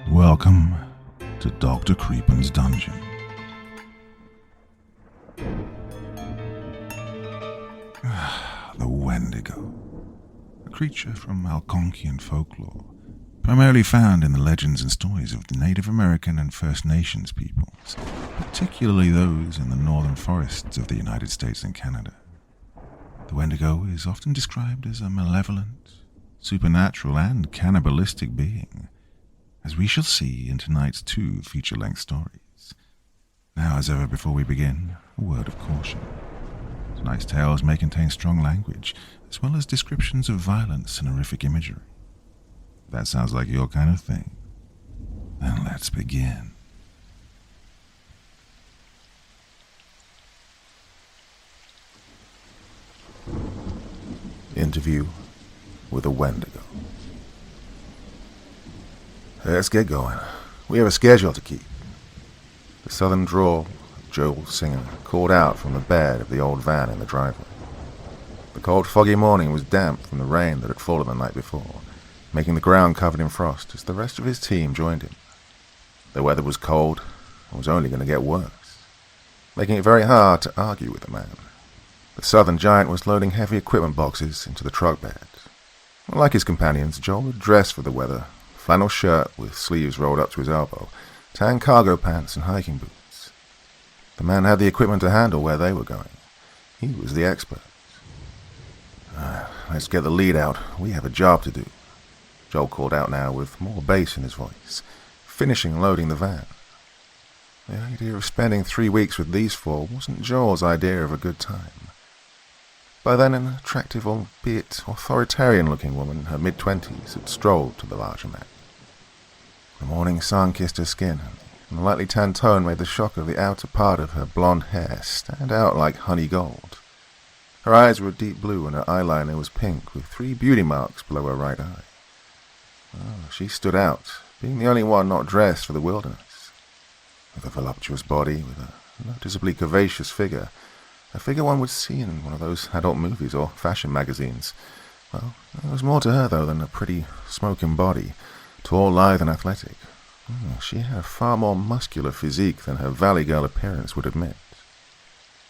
Welcome to Dr. Creepin's Dungeon. The Wendigo, a creature from Algonquian folklore, primarily found in the legends and stories of the Native American and First Nations peoples, particularly those in the northern forests of the United States and Canada. The Wendigo is often described as a malevolent, supernatural, and cannibalistic being, as we shall see in tonight's 2 feature-length stories. Now, as ever before we begin, a word of caution. Tonight's tales may contain strong language, as well as descriptions of violence and horrific imagery. If that sounds like your kind of thing, then let's begin. Interview with a Wendigo. Let's get going. We have a schedule to keep. The southern drawl of Joel Singer called out from the bed of the old van in the driveway. The cold, foggy morning was damp from the rain that had fallen the night before, making the ground covered in frost as the rest of his team joined him. The weather was cold and was only going to get worse, making it very hard to argue with the man. The southern giant was loading heavy equipment boxes into the truck bed. Like his companions, Joel had dressed for the weather: flannel shirt with sleeves rolled up to his elbow, tan cargo pants, and hiking boots. The man had the equipment to handle where they were going. He was the expert. Let's get the lead out. We have a job to do. Joel called out now with more bass in his voice, finishing loading the van. The idea of spending 3 weeks with these 4 wasn't Joel's idea of a good time. By then, an attractive, albeit authoritarian-looking woman in her mid-20s had strolled to the larger man. The morning sun kissed her skin, and the lightly tanned tone made the shock of the outer part of her blonde hair stand out like honey gold. Her eyes were deep blue, and her eyeliner was pink, with 3 beauty marks below her right eye. Oh, she stood out, being the only one not dressed for the wilderness. With a voluptuous body, with a noticeably curvaceous figure, a figure one would see in one of those adult movies or fashion magazines. Well, there was more to her, though, than a pretty, smoking body, tall, lithe, and athletic. She had a far more muscular physique than her valley girl appearance would admit.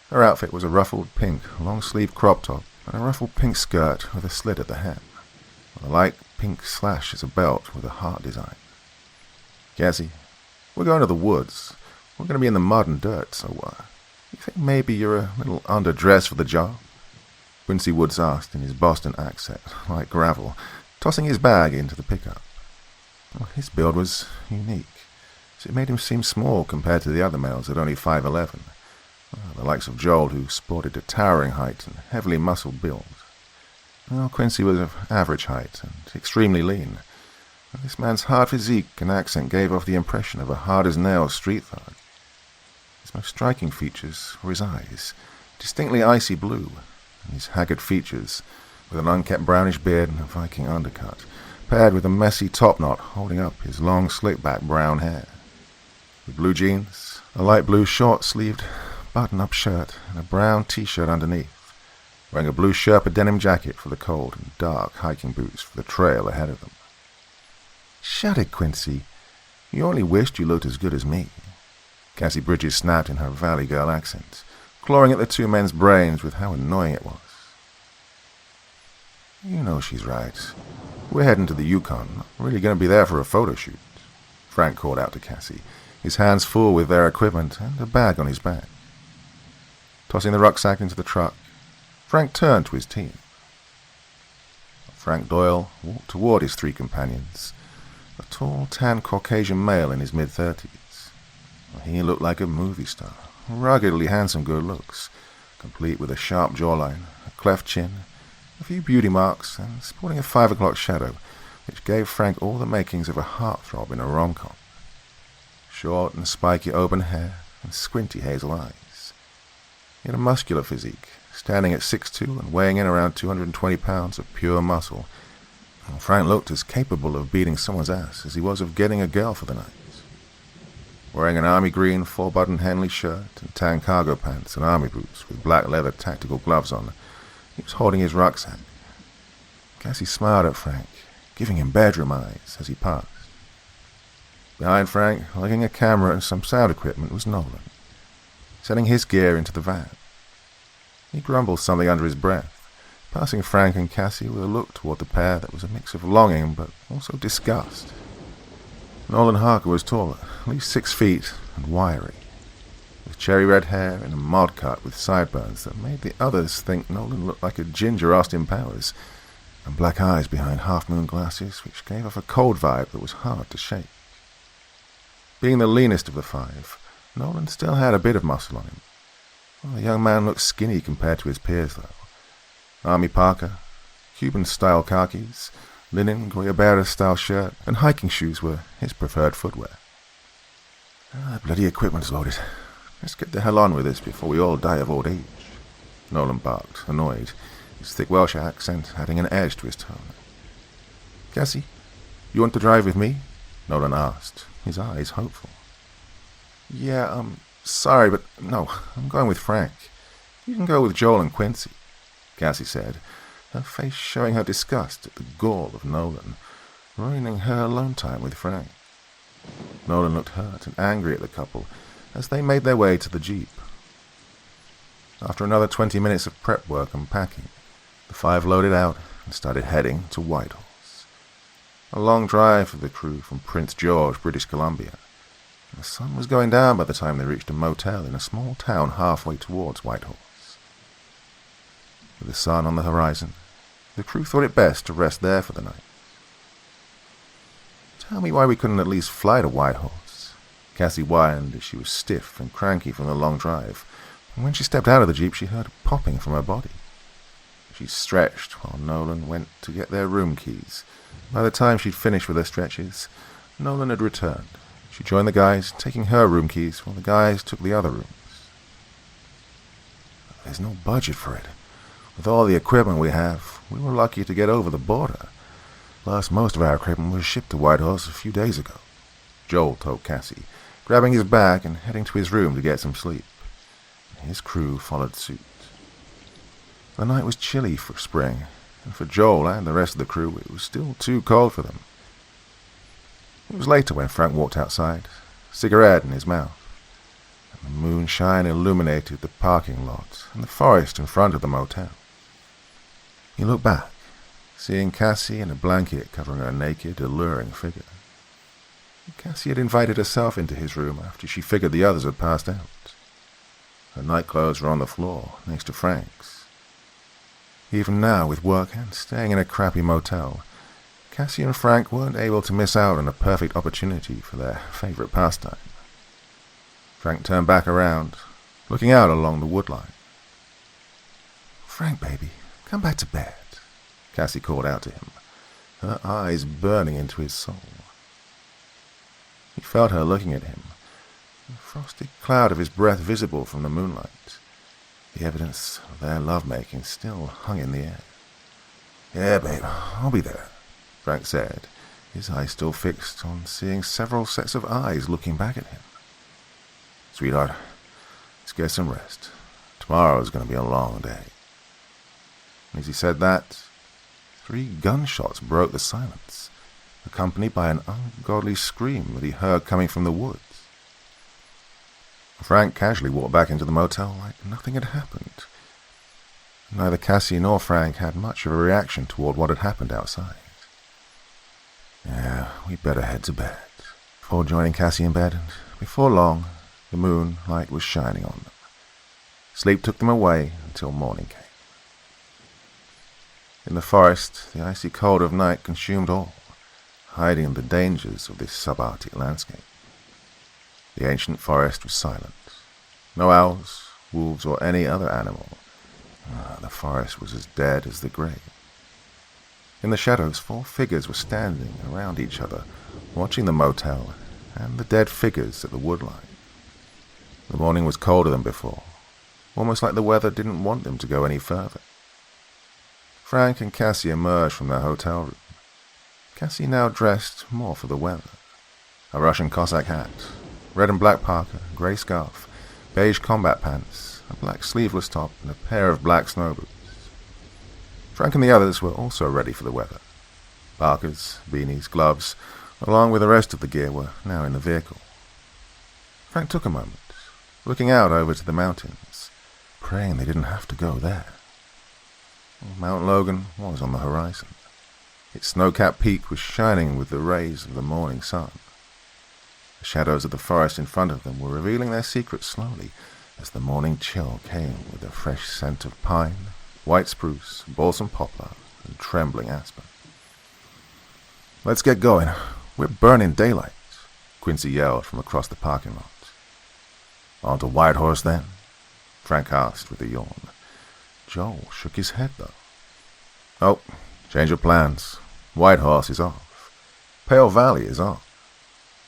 Her outfit was a ruffled pink, long-sleeved crop top, and a ruffled pink skirt with a slit at the hem, with a light pink slash as a belt with a heart design. "Cassie, we're going to the woods. We're going to be in the mud and dirt, so you think maybe you're a little underdressed for the job?" Quincy Woods asked in his Boston accent, like gravel, tossing his bag into the pickup. Well, his build was unique, so it made him seem small compared to the other males at only 5'11", the likes of Joel, who sported a towering height and heavily muscled build. Well, Quincy was of average height and extremely lean. This man's hard physique and accent gave off the impression of a hard-as-nails street thug. His most striking features were his eyes, distinctly icy blue, and his haggard features, with an unkempt brownish beard and a Viking undercut, paired with a messy topknot holding up his long, slick-back brown hair. With blue jeans, a light blue short-sleeved button-up shirt, and a brown t-shirt underneath, wearing a blue Sherpa denim jacket for the cold and dark hiking boots for the trail ahead of them. "Shut it, Quincy. You only wished you looked as good as me," Cassie Bridges snapped in her valley girl accent, clawing at the 2 men's brains with how annoying it was. "You know she's right. We're heading to the Yukon, not really going to be there for a photo shoot," Frank called out to Cassie, his hands full with their equipment and a bag on his back. Tossing the rucksack into the truck, Frank turned to his team. Frank Doyle walked toward his 3 companions, a tall, tan Caucasian male in his mid-30s. He looked like a movie star, ruggedly handsome good looks, complete with a sharp jawline, a cleft chin, a few beauty marks, and sporting a 5 o'clock shadow, which gave Frank all the makings of a heartthrob in a rom-com. Short and spiky auburn hair, and squinty hazel eyes. He had a muscular physique, standing at 6'2" and weighing in around 220 pounds of pure muscle. Frank looked as capable of beating someone's ass as he was of getting a girl for the night. wearing an army green 4-button Henley shirt and tan cargo pants and army boots with black leather tactical gloves on. He was holding his rucksack. Cassie smiled at Frank, giving him bedroom eyes as he passed. Behind Frank, lugging a camera and some sound equipment, was Nolan, setting his gear into the van. He grumbled something under his breath, passing Frank and Cassie with a look toward the pair that was a mix of longing but also disgust. Nolan Harker was taller, at least 6 feet, and wiry, with cherry-red hair and a mod cut with sideburns that made the others think Nolan looked like a ginger Austin Powers, and black eyes behind half-moon glasses which gave off a cold vibe that was hard to shake. Being the leanest of the 5, Nolan still had a bit of muscle on him. Well, the young man looked skinny compared to his peers, though. Army parka, Cuban-style khakis, linen Guayabera-style shirt, and hiking shoes were his preferred footwear. That bloody equipment's loaded. Let's get the hell on with this before we all die of old age. Nolan barked, annoyed, his thick Welsh accent adding an edge to his tone. Cassie, you want to drive with me? Nolan asked, his eyes hopeful. Yeah, sorry, but no, I'm going with Frank. You can go with Joel and Quincy, Cassie said, her face showing her disgust at the gall of Nolan, ruining her alone time with Frank. Nolan looked hurt and angry at the couple as they made their way to the Jeep. After another 20 minutes of prep work and packing, the 5 loaded out and started heading to Whitehorse. A long drive for the crew from Prince George, British Columbia. The sun was going down by the time they reached a motel in a small town halfway towards Whitehorse. With the sun on the horizon, the crew thought it best to rest there for the night. Tell me why we couldn't at least fly to Whitehorse, Cassie whined as she was stiff and cranky from the long drive, and when she stepped out of the Jeep she heard a popping from her body. She stretched while Nolan went to get their room keys. By the time she'd finished with her stretches, Nolan had returned. She joined the guys, taking her room keys, while the guys took the other rooms. There's no budget for it. With all the equipment we have, we were lucky to get over the border. Plus, most of our equipment was shipped to Whitehorse a few days ago, Joel told Cassie, grabbing his bag and heading to his room to get some sleep. His crew followed suit. The night was chilly for spring, and for Joel and the rest of the crew, it was still too cold for them. It was later when Frank walked outside, a cigarette in his mouth, and the moonshine illuminated the parking lot and the forest in front of the motel. He looked back, seeing Cassie in a blanket covering her naked, alluring figure. Cassie had invited herself into his room after she figured the others had passed out. Her nightclothes were on the floor, next to Frank's. Even now, with work and staying in a crappy motel, Cassie and Frank weren't able to miss out on a perfect opportunity for their favorite pastime. Frank turned back around, looking out along the woodline. Frank, baby, come back to bed, Cassie called out to him, her eyes burning into his soul. He felt her looking at him, a frosty cloud of his breath visible from the moonlight. The evidence of their lovemaking still hung in the air. Yeah, babe, I'll be there, Frank said, his eyes still fixed on seeing several sets of eyes looking back at him. Sweetheart, let's get some rest. Tomorrow's going to be a long day. As he said that, 3 gunshots broke the silence, accompanied by an ungodly scream that he heard coming from the woods. Frank casually walked back into the motel like nothing had happened. Neither Cassie nor Frank had much of a reaction toward what had happened outside. Yeah, we'd better head to bed. Before joining Cassie in bed, and before long, the moonlight was shining on them. Sleep took them away until morning came. In the forest, the icy cold of night consumed all, hiding the dangers of this subarctic landscape. The ancient forest was silent. No owls, wolves, or any other animal. The forest was as dead as the grave. In the shadows, 4 figures were standing around each other, watching the motel and the dead figures at the woodline. The morning was colder than before, almost like the weather didn't want them to go any further. Frank and Cassie emerged from their hotel room. Cassie now dressed more for the weather. A Russian Cossack hat, red and black parka, grey scarf, beige combat pants, a black sleeveless top, and a pair of black snow boots. Frank and the others were also ready for the weather. Parkas, beanies, gloves, along with the rest of the gear, were now in the vehicle. Frank took a moment, looking out over to the mountains, praying they didn't have to go there. Mount Logan was on the horizon. Its snow-capped peak was shining with the rays of the morning sun. The shadows of the forest in front of them were revealing their secrets slowly as the morning chill came with a fresh scent of pine, white spruce, balsam poplar, and trembling aspen. "Let's get going. We're burning daylight," Quincy yelled from across the parking lot. "On to Whitehorse, then?" Frank asked with a yawn. Joel shook his head, though. "Oh, change of plans. Whitehorse is off. Pale Valley is on.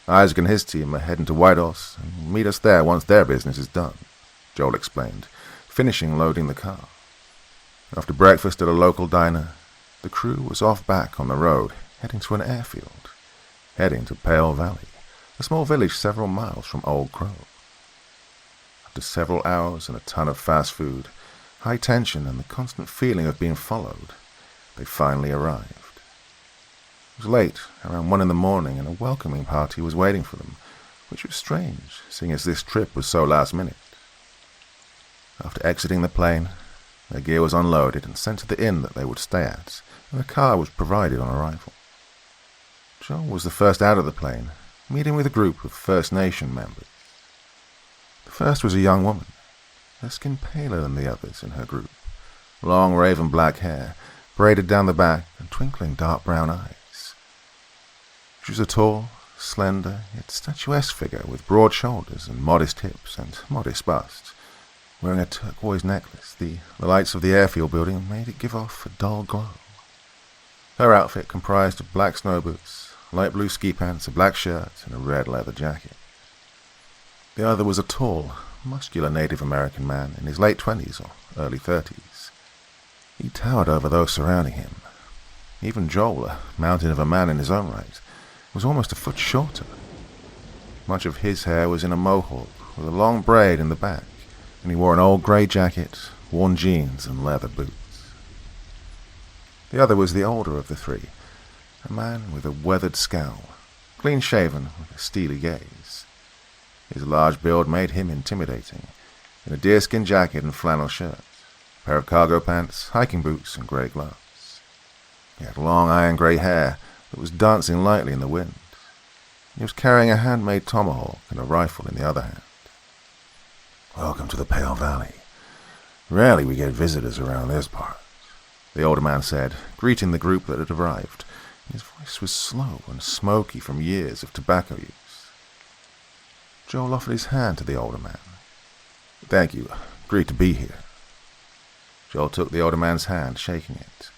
Isaac and his team are heading to Whitehorse and meet us there once their business is done," Joel explained, finishing loading the car. After breakfast at a local diner, the crew was off back on the road, heading to an airfield, heading to Pale Valley, a small village several miles from Old Crow. After several hours and a ton of fast food, high tension, and the constant feeling of being followed, they finally arrived. It was late, around 1 in the morning, and a welcoming party was waiting for them, which was strange, seeing as this trip was so last minute. After exiting the plane, their gear was unloaded and sent to the inn that they would stay at, and a car was provided on arrival. Joel was the first out of the plane, meeting with a group of First Nation members. The first was a young woman, her skin paler than the others in her group, long raven black hair, braided down the back, and twinkling dark brown eyes. She was a tall, slender, yet statuesque figure with broad shoulders and modest hips and modest bust, wearing a turquoise necklace. The lights of the airfield building made it give off a dull glow. Her outfit comprised of black snow boots, light blue ski pants, a black shirt, and a red leather jacket. The other was a tall, muscular Native American man in his late 20s or early 30s. He towered over those surrounding him. Even Joel, a mountain of a man in his own right, was almost a foot shorter. Much of his hair was in a mohawk, with a long braid in the back, and he wore an old grey jacket, worn jeans, and leather boots. The other was the older of the three, a man with a weathered scowl, clean-shaven with a steely gaze. His large build made him intimidating, in a deerskin jacket and flannel shirt, a pair of cargo pants, hiking boots, and grey gloves. He had long iron grey hair that was dancing lightly in the wind. He was carrying a handmade tomahawk and a rifle in the other hand. "Welcome to the Pale Valley. Rarely we get visitors around this part," the older man said, greeting the group that had arrived. His voice was slow and smoky from years of tobacco use. Joel offered his hand to the older man. "Thank you. Great to be here." Joel took the older man's hand, shaking it,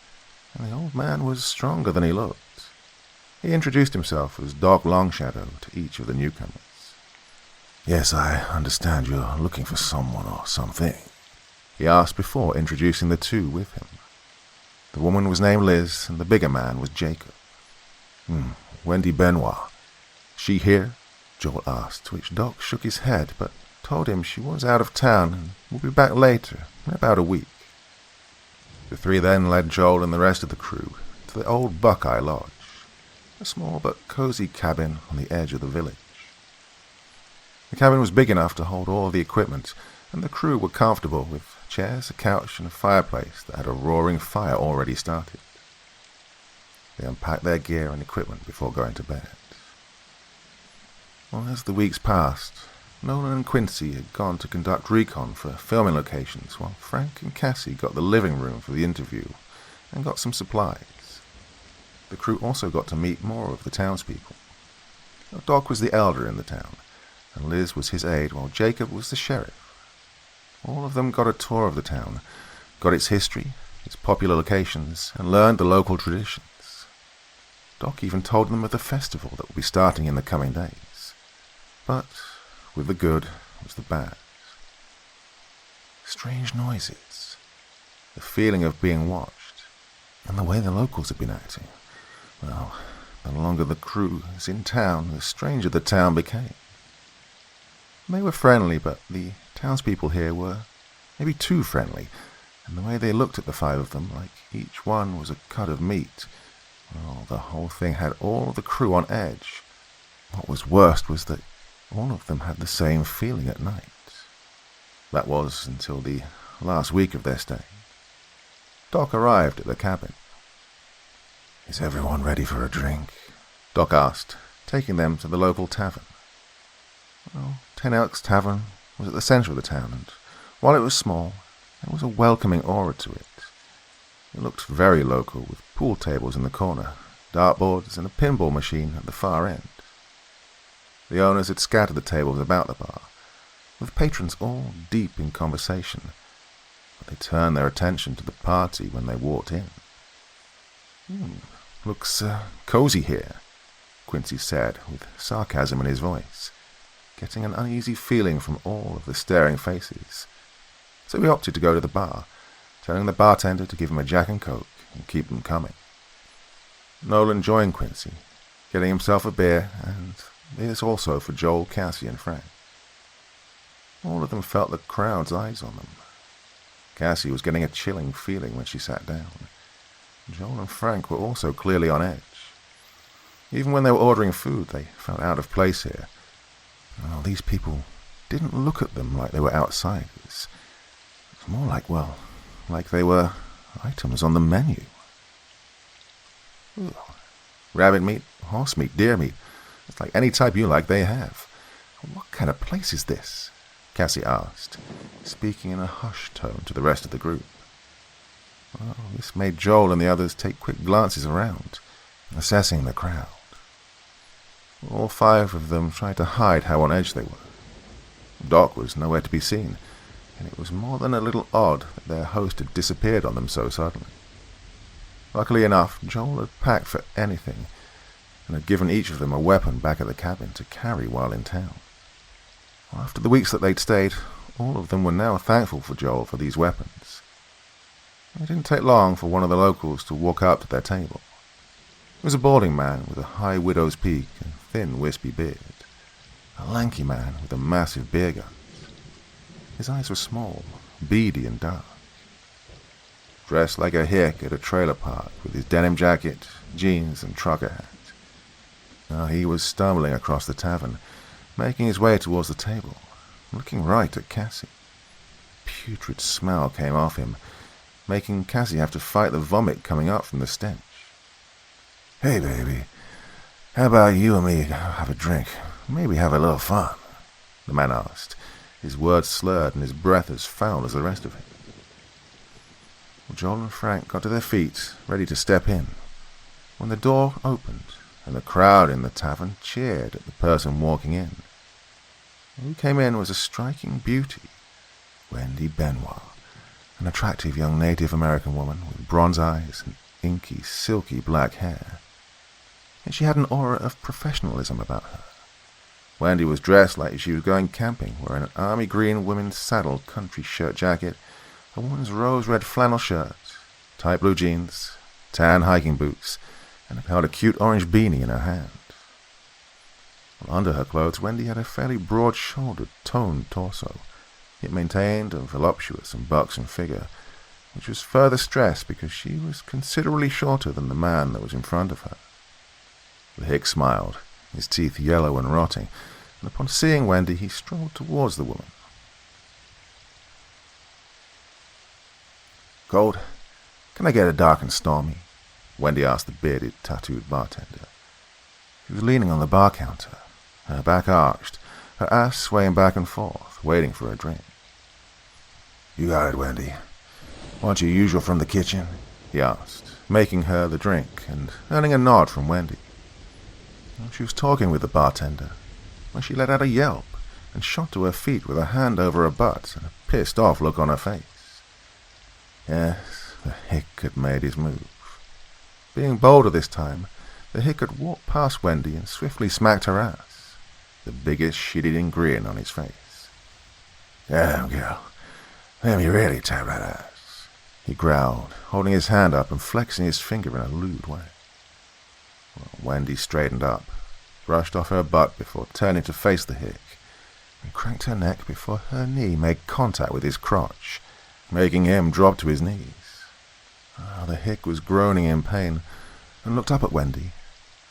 and the old man was stronger than he looked. He introduced himself as Doc Longshadow to each of the newcomers. "Yes, I understand you're looking for someone or something," he asked before introducing the two with him. The woman was named Liz, and the bigger man was Jacob. Wendy Benoit. "She here?" Joel asked, to which Doc shook his head, but told him she was out of town and would be back later, in about a week. The three then led Joel and the rest of the crew to the old Buckeye Lodge, a small but cozy cabin on the edge of the village. The cabin was big enough to hold all the equipment, and the crew were comfortable with chairs, a couch, and a fireplace that had a roaring fire already started. They unpacked their gear and equipment before going to bed. Well, as the weeks passed, Nolan and Quincy had gone to conduct recon for filming locations, while Frank and Cassie got the living room for the interview and got some supplies. The crew also got to meet more of the townspeople. Doc was the elder in the town, and Liz was his aide, while Jacob was the sheriff. All of them got a tour of the town, got its history, its popular locations, and learned the local traditions. Doc even told them of the festival that would be starting in the coming days. But with the good was the bad. Strange noises, the feeling of being watched, and the way the locals had been acting. Well, the longer the crew was in town, the stranger the town became. They were friendly, but the townspeople here were maybe too friendly, and the way they looked at the five of them, like each one was a cut of meat, well, the whole thing had all of the crew on edge. What was worst was that all of them had the same feeling at night. That was until the last week of their stay. Doc arrived at the cabin. "Is everyone ready for a drink?" Doc asked, taking them to the local tavern. Well, Ten Elks Tavern was at the center of the town, and while it was small, there was a welcoming aura to it. It looked very local, with pool tables in the corner, dartboards, and a pinball machine at the far end. The owners had scattered the tables about the bar, with patrons all deep in conversation, but they turned their attention to the party when they walked in. Looks cozy here," Quincy said, with sarcasm in his voice, getting an uneasy feeling from all of the staring faces. So he opted to go to the bar, telling the bartender to give him a Jack and Coke and keep them coming. Nolan joined Quincy, getting himself a beer, and this also for Joel, Cassie, and Frank. All of them felt the crowd's eyes on them. Cassie was getting a chilling feeling when she sat down. Joel and Frank were also clearly on edge. Even when they were ordering food, they felt out of place here. Well, these people didn't look at them like they were outsiders. It was more like, well, like they were items on the menu. Ooh. Rabbit meat, horse meat, deer meat. It's like any type you like, they have. What kind of place is this? Cassie asked, speaking in a hushed tone to the rest of the group. Well, this made Joel and the others take quick glances around, assessing the crowd. All five of them tried to hide how on edge they were. Doc was nowhere to be seen, and it was more than a little odd that their host had disappeared on them so suddenly. Luckily enough, Joel had packed for anything, and had given each of them a weapon back at the cabin to carry while in town. After the weeks that they'd stayed, all of them were now thankful for Joel for these weapons. It didn't take long for one of the locals to walk up to their table. He was a balding man with a high widow's peak and thin, wispy beard. A lanky man with a massive beer gun. His eyes were small, beady and dark. Dressed like a hick at a trailer park with his denim jacket, jeans and trucker hat. Now he was stumbling across the tavern, making his way towards the table, looking right at Cassie. A putrid smell came off him, making Cassie have to fight the vomit coming up from the stench. "Hey, baby, how about you and me have a drink? Maybe have a little fun?" the man asked, his words slurred and his breath as foul as the rest of him. Joel and Frank got to their feet, ready to step in, when the door opened and the crowd in the tavern cheered at the person walking in. Who came in was a striking beauty, Wendy Benoit, an attractive young Native American woman with bronze eyes and inky, silky black hair. And she had an aura of professionalism about her. Wendy was dressed like she was going camping, wearing an army green women's saddle country shirt jacket, a woman's rose-red flannel shirt, tight blue jeans, tan hiking boots, and held a cute orange beanie in her hand. Well, under her clothes, Wendy had a fairly broad-shouldered, toned torso, yet maintained a voluptuous and buxom figure, which was further stressed because she was considerably shorter than the man that was in front of her. The hick smiled, his teeth yellow and rotting, and upon seeing Wendy, he strolled towards the woman. "Cold? Can I get a dark and stormy?" Wendy asked the bearded, tattooed bartender. She was leaning on the bar counter, her back arched, her ass swaying back and forth, waiting for a drink. "You got it, Wendy. Want your usual from the kitchen?" he asked, making her the drink and earning a nod from Wendy. She was talking with the bartender when she let out a yelp and shot to her feet with her hand over her butt and a pissed-off look on her face. Yes, the hick had made his move. Being bolder this time, the hick had walked past Wendy and swiftly smacked her ass, the biggest shit-eating grin on his face. "Damn, girl, let me really tap that ass," he growled, holding his hand up and flexing his finger in a lewd way. Well, Wendy straightened up, brushed off her butt before turning to face the hick, and cranked her neck before her knee made contact with his crotch, making him drop to his knees. The hick was groaning in pain and looked up at Wendy,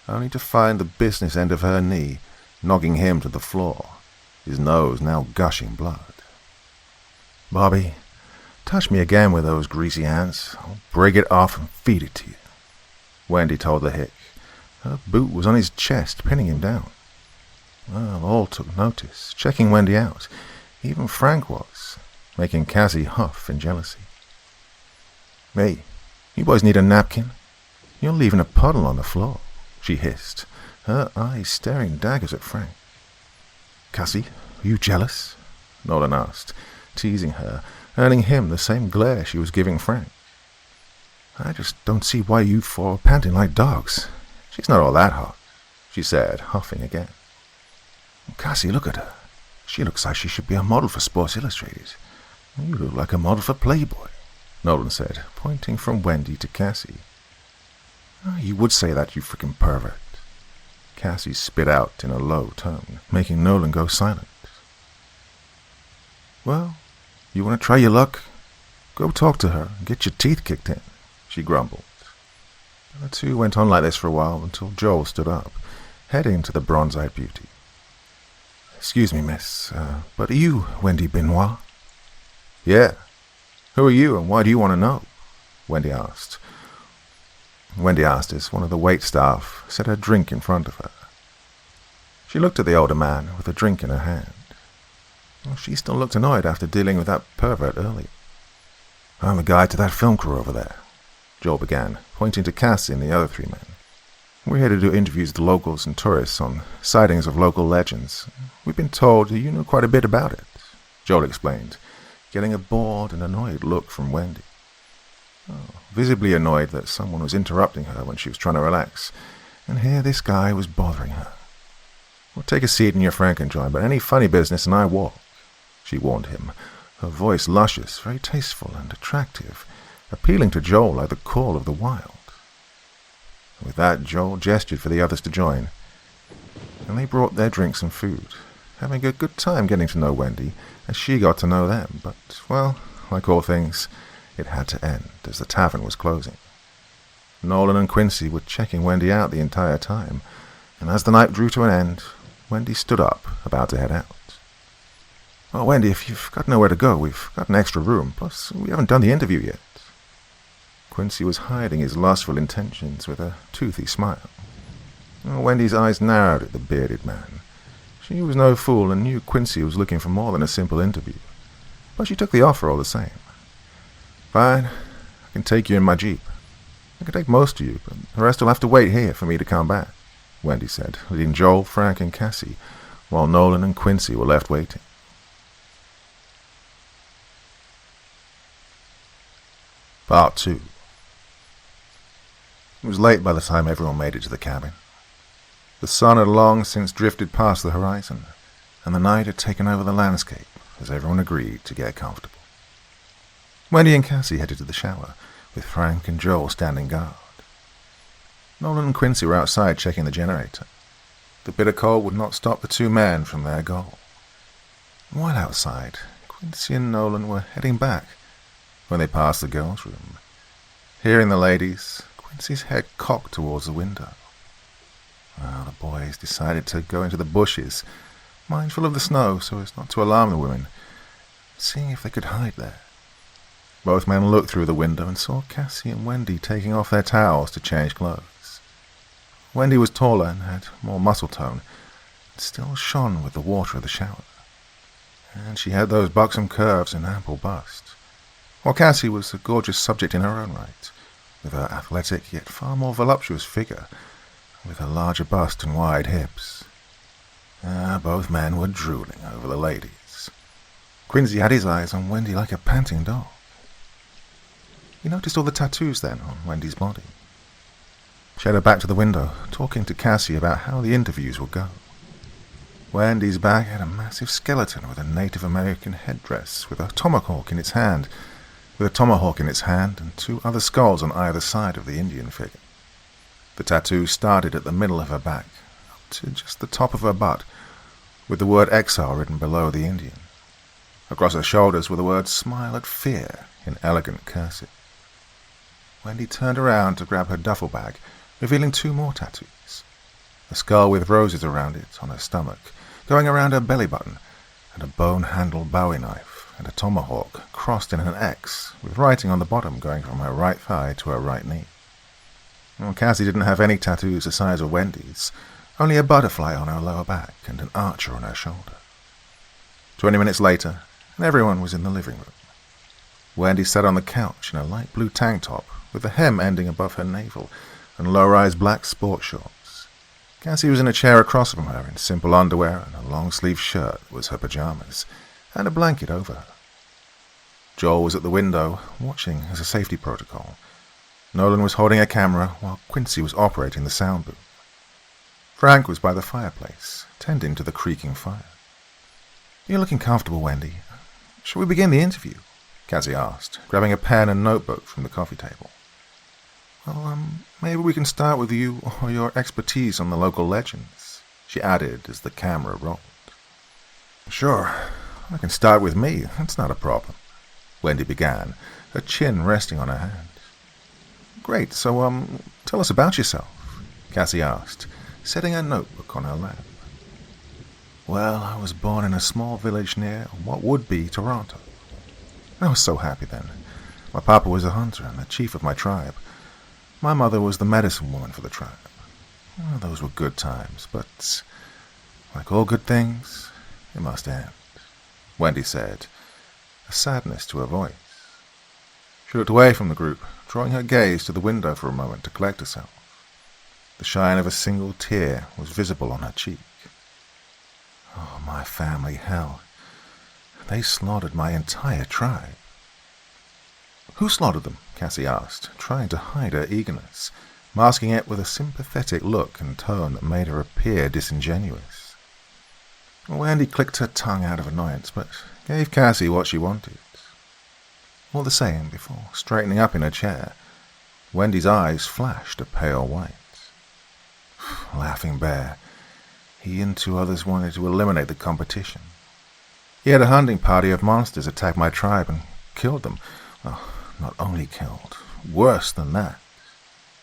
only to find the business end of her knee knocking him to the floor, his nose now gushing blood. "Bobby, touch me again with those greasy hands. I'll break it off and feed it to you," Wendy told the hick. Her boot was on his chest, pinning him down. Well, all took notice, checking Wendy out. Even Frank was, making Cassie huff in jealousy. "Hey, you boys need a napkin? You're leaving a puddle on the floor," she hissed, her eyes staring daggers at Frank. "Cassie, are you jealous?" Nolan asked, teasing her, earning him the same glare she was giving Frank. "I just don't see why you four are panting like dogs. She's not all that hot," she said, huffing again. "Cassie, look at her. She looks like she should be a model for Sports Illustrated. You look like a model for Playboy," Nolan said, pointing from Wendy to Cassie. "You would say that, you freaking pervert," Cassie spit out in a low tone, making Nolan go silent. "Well, you want to try your luck? Go talk to her and get your teeth kicked in," she grumbled. The two went on like this for a while until Joel stood up, heading to the bronze-eyed beauty. "Excuse me, miss, but are you Wendy Benoit?" "Yeah. Who are you and why do you want to know?" Wendy asked. Wendy asked as one of the wait staff set her drink in front of her. She looked at the older man with a drink in her hand. Well, she still looked annoyed after dealing with that pervert earlier. "I'm the guide to that film crew over there," Joel began, pointing to Cassie and the other three men. "We're here to do interviews with the locals and tourists on sightings of local legends. We've been told you know quite a bit about it," Joel explained, getting a bored and annoyed look from Wendy. Visibly annoyed that someone was interrupting her when she was trying to relax, and here this guy was bothering her. "Well, take a seat in your Frankenjoy, but any funny business and I walk," she warned him, her voice luscious, very tasteful and attractive, appealing to Joel like the call of the wild. With that, Joel gestured for the others to join, and they brought their drinks and food, having a good time getting to know Wendy as she got to know them, but, well, like all things, it had to end as the tavern was closing. Nolan and Quincy were checking Wendy out the entire time, and as the night drew to an end, Wendy stood up, about to head out. "Oh, Wendy, if you've got nowhere to go, we've got an extra room, plus we haven't done the interview yet." Quincy was hiding his lustful intentions with a toothy smile. Wendy's eyes narrowed at the bearded man. She was no fool and knew Quincy was looking for more than a simple interview, but she took the offer all the same. "Fine, I can take you in my Jeep. I can take most of you, but the rest will have to wait here for me to come back," Wendy said, leading Joel, Frank, and Cassie, while Nolan and Quincy were left waiting. Part 2. It was late by the time everyone made it to the cabin. The sun had long since drifted past the horizon, and the night had taken over the landscape as everyone agreed to get comfortable. Wendy and Cassie headed to the shower, with Frank and Joel standing guard. Nolan and Quincy were outside checking the generator. The bitter cold would not stop the two men from their goal. While outside, Quincy and Nolan were heading back when they passed the girls' room. Hearing the ladies, Quincy's head cocked towards the window. Well, the boys decided to go into the bushes, mindful of the snow so as not to alarm the women, seeing if they could hide there. Both men looked through the window and saw Cassie and Wendy taking off their towels to change clothes. Wendy was taller and had more muscle tone, and still shone with the water of the shower. And she had those buxom curves and ample bust, while Cassie was a gorgeous subject in her own right, with her athletic yet far more voluptuous figure, with her larger bust and wide hips. Both men were drooling over the ladies. Quincy had his eyes on Wendy like a panting dog. He noticed all the tattoos then on Wendy's body. She had her back to the window, talking to Cassie about how the interviews would go. Wendy's back had a massive skeleton with a Native American headdress, with a tomahawk in its hand, and two other skulls on either side of the Indian figure. The tattoo started at the middle of her back, up to just the top of her butt, with the word exile written below the Indian. Across her shoulders were the words "Smile at Fear" in elegant cursive. Wendy turned around to grab her duffel bag, revealing 2 more tattoos. A skull with roses around it on her stomach, going around her belly button, and a bone-handled Bowie knife and a tomahawk crossed in an X, with writing on the bottom going from her right thigh to her right knee. Well, Cassie didn't have any tattoos the size of Wendy's, only a butterfly on her lower back and an archer on her shoulder. 20 minutes later, and everyone was in the living room. Wendy sat on the couch in a light blue tank top with the hem ending above her navel and low-rise black sport shorts. Cassie was in a chair across from her in simple underwear and a long-sleeved shirt that was her pajamas, and a blanket over her. Joel was at the window, watching as a safety protocol. Nolan was holding a camera while Quincy was operating the sound booth. Frank was by the fireplace, tending to the creaking fire. "You're looking comfortable, Wendy. Shall we begin the interview?" Cassie asked, grabbing a pen and notebook from the coffee table. "Well, maybe we can start with you or your expertise on the local legends," she added as the camera rolled. "Sure, I can start with me. That's not a problem," Wendy began, her chin resting on her hand. "Great, so, tell us about yourself," Cassie asked, setting her notebook on her lap. "Well, I was born in a small village near what would be Toronto. I was so happy then. My papa was a hunter and the chief of my tribe. My mother was the medicine woman for the tribe. Well, those were good times, but like all good things, it must end," Wendy said, a sadness to her voice. She looked away from the group, drawing her gaze to the window for a moment to collect herself. The shine of a single tear was visible on her cheek. "Oh, my family, hell. They slaughtered my entire tribe." "Who slaughtered them?" Cassie asked, trying to hide her eagerness, masking it with a sympathetic look and tone that made her appear disingenuous. Wendy clicked her tongue out of annoyance, but gave Cassie what she wanted. All the same, before straightening up in her chair, Wendy's eyes flashed a pale white. Laughing Bear. He and 2 others wanted to eliminate the competition. He had a hunting party of monsters attack my tribe and killed them. Well, not only killed, worse than that.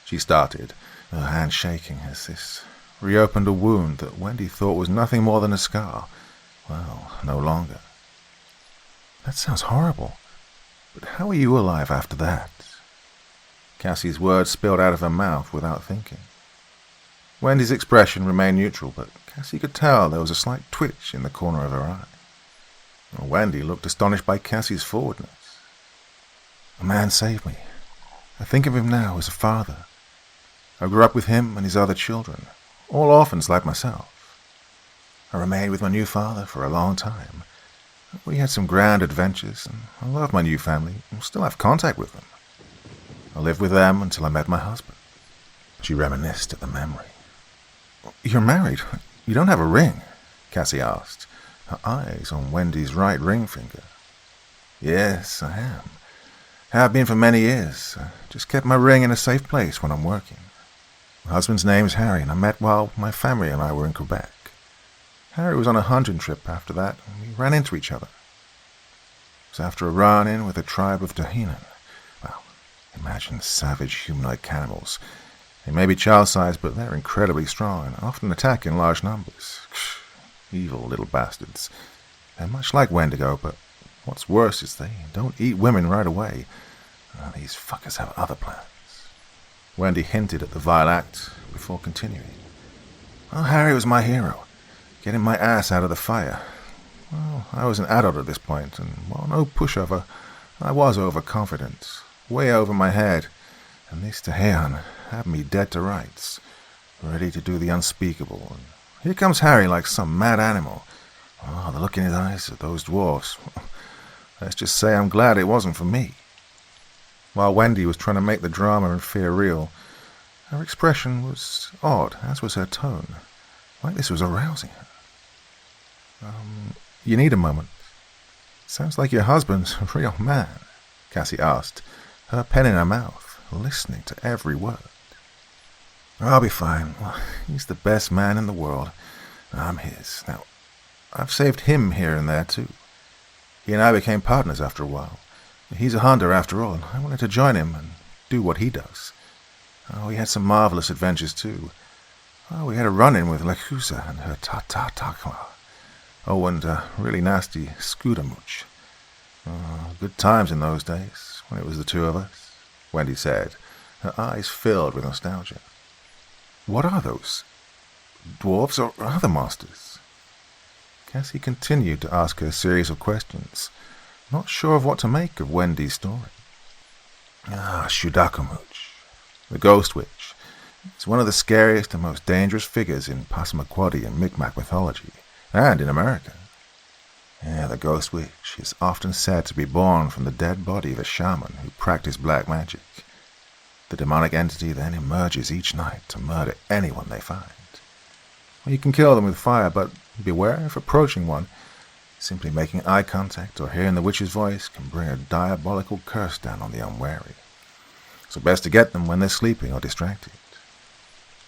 She started, her hand shaking as this reopened a wound that Wendy thought was nothing more than a scar. Well, no longer. "That sounds horrible. But how were you alive after that?" Cassie's words spilled out of her mouth without thinking. Wendy's expression remained neutral, but Cassie could tell there was a slight twitch in the corner of her eye. Wendy looked astonished by Cassie's forwardness. "A man saved me. I think of him now as a father. I grew up with him and his other children, all orphans like myself. I remained with my new father for a long time. We had some grand adventures, and I love my new family and still have contact with them. I lived with them until I met my husband." She reminisced at the memory. "You're married. You don't have a ring?" Cassie asked, her eyes on Wendy's right ring finger. "Yes, I am. Have been for many years. I just kept my ring in a safe place when I'm working. My husband's name's Harry, and I met while my family and I were in Quebec. Harry was on a hunting trip after that, and we ran into each other. It was after a run-in with a tribe of Dahinan. Well, imagine savage humanoid cannibals. They may be child-sized, but they're incredibly strong and often attack in large numbers. Evil little bastards. They're much like Wendigo, but what's worse is they don't eat women right away. These fuckers have other plans." Wendy hinted at the vile act before continuing. "Well, Harry was my hero, getting my ass out of the fire. Well, I was an adult at this point, and while no pushover, I was overconfident, way over my head, and this Dahinan had me dead to rights, ready to do the unspeakable. And here comes Harry like some mad animal. Oh, the look in his eyes of those dwarfs. Let's just say I'm glad it wasn't for me." While Wendy was trying to make the drama and fear real, her expression was odd, as was her tone, like this was arousing her. You need a moment. Sounds like your husband's a real man," Cassie asked, her pen in her mouth, listening to every word. "I'll be fine. He's the best man in the world. I'm his. Now, I've saved him here and there, too. He and I became partners after a while. He's a hunter, after all, and I wanted to join him and do what he does. We had some marvelous adventures, too. We had a run-in with Lekusa and her ta-ta-takla. And a really nasty Scudamooch. Good times in those days, when it was the two of us, Wendy said, her eyes filled with nostalgia. What are those? Dwarves or other monsters? Cassie continued to ask her a series of questions, not sure of what to make of Wendy's story. Shudakamooch, the Ghost Witch. It's one of the scariest and most dangerous figures in Passamaquoddy and Mi'kmaq mythology, and in America. The Ghost Witch is often said to be born from the dead body of a shaman who practiced black magic. The demonic entity then emerges each night to murder anyone they find. You can kill them with fire, but beware if approaching one. Simply making eye contact or hearing the witch's voice can bring a diabolical curse down on the unwary. So best to get them when they're sleeping or distracted.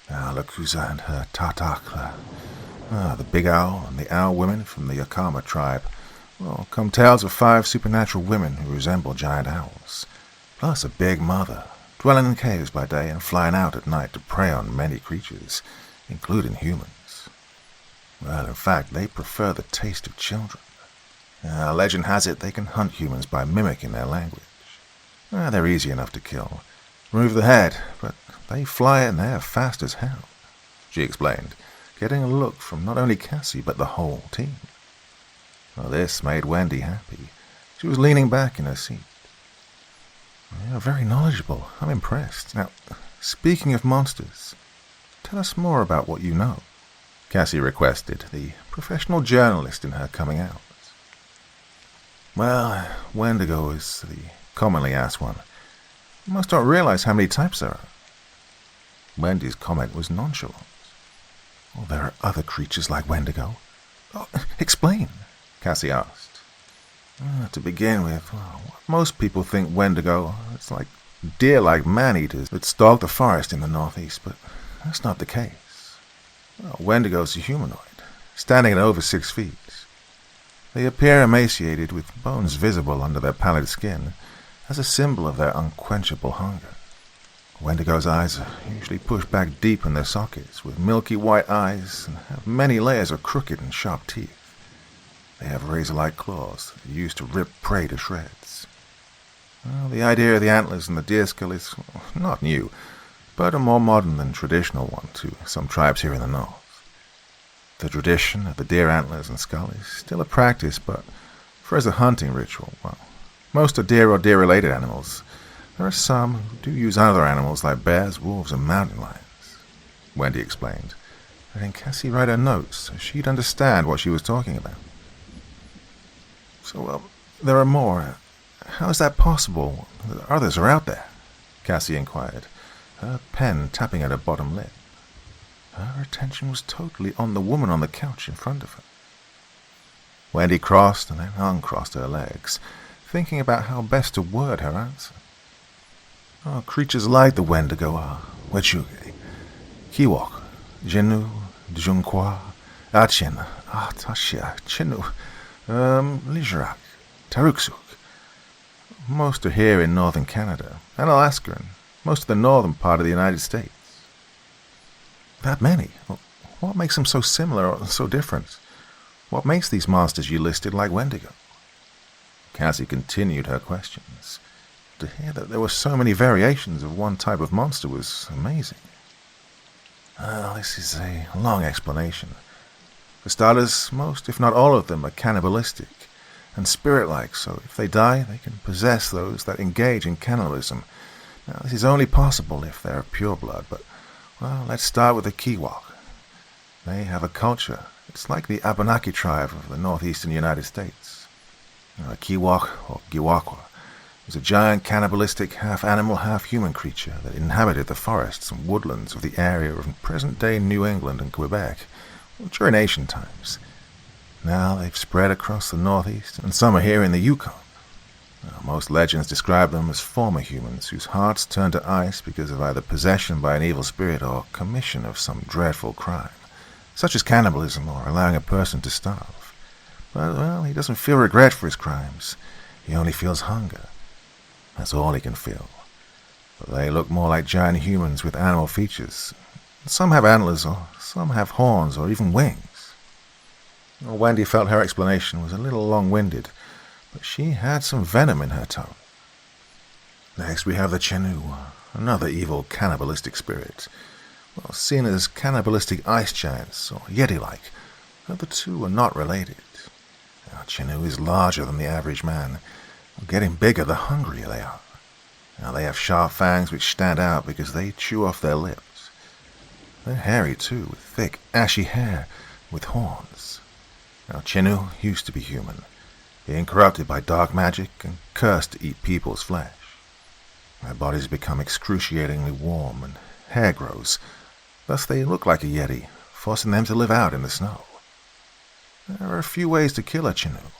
Lekusa and her Tatakla. The Big Owl and the Owl Women from the Yakama tribe. Well, come tales of 5 supernatural women who resemble giant owls. Plus a big mother, dwelling in caves by day and flying out at night to prey on many creatures, including humans. Well, in fact, they prefer the taste of children. Legend has it they can hunt humans by mimicking their language. They're easy enough to kill. Remove the head, but they fly and they're fast as hell, she explained, getting a look from not only Cassie but the whole team. Well, this made Wendy happy. She was leaning back in her seat. You're very knowledgeable. I'm impressed. Now, speaking of monsters, tell us more about what you know, Cassie requested, the professional journalist in her coming out. Well, Wendigo is the commonly asked one. Most don't realize how many types there are. Wendy's comment was nonchalant. Well, there are other creatures like Wendigo. Explain, Cassie asked. To begin with, most people think Wendigo, it's like deer-like man-eaters that stalk the forest in the northeast, but that's not the case. Wendigo's a humanoid, standing at over 6 feet. They appear emaciated with bones visible under their pallid skin as a symbol of their unquenchable hunger. Wendigo's eyes are usually pushed back deep in their sockets with milky white eyes and have many layers of crooked and sharp teeth. They have razor-like claws that are used to rip prey to shreds. The idea of the antlers and the deer skull is not new, but a more modern than traditional one to some tribes here in the north. The tradition of the deer antlers and skull is still a practice, but for as a hunting ritual, well, most are deer or deer-related animals. There are some who do use other animals like bears, wolves, and mountain lions, Wendy explained, letting Cassie write her notes so she'd understand what she was talking about. So, there are more. How is that possible? Others are out there, Cassie inquired, her pen tapping at her bottom lip. Her attention was totally on the woman on the couch in front of her. Wendy crossed and then uncrossed her legs, thinking about how best to word her answer. Creatures like the Wendigo are Wechuge, Kiwok, Jenu, Djunkwa, Achen, Tashia, Chinu, Lijarak, Taruksuk. Most are here in northern Canada and Alaska and most of the northern part of the United States. That many? What makes them so similar or so different? What makes these monsters you listed like Wendigo? Cassie continued her questions. To hear that there were so many variations of one type of monster was amazing. This is a long explanation. For starters, most, if not all of them, are cannibalistic and spirit-like, so if they die, they can possess those that engage in cannibalism. Now, this is only possible if they're of pure blood, but, well, let's start with the Kiwok. They have a culture. It's like the Abenaki tribe of the northeastern United States. A Kiwok, or Giwakwa, was a giant cannibalistic half-animal, half-human creature that inhabited the forests and woodlands of the area of present-day New England and Quebec during ancient times. Now they've spread across the northeast, and some are here in the Yukon. Most legends describe them as former humans whose hearts turned to ice because of either possession by an evil spirit or commission of some dreadful crime, such as cannibalism or allowing a person to starve. But, well, he doesn't feel regret for his crimes. He only feels hunger. That's all he can feel. But they look more like giant humans with animal features. Some have antlers, or some have horns, or even wings. Well, Wendy felt her explanation was a little long-winded, but she had some venom in her tone. Next we have the Chenu, another evil cannibalistic spirit. Well, seen as cannibalistic ice giants, or Yeti-like, but the two are not related. Now, Chenu is larger than the average man. Getting bigger the hungrier they are. Now, they have sharp fangs which stand out because they chew off their lips. They're hairy too, with thick, ashy hair, with horns. Now, Chenu used to be human, being corrupted by dark magic and cursed to eat people's flesh. Their bodies become excruciatingly warm and hair grows. Thus they look like a Yeti, forcing them to live out in the snow. There are a few ways to kill a Chenu,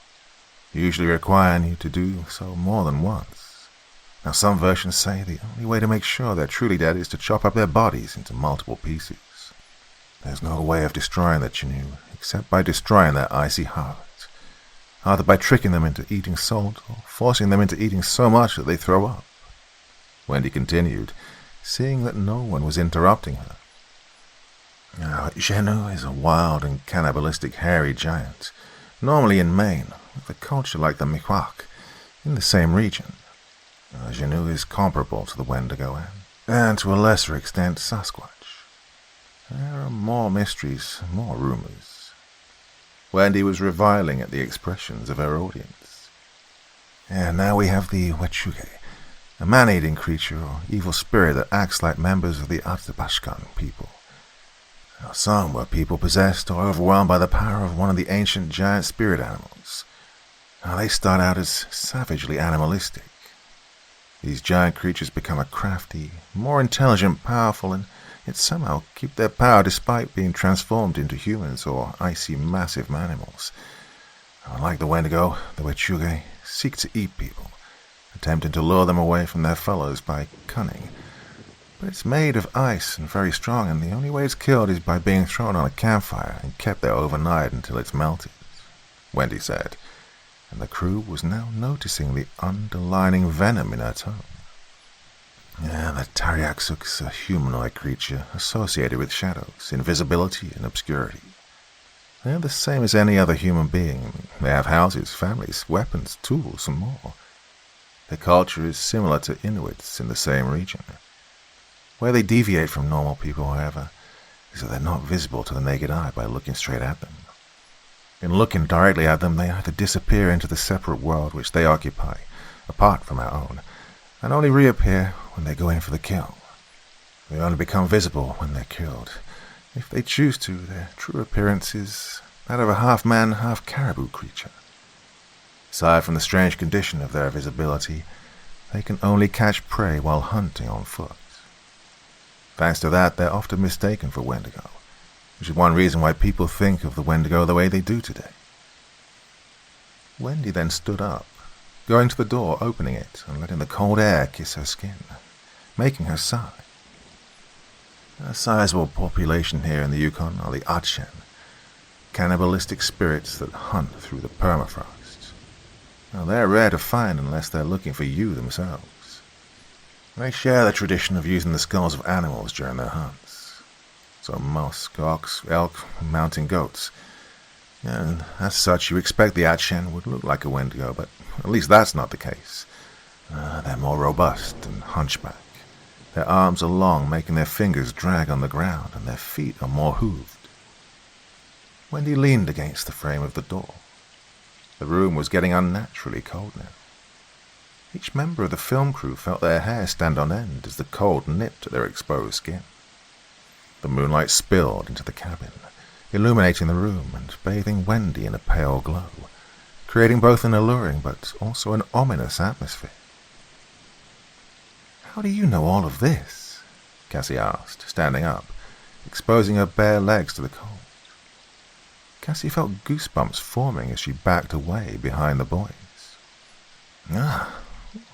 usually requiring you to do so more than once. Now some versions say the only way to make sure they're truly dead is to chop up their bodies into multiple pieces. There's no way of destroying the Chenu except by destroying their icy heart, either by tricking them into eating salt or forcing them into eating so much that they throw up. Wendy continued, seeing that no one was interrupting her. Now, Chenu is a wild and cannibalistic hairy giant, normally in Maine, with a culture like the Miwok, in the same region. Chenu is comparable to the Wendigo and to a lesser extent Sasquatch. There are more mysteries, more rumors. Wendy was reviling at the expressions of her audience. And now we have the Wechuge, a man-eating creature or evil spirit that acts like members of the Athabaskan people. Now, some were people possessed or overwhelmed by the power of one of the ancient giant spirit animals. Now, they start out as savagely animalistic. These giant creatures become a crafty, more intelligent, powerful, and yet somehow keep their power despite being transformed into humans or icy, massive animals. Like the Wendigo, the Wechuge seek to eat people, attempting to lure them away from their fellows by cunning. But it's made of ice and very strong, and the only way it's killed is by being thrown on a campfire and kept there overnight until it's melted, Wendy said, and the crew was now noticing the underlining venom in her tone. Yeah, the Tariaksuk's a humanoid creature associated with shadows, invisibility, and obscurity. They're the same as any other human being. They have houses, families, weapons, tools, and more. Their culture is similar to Inuits in the same region. Where they deviate from normal people, however, is that they're not visible to the naked eye by looking straight at them. In looking directly at them, they either disappear into the separate world which they occupy, apart from our own, and only reappear when they go in for the kill. They only become visible when they're killed. If they choose to, their true appearance is that of a half-man, half-caribou creature. Aside from the strange condition of their visibility, they can only catch prey while hunting on foot. Thanks to that, they're often mistaken for Wendigo, which is one reason why people think of the Wendigo the way they do today. Wendy then stood up, going to the door, opening it, and letting the cold air kiss her skin, making her sigh. A sizable population here in the Yukon are the Achen, cannibalistic spirits that hunt through the permafrost. Now, they're rare to find unless they're looking for you themselves. They share the tradition of using the skulls of animals during their hunts. So musk, ox, elk, and mountain goats. And as such, you expect the Achen would look like a Wendigo, but at least that's not the case. They're more robust and hunchback. Their arms are long, making their fingers drag on the ground, and their feet are more hooved. Wendy leaned against the frame of the door. The room was getting unnaturally cold now. Each member of the film crew felt their hair stand on end as the cold nipped at their exposed skin. The moonlight spilled into the cabin, illuminating the room and bathing Wendy in a pale glow, creating both an alluring but also an ominous atmosphere. "How do you know all of this?" Cassie asked, standing up, exposing her bare legs to the cold. Cassie felt goosebumps forming as she backed away behind the boys.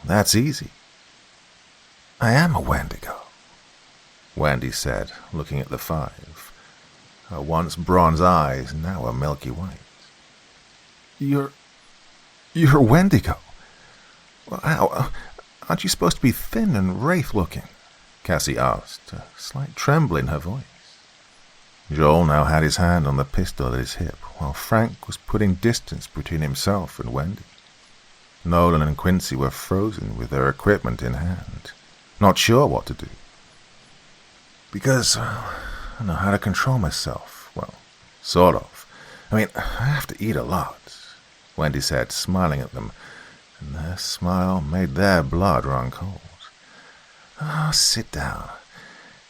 That's easy. I am a Wendigo," Wendy said, looking at the five, her once bronze eyes now a milky white. You're Wendigo. Well, how? Aren't you supposed to be thin and wraith-looking? Cassie asked, a slight tremble in her voice. Joel now had his hand on the pistol at his hip, while Frank was putting distance between himself and Wendy. Nolan and Quincy were frozen with their equipment in hand, not sure what to do. Because I don't know how to control myself. Well, sort of. I mean, I have to eat a lot, Wendy said, smiling at them, and her smile made their blood run cold. Oh, sit down.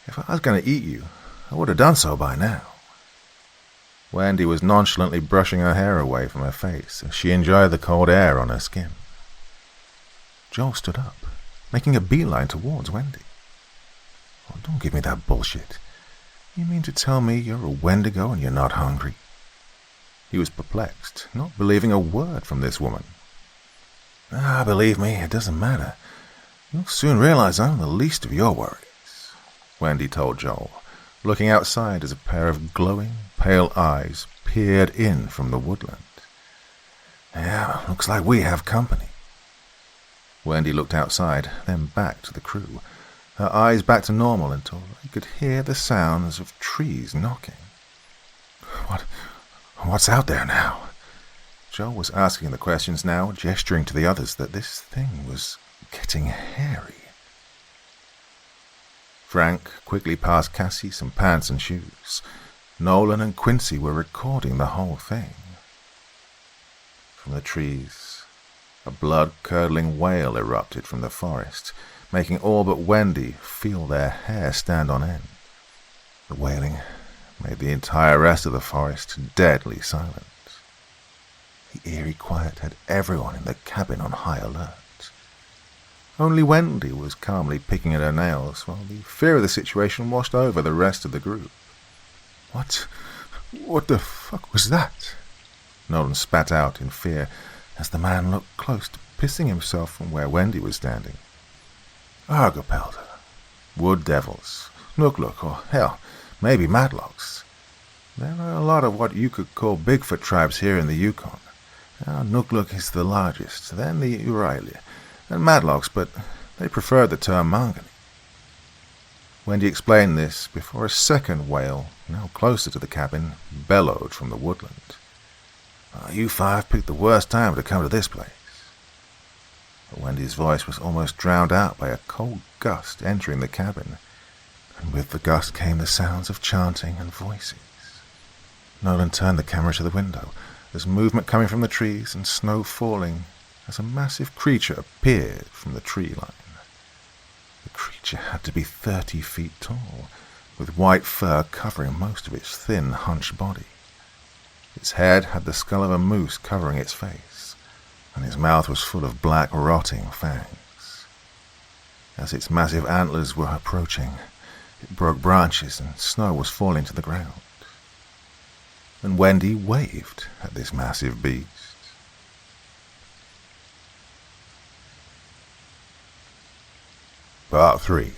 If I was going to eat you, I would have done so by now. Wendy was nonchalantly brushing her hair away from her face as she enjoyed the cold air on her skin. Joel stood up, making a beeline towards Wendy. Oh, don't give me that bullshit. You mean to tell me you're a Wendigo and you're not hungry? He was perplexed, not believing a word from this woman. Believe me, it doesn't matter. You'll soon realize I'm the least of your worries, Wendy told Joel, looking outside as a pair of glowing, pale eyes peered in from the woodland. Yeah, looks like we have company. Wendy looked outside, then back to the crew, her eyes back to normal until they could hear the sounds of trees knocking. What's out there now? Joel was asking the questions now, gesturing to the others that this thing was getting hairy. Frank quickly passed Cassie some pants and shoes. Nolan and Quincy were recording the whole thing. From the trees, a blood-curdling wail erupted from the forest, making all but Wendy feel their hair stand on end. The wailing made the entire rest of the forest deadly silent. The eerie quiet had everyone in the cabin on high alert. Only Wendy was calmly picking at her nails, while the fear of the situation washed over the rest of the group. What the fuck was that? Nolan spat out in fear as the man looked close to pissing himself from where Wendy was standing. Argopelder, wood devils, Nookluk, or hell, maybe Madlocks. There are a lot of what you could call Bigfoot tribes here in the Yukon. Now, Nookluk is the largest, then the Urilia, and Madlocks, but they prefer the term Mangani. Wendy explained this before a second wail, now closer to the cabin, bellowed from the woodland. You five picked the worst time to come to this place. But Wendy's voice was almost drowned out by a cold gust entering the cabin, and with the gust came the sounds of chanting and voices. Nolan turned the camera to the window, as movement coming from the trees and snow falling, as a massive creature appeared from the tree line. The creature had to be 30 feet tall, with white fur covering most of its thin, hunched body. Its head had the skull of a moose covering its face, and its mouth was full of black, rotting fangs. As its massive antlers were approaching, it broke branches and snow was falling to the ground. And Wendy waved at this massive beast. Part 3.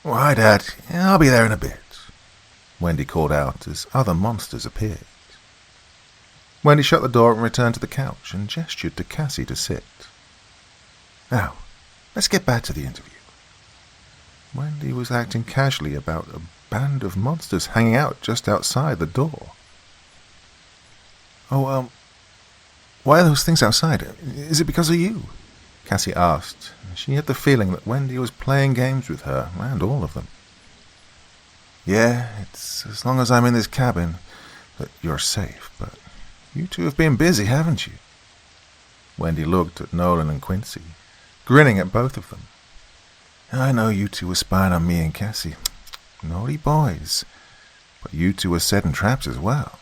Oh, hi, Dad. I'll be there in a bit, Wendy called out as other monsters appeared. Wendy shut the door and returned to the couch and gestured to Cassie to sit. Now, let's get back to the interview. Wendy was acting casually about a band of monsters hanging out just outside the door. Oh, why are those things outside? Is it because of you? Cassie asked. She had the feeling that Wendy was playing games with her and all of them. Yeah, it's as long as I'm in this cabin that you're safe, but you two have been busy, haven't you? Wendy looked at Nolan and Quincy, grinning at both of them. I know you two were spying on me and Cassie. Naughty boys. But you two were setting traps as well.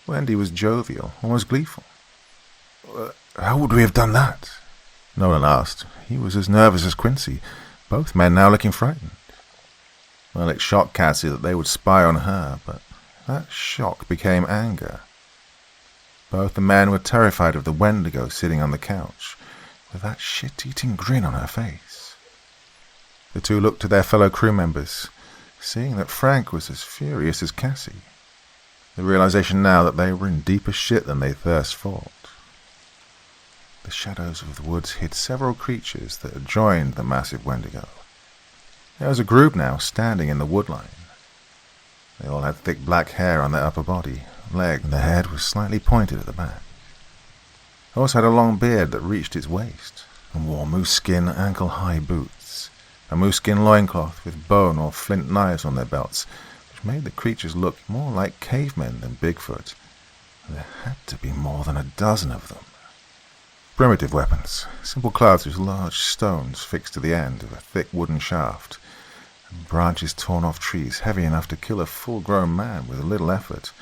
Wendy was jovial, almost gleeful. How would we have done that? Nolan asked. He was as nervous as Quincy, both men now looking frightened. Well, it shocked Cassie that they would spy on her, but that shock became anger. Both the men were terrified of the Wendigo sitting on the couch, with that shit-eating grin on her face. The two looked to their fellow crew members, seeing that Frank was as furious as Cassie. the realization now that they were in deeper shit than they first thought. The shadows of the woods hid several creatures that had joined the massive Wendigo. There was a group now standing in the woodline. They all had thick black hair on their upper body, leg, and the head was slightly pointed at the back. They also had a long beard that reached its waist, and wore moose skin ankle-high boots, a moose skin loincloth with bone or flint knives on their belts, which made the creatures look more like cavemen than Bigfoot. There had to be more than a dozen of them. Primitive weapons, simple clubs with large stones fixed to the end of a thick wooden shaft, and branches torn off trees heavy enough to kill a full-grown man with little effort.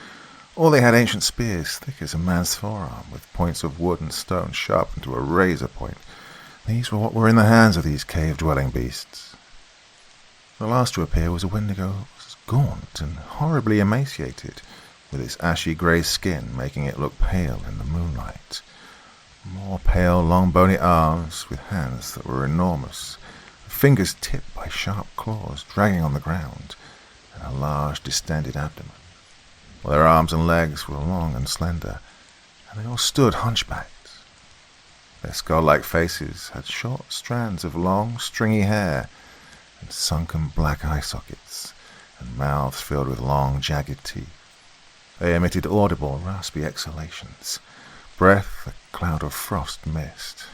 Or they had ancient spears thick as a man's forearm, with points of wood and stone sharpened to a razor point. These were what were in the hands of these cave-dwelling beasts. The last to appear was a Wendigo that was gaunt and horribly emaciated, with its ashy grey skin making it look pale in the moonlight. More pale, long, bony arms with hands that were enormous, fingers tipped by sharp claws dragging on the ground, and a large, distended abdomen. While their arms and legs were long and slender, and they all stood hunchbacked. Their skull-like faces had short strands of long, stringy hair, and sunken black eye sockets, and mouths filled with long, jagged teeth. They emitted audible, raspy exhalations, breath a cloud of frost mist,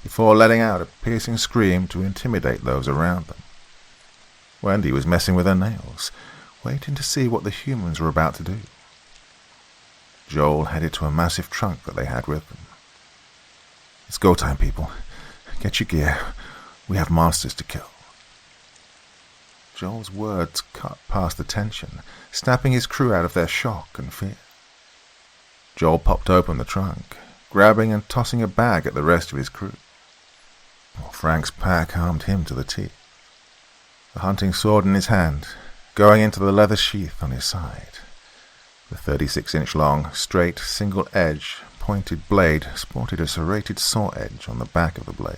before letting out a piercing scream to intimidate those around them. Wendy was messing with her nails, waiting to see what the humans were about to do. Joel headed to a massive trunk that they had with them. "It's go time, people. Get your gear. We have monsters to kill." Joel's words cut past the tension, snapping his crew out of their shock and fear. Joel popped open the trunk, grabbing and tossing a bag at the rest of his crew. Frank's pack armed him to the teeth, the hunting sword in his hand, going into the leather sheath on his side. The 36-inch long, straight, single-edge, pointed blade sported a serrated saw edge on the back of the blade.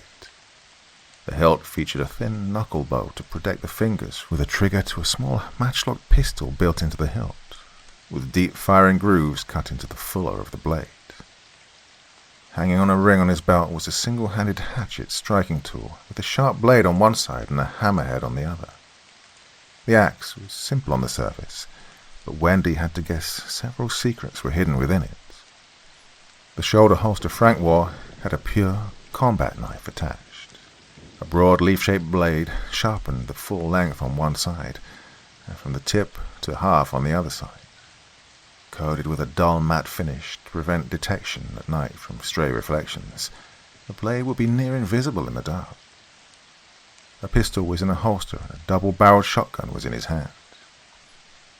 The hilt featured a thin knuckle bow to protect the fingers, with a trigger to a small matchlock pistol built into the hilt, with deep firing grooves cut into the fuller of the blade. Hanging on a ring on his belt was a single-handed hatchet striking tool, with a sharp blade on one side and a hammerhead on the other. The axe was simple on the surface, but Wendy had to guess several secrets were hidden within it. The shoulder holster Frank wore had a pure combat knife attached. A broad leaf-shaped blade sharpened the full length on one side, and from the tip to half on the other side. Coated with a dull matte finish to prevent detection at night from stray reflections, the blade would be near invisible in the dark. A pistol was in a holster and a double-barreled shotgun was in his hand.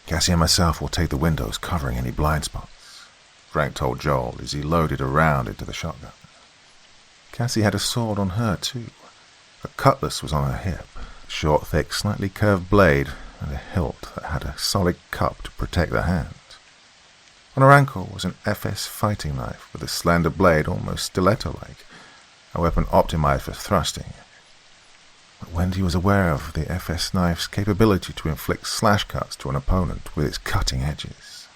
"Cassie and myself will take the windows covering any blind spots," Frank told Joel as he loaded a round into the shotgun. Cassie had a sword on her too. A cutlass was on her hip, a short, thick, slightly curved blade and a hilt that had a solid cup to protect the hand. On her ankle was an FS fighting knife with a slender blade almost stiletto-like, a weapon optimized for thrusting. But Wendy was aware of the FS knife's capability to inflict slash cuts to an opponent with its cutting edges.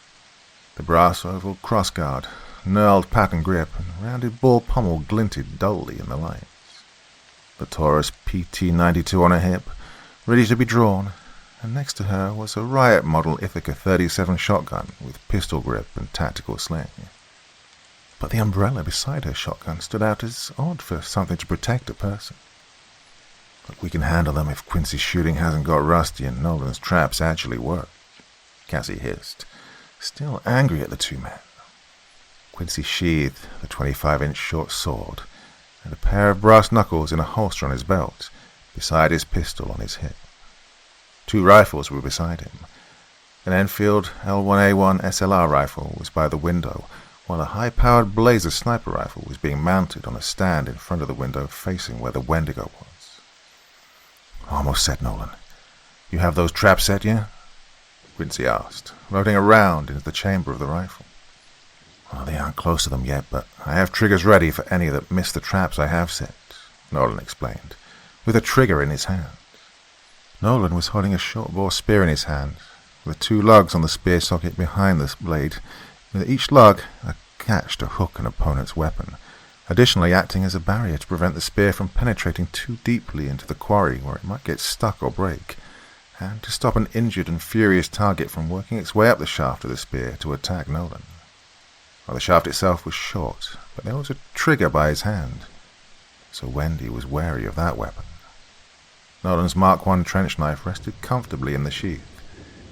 The brass oval crossguard, knurled pattern grip, and rounded bull pommel glinted dully in the lights. The Taurus PT-92 on her hip, ready to be drawn, and next to her was a Riot model Ithaca 37 shotgun with pistol grip and tactical sling. But the umbrella beside her shotgun stood out as odd for something to protect a person. "But we can handle them if Quincy's shooting hasn't got rusty and Nolan's traps actually work," Cassie hissed, still angry at the two men. Quincy sheathed the 25-inch short sword and a pair of brass knuckles in a holster on his belt, beside his pistol on his hip. 2 rifles were beside him. An Enfield L1A1 SLR rifle was by the window, while a high-powered Blazer sniper rifle was being mounted on a stand in front of the window facing where the Wendigo was. "Almost set, Nolan. You have those traps set yet?" Quincy asked, loading a round into the chamber of the rifle. "Well, they aren't close to them yet, but I have triggers ready for any that miss the traps I have set," Nolan explained, with a trigger in his hand. Nolan was holding a short-bore spear in his hand, with 2 lugs on the spear socket behind the blade, with each lug attached to hook an opponent's weapon, additionally acting as a barrier to prevent the spear from penetrating too deeply into the quarry where it might get stuck or break, and to stop an injured and furious target from working its way up the shaft of the spear to attack Nolan. Well, the shaft itself was short, but there was a trigger by his hand, so Wendy was wary of that weapon. Nolan's Mark I trench knife rested comfortably in the sheath,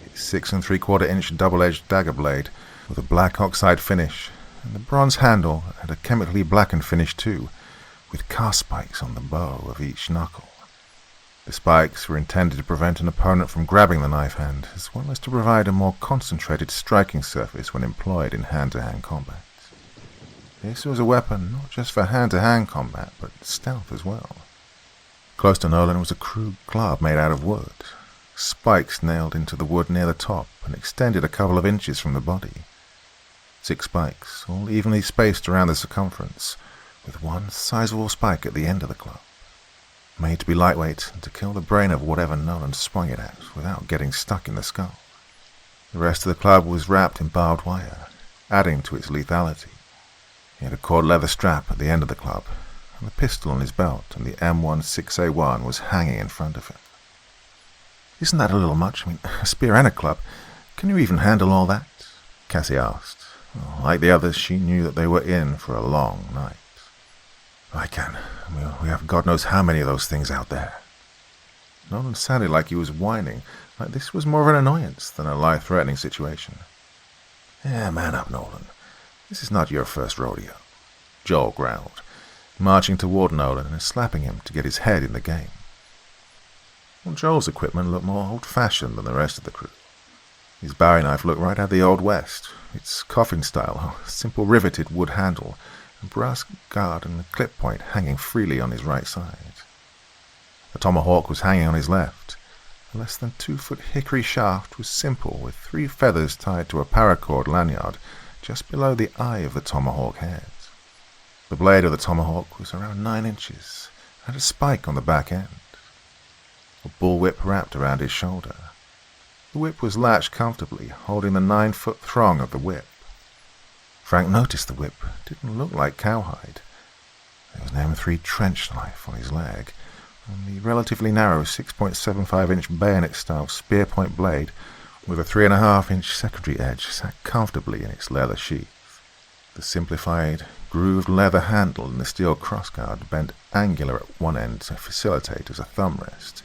its 6 3/4-inch double-edged dagger blade with a black oxide finish, and the bronze handle had a chemically blackened finish too, with cast spikes on the bow of each knuckle. The spikes were intended to prevent an opponent from grabbing the knife hand, as well as to provide a more concentrated striking surface when employed in hand-to-hand combat. This was a weapon not just for hand-to-hand combat, but stealth as well. Close to Nolan was a crude club made out of wood, spikes nailed into the wood near the top and extended a couple of inches from the body. 6 spikes, all evenly spaced around the circumference, with one sizable spike at the end of the club, made to be lightweight and to kill the brain of whatever Nolan swung it at without getting stuck in the skull. The rest of the club was wrapped in barbed wire, adding to its lethality. He had a cord leather strap at the end of the club, and the pistol on his belt and the M16A1 was hanging in front of him. "Isn't that a little much? I mean, a spear and a club. Can you even handle all that?" Cassie asked. Well, like the others, she knew that they were in for a long night. "I can. We have God knows how many of those things out there." Nolan sounded like he was whining, like this was more of an annoyance than a life-threatening situation. "Yeah, man up, Nolan. This is not your first rodeo," Joel growled, marching toward Nolan and slapping him to get his head in the game. Well, Joel's equipment looked more old-fashioned than the rest of the crew. His Bowie knife looked right out of the Old West, its coffin style, a simple riveted wood handle, a brass guard and a clip point hanging freely on his right side. The tomahawk was hanging on his left. The less than 2-foot hickory shaft was simple, with 3 feathers tied to a paracord lanyard just below the eye of the tomahawk head. The blade of the tomahawk was around 9 inches and had a spike on the back end. A bullwhip wrapped around his shoulder. The whip was latched comfortably, holding the 9-foot thong of the whip. Frank noticed the whip didn't look like cowhide. There was an M3 trench knife on his leg, and the relatively narrow 6.75-inch bayonet-style spear-point blade with a 3.5-inch secondary edge sat comfortably in its leather sheath. The simplified, grooved leather handle in the steel crossguard bent angular at one end to facilitate as a thumb rest.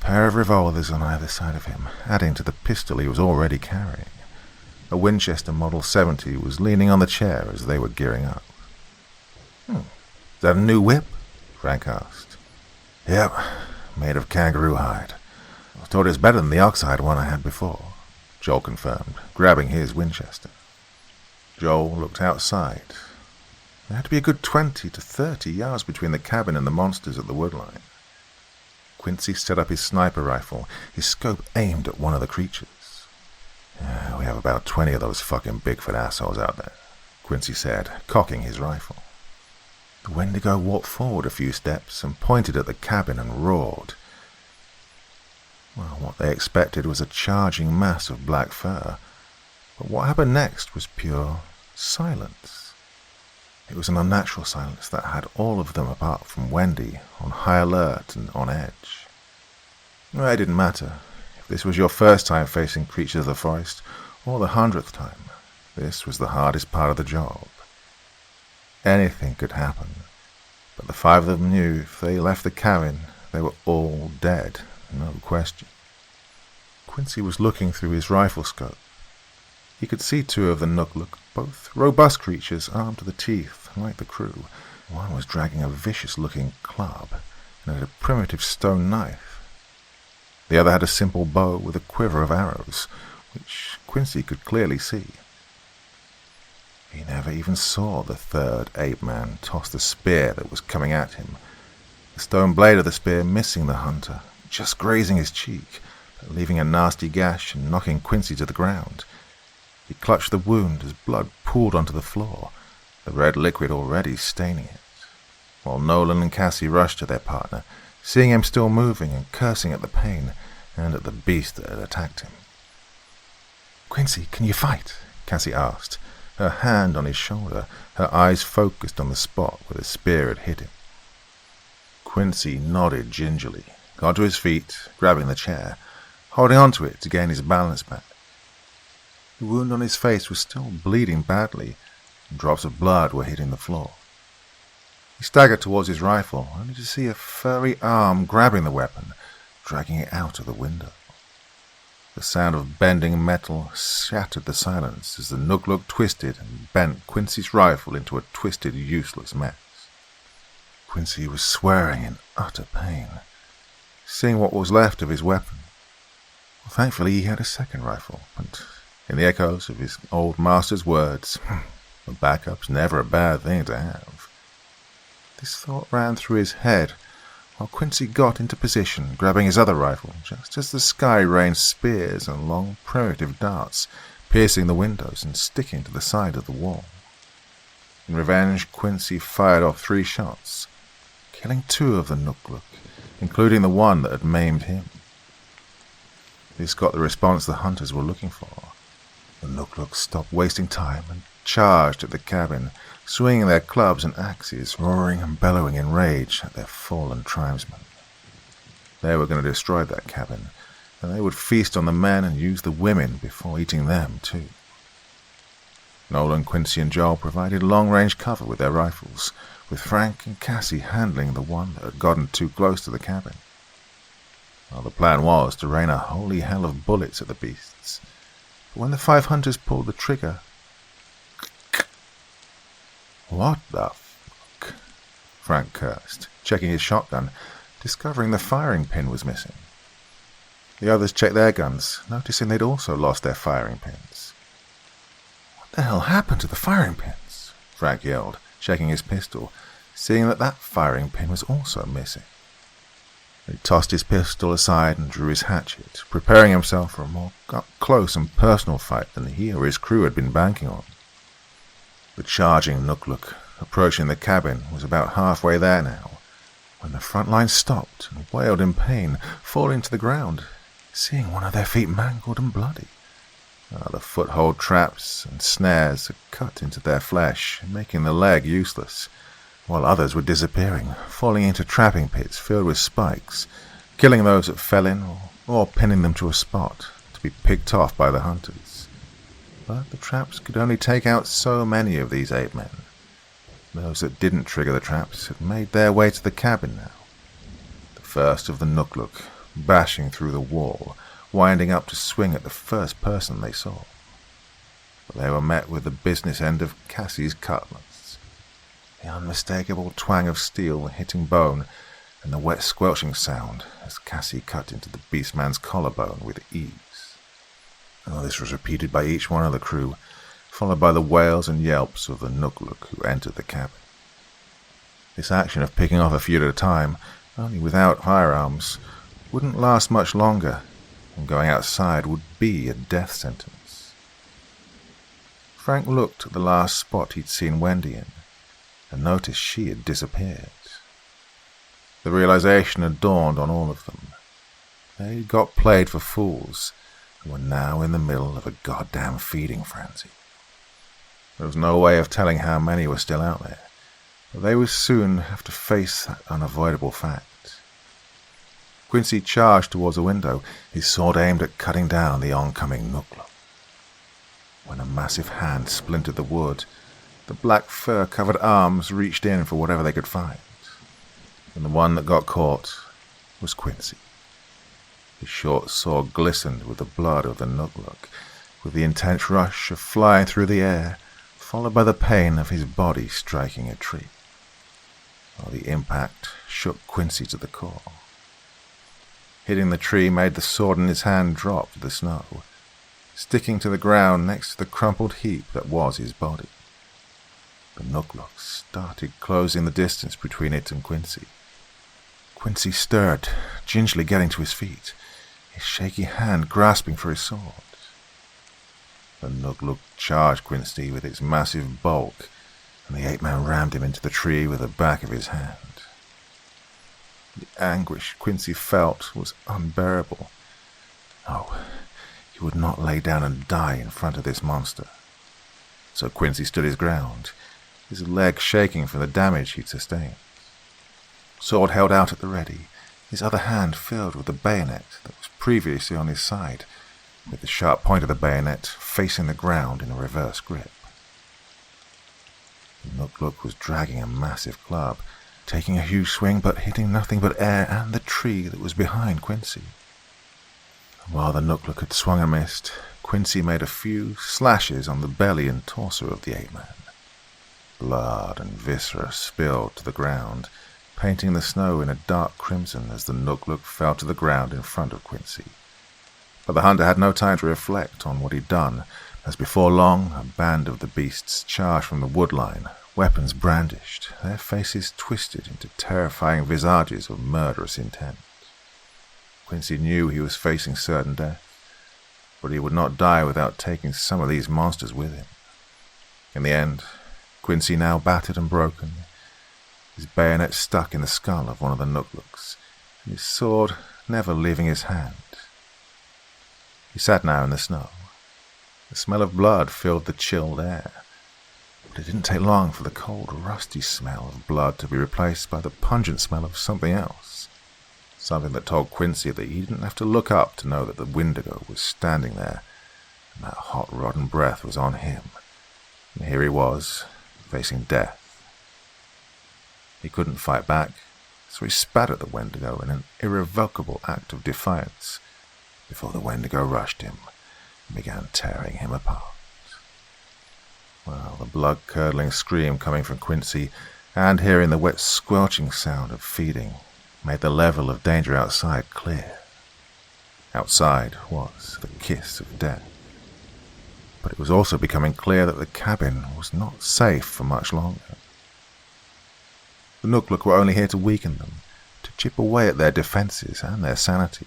A pair of revolvers on either side of him, adding to the pistol he was already carrying. A Winchester Model 70 was leaning on the chair as they were gearing up. "Is that a new whip?" Frank asked. "Yep, made of kangaroo hide. I was told it's better than the oxide one I had before," Joel confirmed, grabbing his Winchester. Joel looked outside. There had to be a good 20 to 30 yards between the cabin and the monsters at the woodline. Quincy set up his sniper rifle, his scope aimed at one of the creatures. "Yeah, we have about 20 of those fucking Bigfoot assholes out there," Quincy said, cocking his rifle. The Wendigo walked forward a few steps and pointed at the cabin and roared. Well, what they expected was a charging mass of black fur, but what happened next was pure silence. It was an unnatural silence that had all of them, apart from Wendy, on high alert and on edge. Well, it didn't matter. If this was your first time facing creatures of the forest, or the 100th time, this was the hardest part of the job. Anything could happen, but the 5 of them knew if they left the cabin, they were all dead, no question. Quincy was looking through his rifle scope. He could see 2 of the Nook-Look, both robust creatures armed to the teeth, like the crew. One was dragging a vicious-looking club and had a primitive stone knife. The other had a simple bow with a quiver of arrows, which Quincy could clearly see. He never even saw the 3rd ape-man toss the spear that was coming at him, the stone blade of the spear missing the hunter, just grazing his cheek, but leaving a nasty gash and knocking Quincy to the ground. He clutched the wound as blood pooled onto the floor, the red liquid already staining it, while Nolan and Cassie rushed to their partner, seeing him still moving and cursing at the pain and at the beast that had attacked him. "Quincy, can you fight?" Cassie asked, her hand on his shoulder, her eyes focused on the spot where the spear had hit him. Quincy nodded gingerly, got to his feet, grabbing the chair, holding onto it to gain his balance back. The wound on his face was still bleeding badly, and drops of blood were hitting the floor. He staggered towards his rifle, only to see a furry arm grabbing the weapon, dragging it out of the window. The sound of bending metal shattered the silence as the Nugluk twisted and bent Quincy's rifle into a twisted, useless mess. Quincy was swearing in utter pain, seeing what was left of his weapon. Well, thankfully he had a second rifle, and in the echoes of his old master's words, a backup's never a bad thing to have. This thought ran through his head while Quincy got into position, grabbing his other rifle, just as the sky rained spears and long primitive darts, piercing the windows and sticking to the side of the wall. In revenge, Quincy fired off 3 shots, killing 2 of the Nugluk, including the one that had maimed him. This got the response the hunters were looking for. The Nugluk stopped wasting time and charged at the cabin, swinging their clubs and axes, roaring and bellowing in rage at their fallen tribesmen. They were going to destroy that cabin, and they would feast on the men and use the women before eating them too. Nolan, Quincy, and Joel provided long-range cover with their rifles, with Frank and Cassie handling the one that had gotten too close to the cabin. Well, the plan was to rain a holy hell of bullets at the beasts, but when the 5 hunters pulled the trigger... "What the fuck?" Frank cursed, checking his shotgun, discovering the firing pin was missing. The others checked their guns, noticing they'd also lost their firing pins. "What the hell happened to the firing pins?" Frank yelled, checking his pistol, seeing that firing pin was also missing. He tossed his pistol aside and drew his hatchet, preparing himself for a more up-close and personal fight than he or his crew had been banking on. The charging Nugluk, approaching the cabin, was about halfway there now, when the front line stopped and wailed in pain, falling to the ground, seeing one of their feet mangled and bloody. The foothold traps and snares had cut into their flesh, making the leg useless, while others were disappearing, falling into trapping pits filled with spikes, killing those that fell in or pinning them to a spot to be picked off by the hunters. But the traps could only take out so many of these ape men. Those that didn't trigger the traps had made their way to the cabin now. The first of the Nugluk, bashing through the wall, winding up to swing at the first person they saw. But they were met with the business end of Cassie's cutlass, the unmistakable twang of steel hitting bone, and the wet squelching sound as Cassie cut into the beastman's collarbone with ease. This was repeated by each one of the crew, followed by the wails and yelps of the Nugluk who entered the cabin. This action of picking off a few at a time, only without firearms, wouldn't last much longer, and going outside would be a death sentence. Frank looked at the last spot he'd seen Wendy in, and noticed she had disappeared. The realization had dawned on all of them. They got played for fools, and were now in the middle of a goddamn feeding frenzy. There was no way of telling how many were still out there, but they would soon have to face that unavoidable fact. Quincy charged towards a window, his sword aimed at cutting down the oncoming Nugluk. When a massive hand splintered the wood, the black fur-covered arms reached in for whatever they could find, and the one that got caught was Quincy. His short sword glistened with the blood of the Nugluk, with the intense rush of flying through the air, followed by the pain of his body striking a tree, while the impact shook Quincy to the core. Hitting the tree made the sword in his hand drop to the snow, sticking to the ground next to the crumpled heap that was his body. The Nugluk started closing the distance between it and Quincy. Quincy stirred, gingerly getting to his feet, his shaky hand grasping for his sword. The Nugluk charged Quincy with its massive bulk, and the ape-man rammed him into the tree with the back of his hand. The anguish Quincy felt was unbearable. No, he He would not lay down and die in front of this monster. So Quincy stood his ground, his leg shaking from the damage he'd sustained. Sword held out at the ready, his other hand filled with the bayonet that was previously on his side, with the sharp point of the bayonet facing the ground in a reverse grip. The Nukluk was dragging a massive club, taking a huge swing but hitting nothing but air and the tree that was behind Quincy. While the Nukluk had swung and missed, Quincy made a few slashes on the belly and torso of the ape-man. Blood and viscera spilled to the ground, painting the snow in a dark crimson as the Nukluk fell to the ground in front of Quincy. But the hunter had no time to reflect on what he'd done, as before long a band of the beasts charged from the woodline, weapons brandished, their faces twisted into terrifying visages of murderous intent. Quincy knew he was facing certain death, but he would not die without taking some of these monsters with him. In the end, Quincy, now battered and broken, his bayonet stuck in the skull of one of the Nukluks, and his sword never leaving his hand. He sat now in the snow. The smell of blood filled the chilled air, but it didn't take long for the cold, rusty smell of blood to be replaced by the pungent smell of something else, something that told Quincy that he didn't have to look up to know that the Wendigo was standing there, and that hot, rotten breath was on him, and here he was, facing death. He couldn't fight back, so he spat at the Wendigo in an irrevocable act of defiance, before the Wendigo rushed him and began tearing him apart. Well, the blood-curdling scream coming from Quincy, and hearing the wet squelching sound of feeding, made the level of danger outside clear. Outside was the kiss of death. But it was also becoming clear that the cabin was not safe for much longer. The Nukluk were only here to weaken them, to chip away at their defenses and their sanity.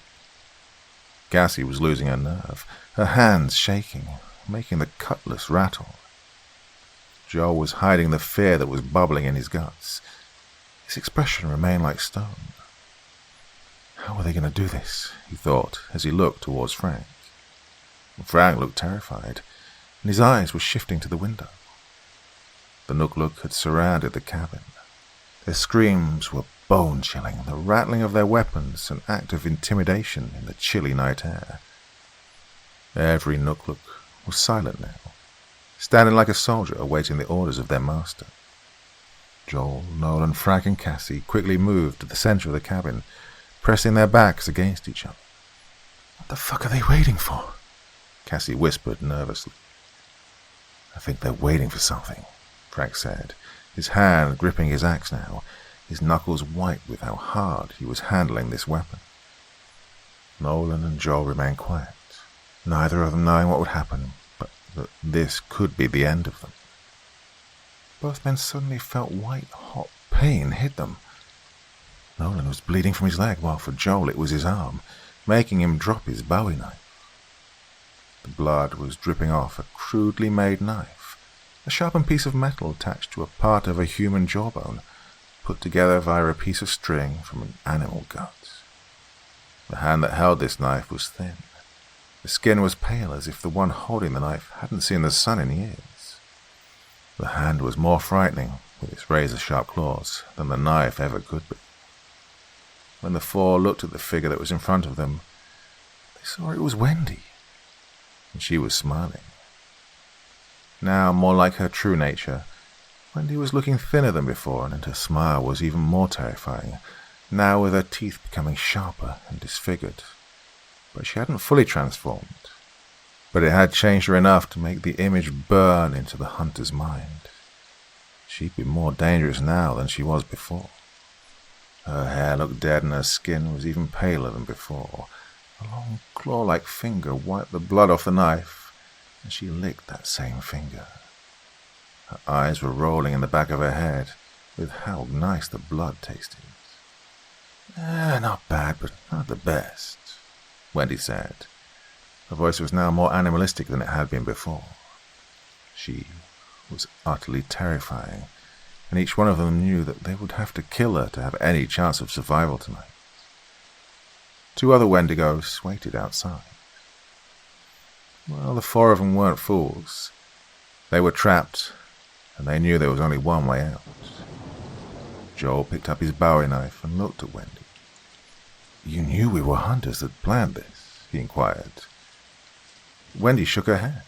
Gussie was losing her nerve, her hands shaking, making the cutlass rattle. Joel was hiding the fear that was bubbling in his guts. His expression remained like stone. How were they going to do this, he thought, as he looked towards Frank. Frank looked terrified, and his eyes were shifting to the window. The Nukluk had surrounded the cabin. Their screams were bone-chilling, the rattling of their weapons an act of intimidation in the chilly night air. Every Nukluk was silent now, standing like a soldier awaiting the orders of their master. Joel, Nolan, Frank and Cassie quickly moved to the center of the cabin, pressing their backs against each other. "What the fuck are they waiting for?" Cassie whispered nervously. "I think they're waiting for something," Frank said, his hand gripping his axe now, his knuckles white with how hard he was handling this weapon. Nolan and Joel remained quiet, neither of them knowing what would happen, but that this could be the end of them. Both men suddenly felt white-hot pain hit them. Nolan was bleeding from his leg, while for Joel it was his arm, making him drop his bowie knife. The blood was dripping off a crudely made knife, a sharpened piece of metal attached to a part of a human jawbone, put together via a piece of string from an animal gut. The hand that held this knife was thin. The skin was pale, as if the one holding the knife hadn't seen the sun in years. The hand was more frightening, with its razor-sharp claws, than the knife ever could be. When the four looked at the figure that was in front of them, they saw it was Wendy, and she was smiling. Now, more like her true nature, Wendy was looking thinner than before, and her smile was even more terrifying, now with her teeth becoming sharper and disfigured. But she hadn't fully transformed, but it had changed her enough to make the image burn into the hunter's mind. She'd be more dangerous now than she was before. Her hair looked dead and her skin was even paler than before. A long claw-like finger wiped the blood off the knife, and she licked that same finger. Her eyes were rolling in the back of her head, with how nice the blood tasted. Not bad, but not the best," Wendy said. Her voice was now more animalistic than it had been before. She was utterly terrifying, and each one of them knew that they would have to kill her to have any chance of survival tonight. Two other Wendigos waited outside. Well, the four of them weren't fools. They were trapped, and they knew there was only one way out. Joel picked up his Bowie knife and looked at Wendy. "You knew we were hunters that planned this?" he inquired. Wendy shook her head.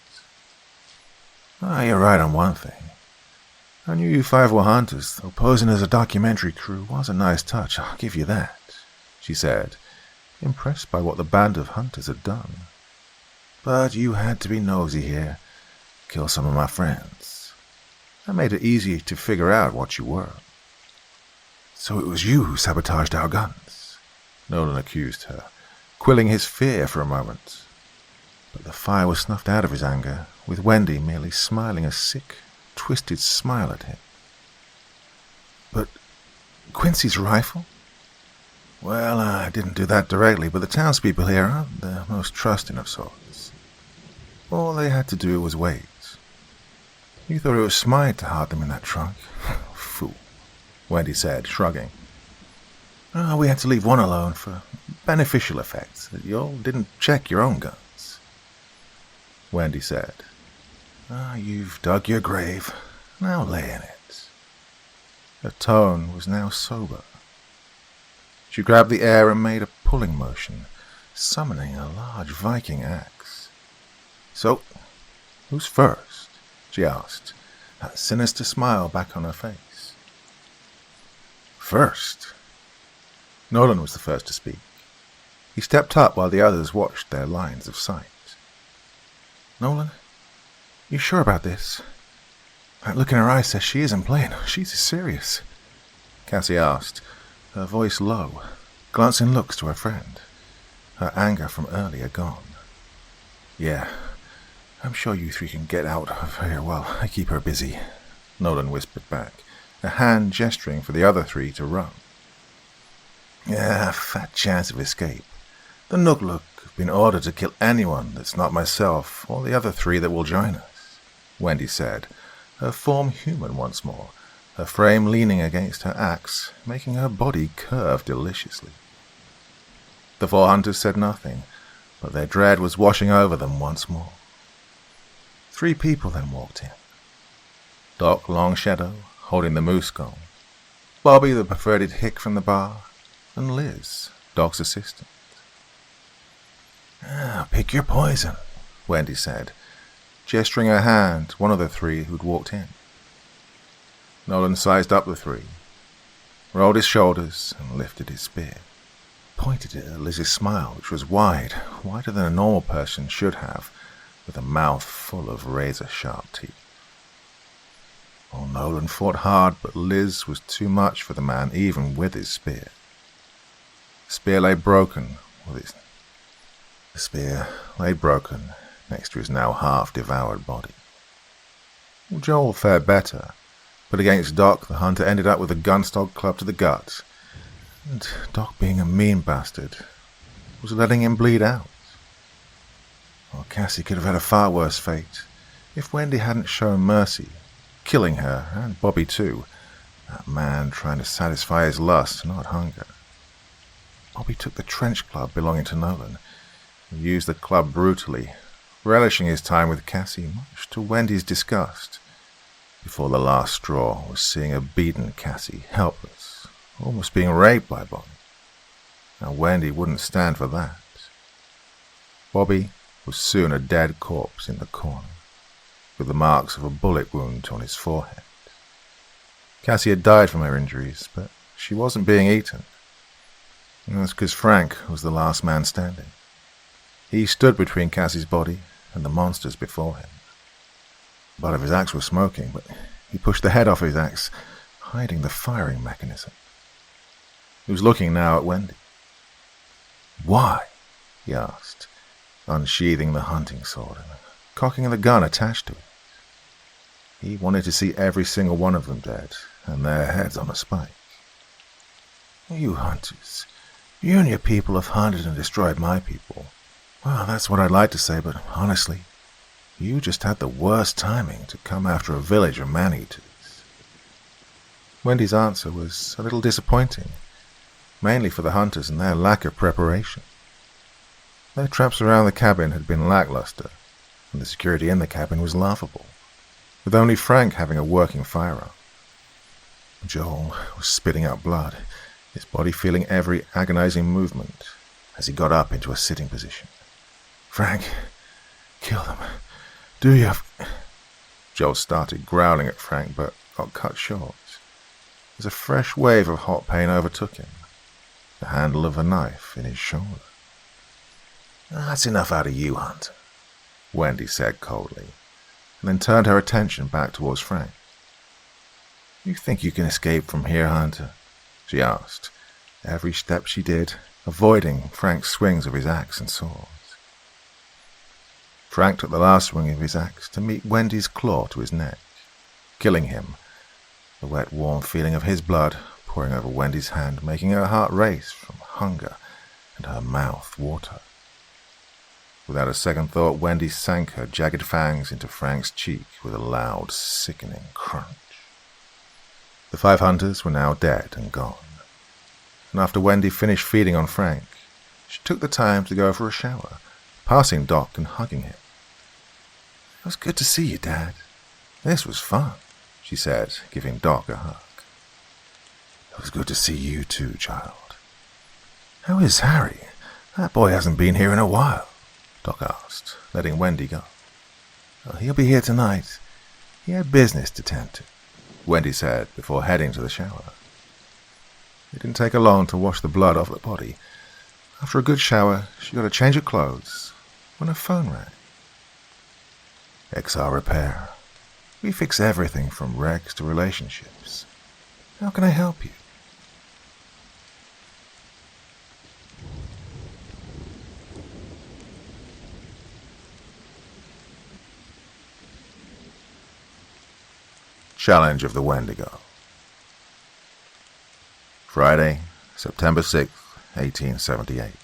You're right on one thing. I knew you five were hunters, though posing as a documentary crew was a nice touch, I'll give you that," she said, impressed by what the band of hunters had done. "But you had to be nosy here, kill some of my friends. That made it easy to figure out what you were." "So it was you who sabotaged our guns," Nolan accused her, quelling his fear for a moment. But the fire was snuffed out of his anger, with Wendy merely smiling a sick, twisted smile at him. "But Quincy's rifle?" "Well, I didn't do that directly, but the townspeople here aren't the most trusting of sorts. All they had to do was wait. You thought it was smart to hide them in that trunk? Fool," Wendy said, shrugging. "We had to leave one alone for beneficial effects, that you all didn't check your own guns," Wendy said. "You've dug your grave. Now lay in it." Her tone was now sober. She grabbed the air and made a pulling motion, summoning a large Viking axe. "So, who's first?" she asked, that sinister smile back on her face. "First?" Nolan was the first to speak. He stepped up while the others watched their lines of sight. "Nolan, you sure about this? That look in her eyes says she isn't playing. She's serious," Cassie asked, her voice low, glancing looks to her friend, her anger from earlier gone. "Yeah, I'm sure you three can get out of here while I keep her busy," Nolan whispered back, a hand gesturing for the other three to run. "Yeah, fat chance of escape. The Nook have been ordered to kill anyone that's not myself or the other three that will join us," Wendy said, her form human once more, her frame leaning against her axe, making her body curve deliciously. The four hunters said nothing, but their dread was washing over them once more. 3 people then walked in. Doc Longshadow, holding the moose skull, Bobby, the perverted hick from the bar, and Liz, Doc's assistant. "Pick your poison," Wendy said, gesturing her hand to one of the 3 who'd walked in. Nolan sized up the 3, rolled his shoulders, and lifted his spear, pointed it at Liz's smile, which was wider than a normal person should have, with a mouth full of razor-sharp teeth. Nolan fought hard, but Liz was too much for the man, even with his spear. The spear lay broken next to his now half-devoured body. Joel fared better, but against Doc, the hunter ended up with a gunstock club to the gut, and Doc, being a mean bastard, was letting him bleed out. Cassie could have had a far worse fate if Wendy hadn't shown mercy, killing her, and Bobby too, that man trying to satisfy his lust, not hunger. Bobby took the trench club belonging to Nolan and used the club brutally, relishing his time with Cassie, much to Wendy's disgust, before the last straw was seeing a beaten Cassie, helpless, almost being raped by Bobby. Now Wendy wouldn't stand for that. Bobby was soon a dead corpse in the corner, with the marks of a bullet wound on his forehead. Cassie had died from her injuries, but she wasn't being eaten. And that's because Frank was the last man standing. He stood between Cassie's body and the monsters before him. The butt of his axe was smoking, but he pushed the head off his axe, hiding the firing mechanism. He was looking now at Wendy. "Why?" he asked, unsheathing the hunting sword and cocking the gun attached to it. He wanted to see every single one of them dead, and their heads on a spike. "You hunters, you and your people have hunted and destroyed my people. Well, that's what I'd like to say, but honestly, you just had the worst timing to come after a village of man-eaters." Wendy's answer was a little disappointing, mainly for the hunters and their lack of preparation. Their traps around the cabin had been lackluster, and the security in the cabin was laughable, with only Frank having a working firearm. Joel was spitting out blood, his body feeling every agonizing movement as he got up into a sitting position. "Frank, kill them. Do you?" Joel started growling at Frank, but got cut short as a fresh wave of hot pain overtook him, the handle of a knife in his shoulder. "That's enough out of you, Hunter," Wendy said coldly, and then turned her attention back towards Frank. "You think you can escape from here, Hunter?" she asked, every step she did avoiding Frank's swings of his axe and swords. Frank took the last swing of his axe to meet Wendy's claw to his neck, killing him, the wet, warm feeling of his blood pouring over Wendy's hand, making her heart race from hunger and her mouth water. Without a second thought, Wendy sank her jagged fangs into Frank's cheek with a loud, sickening crunch. The 5 hunters were now dead and gone, and after Wendy finished feeding on Frank, she took the time to go for a shower, passing Doc and hugging him. "It was good to see you, Dad. This was fun," she said, giving Doc a hug. "It was good to see you too, child. How is Harry? That boy hasn't been here in a while," Doc asked, letting Wendy go. "Well, he'll be here tonight. He had business to tend to," Wendy said before heading to the shower. It didn't take her long to wash the blood off the body. After a good shower, she got a change of clothes when her phone rang. "Exile Repair. We fix everything from wrecks to relationships. How can I help you?" Challenge of the Wendigo. Friday, September 6th, 1878.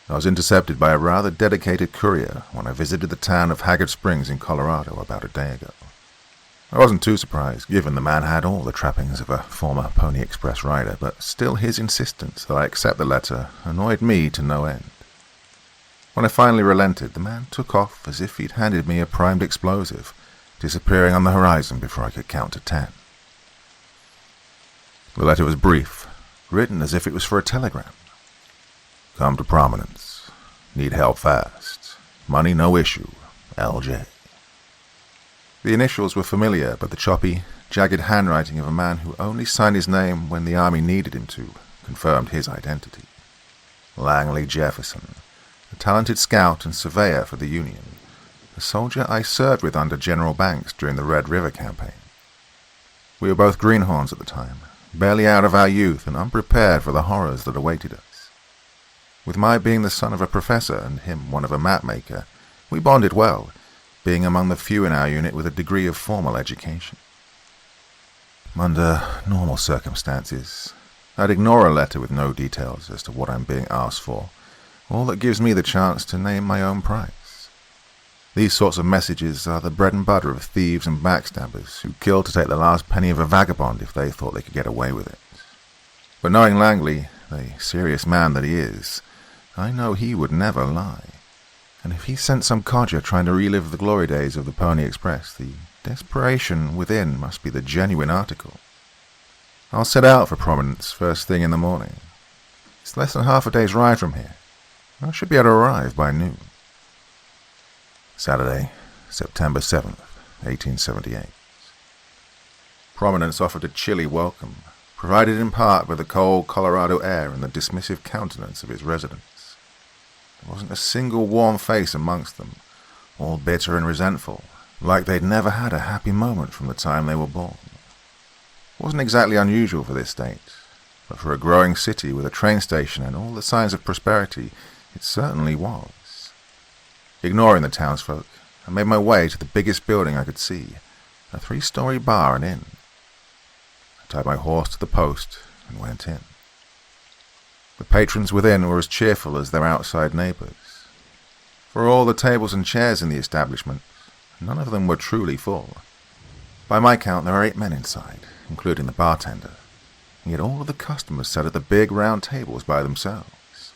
I was intercepted by a rather dedicated courier when I visited the town of Haggard Springs in Colorado about a day ago. I wasn't too surprised, given the man had all the trappings of a former Pony Express rider, but still his insistence that I accept the letter annoyed me to no end. When I finally relented, the man took off as if he'd handed me a primed explosive, disappearing on the horizon before I could count to 10. The letter was brief, written as if it was for a telegram. "Come to prominence. Need help fast. Money no issue. LJ." The initials were familiar, but the choppy, jagged handwriting of a man who only signed his name when the army needed him to confirmed his identity. Langley Jefferson, a talented scout and surveyor for the Union, a soldier I served with under General Banks during the Red River campaign. We were both greenhorns at the time, barely out of our youth and unprepared for the horrors that awaited us. With my being the son of a professor and him one of a mapmaker, we bonded well, being among the few in our unit with a degree of formal education. Under normal circumstances, I'd ignore a letter with no details as to what I'm being asked for, all that gives me the chance to name my own price. These sorts of messages are the bread and butter of thieves and backstabbers who kill to take the last penny of a vagabond if they thought they could get away with it. But knowing Langley, the serious man that he is, I know he would never lie. And if he sent some codger trying to relive the glory days of the Pony Express, the desperation within must be the genuine article. I'll set out for Prominence first thing in the morning. It's less than half a day's ride from here. I should be able to arrive by noon. Saturday, September 7th, 1878. Prominence offered a chilly welcome, provided in part by the cold Colorado air and the dismissive countenance of its residents. There wasn't a single warm face amongst them, all bitter and resentful, like they'd never had a happy moment from the time they were born. It wasn't exactly unusual for this state, but for a growing city with a train station and all the signs of prosperity, it certainly was. Ignoring the townsfolk, I made my way to the biggest building I could see, a 3-story bar and inn. I tied my horse to the post and went in. The patrons within were as cheerful as their outside neighbours. For all the tables and chairs in the establishment, none of them were truly full. By my count, there were 8 men inside, including the bartender, and yet all of the customers sat at the big round tables by themselves.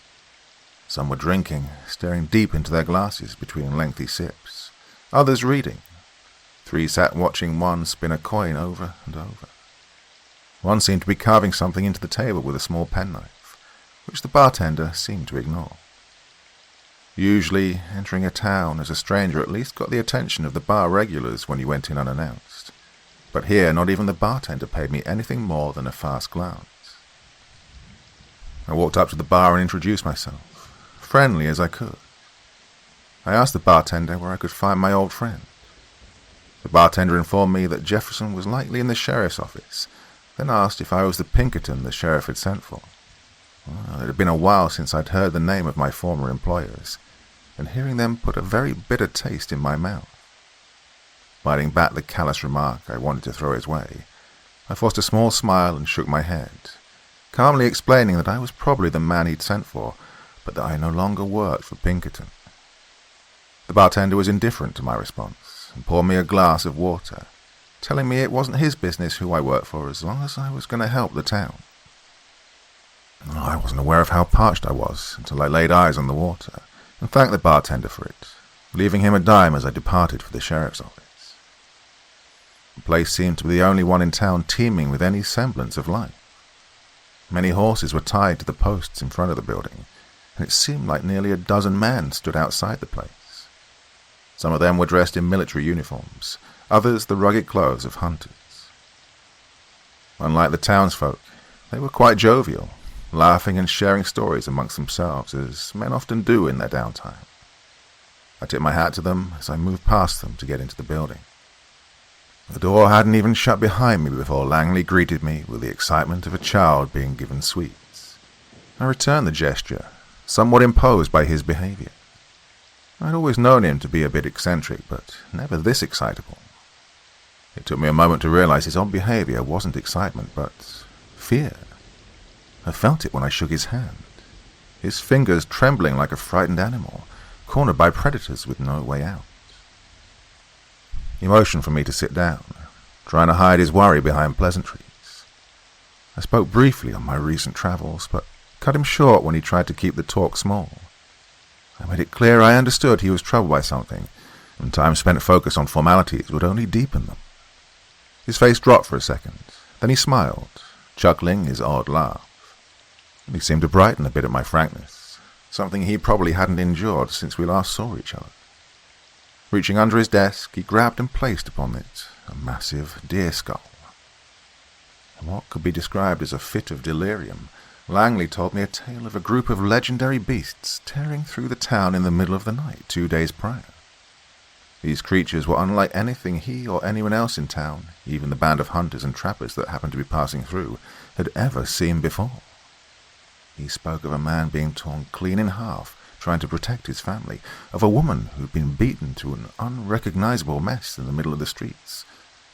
Some were drinking, staring deep into their glasses between lengthy sips. Others reading. 3 sat watching one spin a coin over and over. One seemed to be carving something into the table with a small penknife, which the bartender seemed to ignore. Usually, entering a town as a stranger at least got the attention of the bar regulars when you went in unannounced. But here, not even the bartender paid me anything more than a fast glance. I walked up to the bar and introduced myself, friendly as I could. I asked the bartender where I could find my old friend. The bartender informed me that Jefferson was likely in the sheriff's office, then asked if I was the Pinkerton the sheriff had sent for. Well, it had been a while since I'd heard the name of my former employers, and hearing them put a very bitter taste in my mouth. Biting back the callous remark I wanted to throw his way, I forced a small smile and shook my head, calmly explaining that I was probably the man he'd sent for, but that I no longer worked for Pinkerton. The bartender was indifferent to my response and poured me a glass of water, telling me it wasn't his business who I worked for as long as I was going to help the town. I wasn't aware of how parched I was until I laid eyes on the water and thanked the bartender for it, leaving him a dime as I departed for the sheriff's office. The place seemed to be the only one in town teeming with any semblance of life. Many horses were tied to the posts in front of the building, and it seemed like nearly a dozen men stood outside the place. Some of them were dressed in military uniforms, others the rugged clothes of hunters. Unlike the townsfolk, they were quite jovial, laughing and sharing stories amongst themselves, as men often do in their downtime. I tipped my hat to them as I moved past them to get into the building. The door hadn't even shut behind me before Langley greeted me with the excitement of a child being given sweets. I returned the gesture, somewhat imposed by his behavior. I'd always known him to be a bit eccentric, but never this excitable. It took me a moment to realize his odd behavior wasn't excitement, but fear. I felt it when I shook his hand, his fingers trembling like a frightened animal, cornered by predators with no way out. He motioned for me to sit down, trying to hide his worry behind pleasantries. I spoke briefly on my recent travels, but cut him short when he tried to keep the talk small. I made it clear I understood he was troubled by something, and time spent focused on formalities would only deepen them. His face dropped for a second, then he smiled, chuckling his odd laugh. He seemed to brighten a bit at my frankness, something he probably hadn't endured since we last saw each other. Reaching under his desk, he grabbed and placed upon it a massive deer skull. In what could be described as a fit of delirium, Langley told me a tale of a group of legendary beasts tearing through the town in the middle of the night 2 days prior. These creatures were unlike anything he or anyone else in town, even the band of hunters and trappers that happened to be passing through, had ever seen before. He spoke of a man being torn clean in half, trying to protect his family, of a woman who'd been beaten to an unrecognizable mess in the middle of the streets,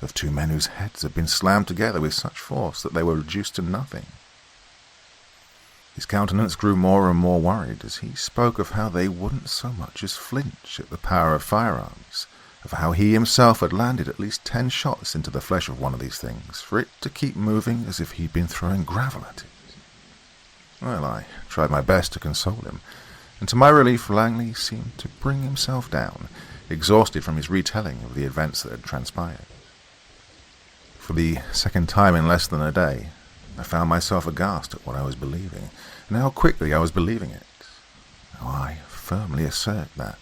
of 2 men whose heads had been slammed together with such force that they were reduced to nothing. His countenance grew more and more worried as he spoke of how they wouldn't so much as flinch at the power of firearms, of how he himself had landed at least 10 shots into the flesh of one of these things, for it to keep moving as if he'd been throwing gravel at it. Well, I tried my best to console him, and to my relief Langley seemed to bring himself down, exhausted from his retelling of the events that had transpired. For the second time in less than a day, I found myself aghast at what I was believing, and how quickly I was believing it. Now, I firmly assert that,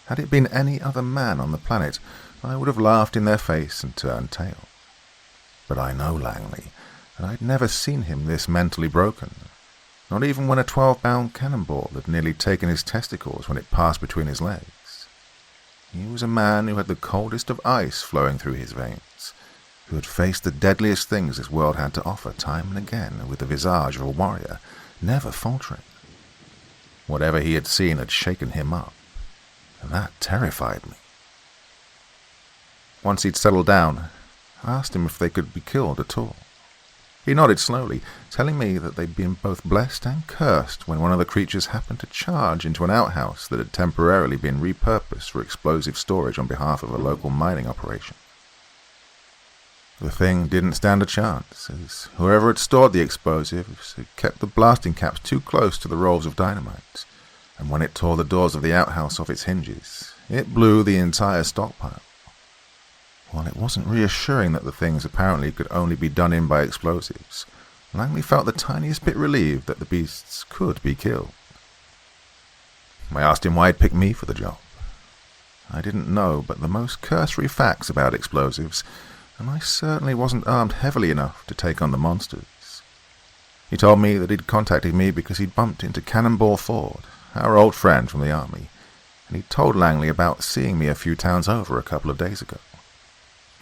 had it been any other man on the planet, I would have laughed in their face and turned tail. But I know Langley, and I'd never seen him this mentally broken, not even when a 12-pound cannonball had nearly taken his testicles when it passed between his legs. He was a man who had the coldest of ice flowing through his veins, who had faced the deadliest things this world had to offer time and again with the visage of a warrior, never faltering. Whatever he had seen had shaken him up, and that terrified me. Once he'd settled down, I asked him if they could be killed at all. He nodded slowly, telling me that they'd been both blessed and cursed when one of the creatures happened to charge into an outhouse that had temporarily been repurposed for explosive storage on behalf of a local mining operation. The thing didn't stand a chance, as whoever had stored the explosives had kept the blasting caps too close to the rolls of dynamite, and when it tore the doors of the outhouse off its hinges, it blew the entire stockpile. While it wasn't reassuring that the things apparently could only be done in by explosives, Langley felt the tiniest bit relieved that the beasts could be killed. I asked him why he'd picked me for the job. I didn't know but the most cursory facts about explosives, and I certainly wasn't armed heavily enough to take on the monsters. He told me that he'd contacted me because he'd bumped into Cannonball Ford, our old friend from the army, and he'd told Langley about seeing me a few towns over a couple of days ago.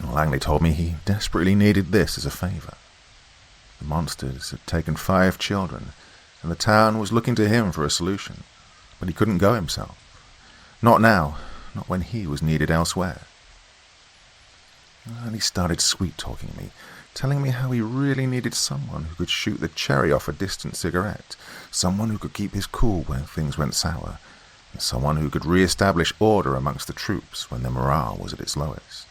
Langley told me he desperately needed this as a favor. The monsters had taken 5 children, and the town was looking to him for a solution, but he couldn't go himself. Not now, not when he was needed elsewhere. And he started sweet-talking me, telling me how he really needed someone who could shoot the cherry off a distant cigarette, someone who could keep his cool when things went sour, and someone who could re-establish order amongst the troops when their morale was at its lowest.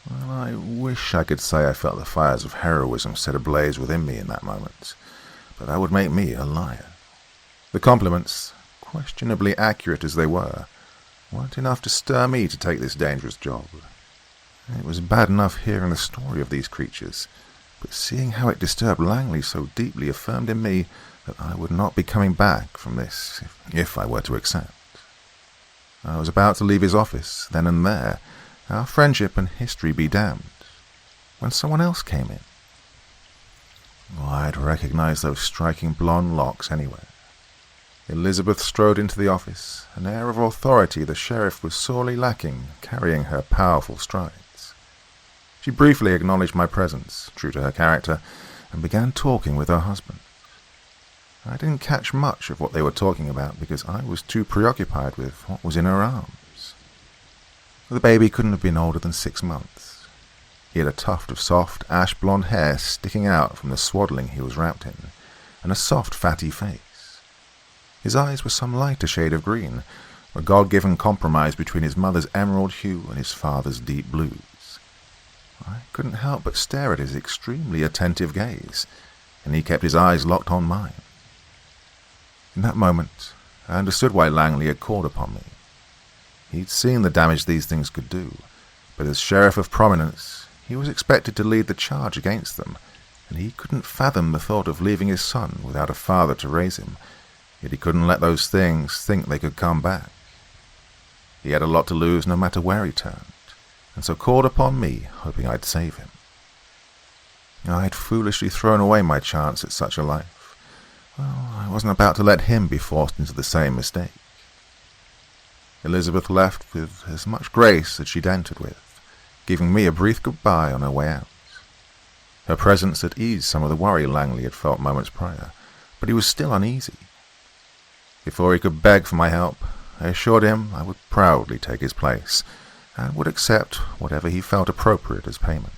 Well, I wish I could say I felt the fires of heroism set ablaze within me in that moment, but that would make me a liar. The compliments, questionably accurate as they were, weren't enough to stir me to take this dangerous job. It was bad enough hearing the story of these creatures, but seeing how it disturbed Langley so deeply affirmed in me that I would not be coming back from this if I were to accept. I was about to leave his office, then and there, our friendship and history be damned, when someone else came in. I'd recognized those striking blonde locks anywhere. Elizabeth strode into the office, an air of authority the sheriff was sorely lacking, carrying her powerful strides. She briefly acknowledged my presence, true to her character, and began talking with her husband. I didn't catch much of what they were talking about because I was too preoccupied with what was in her arms. The baby couldn't have been older than 6 months. He had a tuft of soft, ash-blonde hair sticking out from the swaddling he was wrapped in, and a soft, fatty face. His eyes were some lighter shade of green, a God-given compromise between his mother's emerald hue and his father's deep blues. I couldn't help but stare at his extremely attentive gaze, and he kept his eyes locked on mine. In that moment, I understood why Langley had called upon me. He'd seen the damage these things could do, but as sheriff of prominence, he was expected to lead the charge against them, and he couldn't fathom the thought of leaving his son without a father to raise him, yet he couldn't let those things think they could come back. He had a lot to lose no matter where he turned, and so called upon me, hoping I'd save him. I'd foolishly thrown away my chance at such a life. Well, I wasn't about to let him be forced into the same mistake. Elizabeth left with as much grace as she'd entered with, giving me a brief goodbye on her way out. Her presence had eased some of the worry Langley had felt moments prior, but he was still uneasy. Before he could beg for my help, I assured him I would proudly take his place, and would accept whatever he felt appropriate as payment.